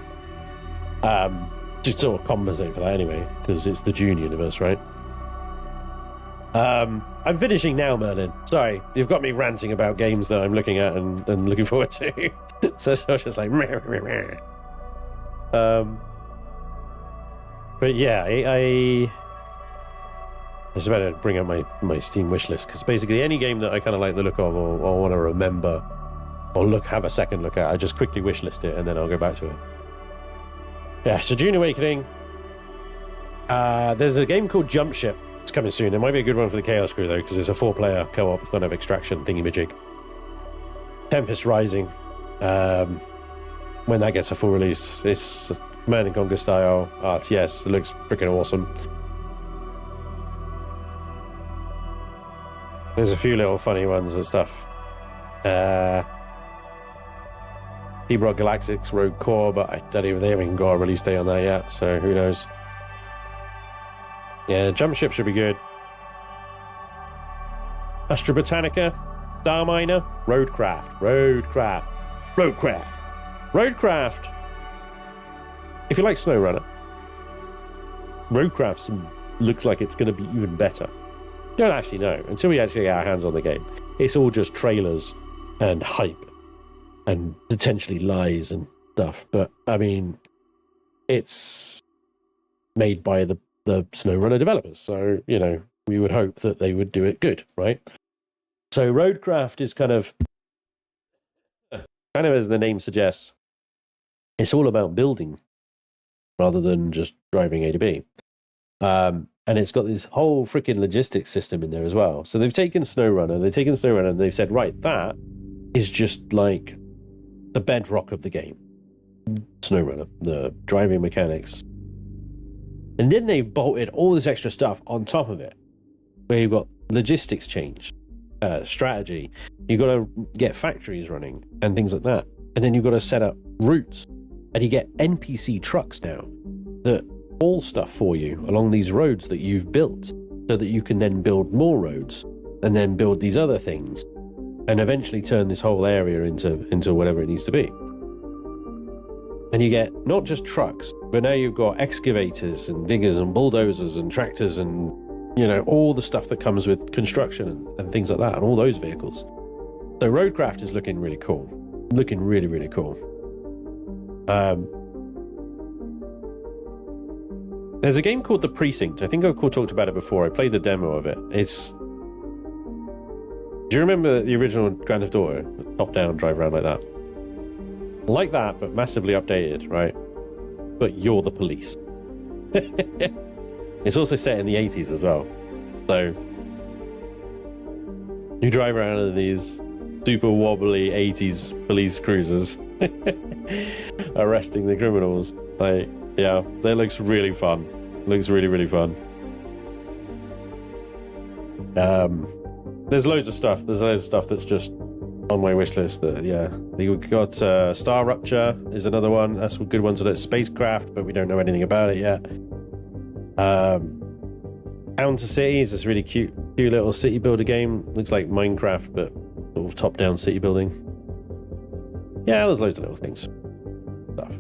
to sort of compensate for that anyway, because it's the Dune universe, right? I'm finishing now, Merlin. Sorry, you've got me ranting about games that I'm looking at and looking forward to. So I was just like, meh, meh, meh. But yeah, I just better bring up my Steam wish list, because basically any game that I kind of like the look of or want to remember or have a second look at, I just quickly wish list it and then I'll go back to it. Yeah, so Dune Awakening. There's a game called Jump Ship. It's coming soon. It might be a good one for the Chaos Crew though, because it's a 4-player co-op kind of extraction thingy-majig. Tempest Rising. When that gets a full release, it's Command and Conquer style RTS. It looks freaking awesome. There's a few little funny ones and stuff. He brought Galactic's Rogue Core, but I don't even, they haven't even got a release date on that yet, so who knows. Yeah, Jump Ship should be good. Astra Botanica, Star Miner, Roadcraft. If you like SnowRunner, Roadcraft looks like it's going to be even better. Don't actually know until we actually get our hands on the game. It's all just trailers and hype and potentially lies and stuff. But I mean, it's made by the SnowRunner developers, so you know we would hope that they would do it good, right? So Roadcraft is kind of as the name suggests, it's all about building rather than just driving A to B. And it's got this whole freaking logistics system in there as well. So they've taken SnowRunner, and they've said, right, that is just like the bedrock of the game. SnowRunner, the driving mechanics. And then they've bolted all this extra stuff on top of it, where you've got logistics change, strategy. You've got to get factories running and things like that. And then you've got to set up routes. And you get NPC trucks now that haul stuff for you along these roads that you've built, so that you can then build more roads and then build these other things and eventually turn this whole area into whatever it needs to be. And you get not just trucks, but now you've got excavators and diggers and bulldozers and tractors and, you know, all the stuff that comes with construction and things like that, and all those vehicles. So Roadcraft is looking really cool. Looking really, really cool. There's a game called The Precinct. I think I talked about it before. I played the demo of it. Do you remember the original Grand Theft Auto? Top-down, drive around like that. Like that, but massively updated, right? But you're the police. It's also set in the 80s as well. So you drive around in these super wobbly 80s police cruisers arresting the criminals. Like, yeah, that looks really fun. Looks really, really fun. There's loads of stuff. There's loads of stuff that's just on my wish list. That, yeah, we've got Star Rupture is another one. That's a good one. So that's Spacecraft, but we don't know anything about it yet. Town to City is this really cute little city builder game. Looks like Minecraft, but sort of top-down city building. Yeah, there's loads of little things. Stuff.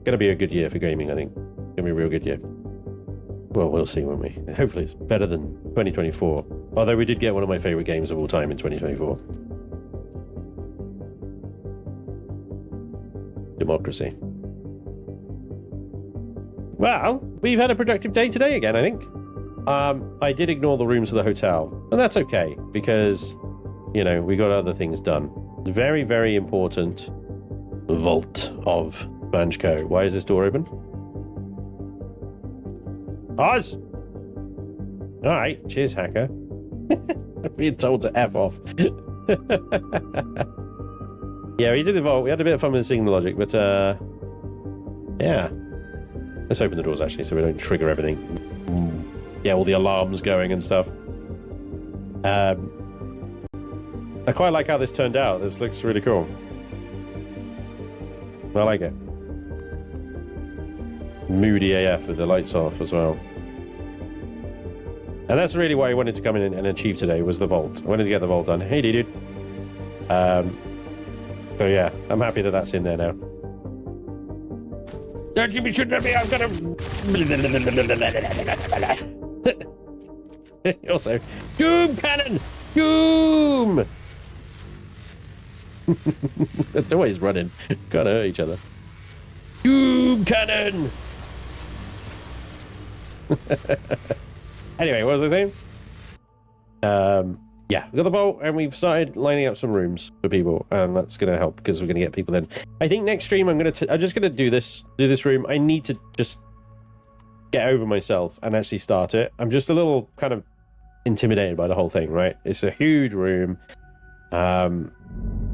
Gonna be a good year for gaming, I think. Gonna be a real good year. Well, we'll see, won't we? Hopefully it's better than 2024. Although we did get one of my favorite games of all time in 2024. Democracy. Well, we've had a productive day today again, I think. I did ignore the rooms of the hotel, and that's okay, because, you know, we got other things done. Very, very important vault of SpanjCO. Why is this door open? Oz! Alright, cheers, hacker. I'm being told to F off. Yeah, we did the vault. We had a bit of fun with the signal logic, but, yeah. Let's open the doors, actually, so we don't trigger everything. Yeah, all the alarms going and stuff. I quite like how this turned out. This looks really cool. I like it. Moody AF with the lights off as well. And that's really why I wanted to come in and achieve today, was the vault. I wanted to get the vault done. Hey, dude. So yeah, I'm happy that that's in there now. Don't you be shooting at me, I'm gonna... Also, Doom Cannon! Doom! That's always running. Gotta hurt each other. Doom Cannon! Anyway, what was I saying? Yeah, we got the vault, and we've started lining up some rooms for people, and that's going to help because we're going to get people in. I think next stream I'm just going to do this room. I need to just get over myself and actually start it. I'm just a little kind of intimidated by the whole thing, right? It's a huge room, and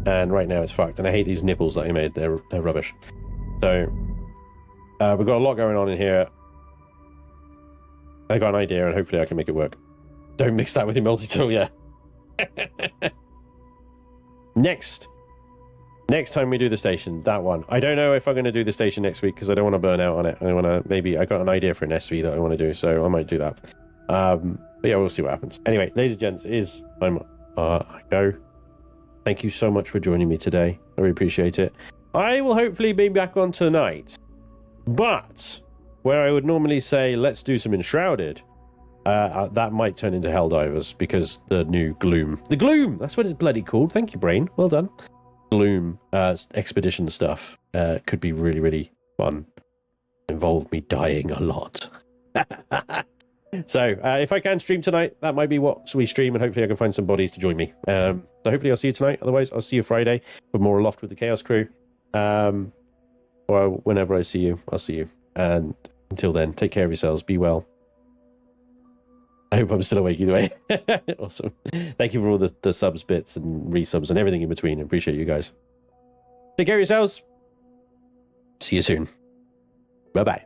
right now it's fucked, and I hate these nipples that I made. They're rubbish. So we've got a lot going on in here. I got an idea, and hopefully I can make it work. Don't mix that with your multi-tool, yeah. Next time we do the station, that one. I don't know if I'm going to do the station next week because I don't want to burn out on it. I want to I got an idea for an SV that I want to do, so I might do that. But yeah, we'll see what happens. Anyway, ladies and gents, is I'm go. Thank you so much for joining me today. I really appreciate it. I will hopefully be back on tonight, but where I would normally say let's do some Enshrouded. That might turn into Helldivers because the new Gloom. The Gloom! That's what it's bloody called. Thank you, Brain. Well done. Gloom expedition stuff could be really, really fun. Involve me dying a lot. So, if I can stream tonight, that might be what we stream, and hopefully I can find some bodies to join me. So hopefully I'll see you tonight. Otherwise, I'll see you Friday for more Aloft with the Chaos Crew. Or whenever I see you, I'll see you. And until then, take care of yourselves. Be well. I hope I'm still awake either way. Awesome. Thank you for all the subs bits and resubs and everything in between. I appreciate you guys. Take care of yourselves. See you soon. Bye-bye.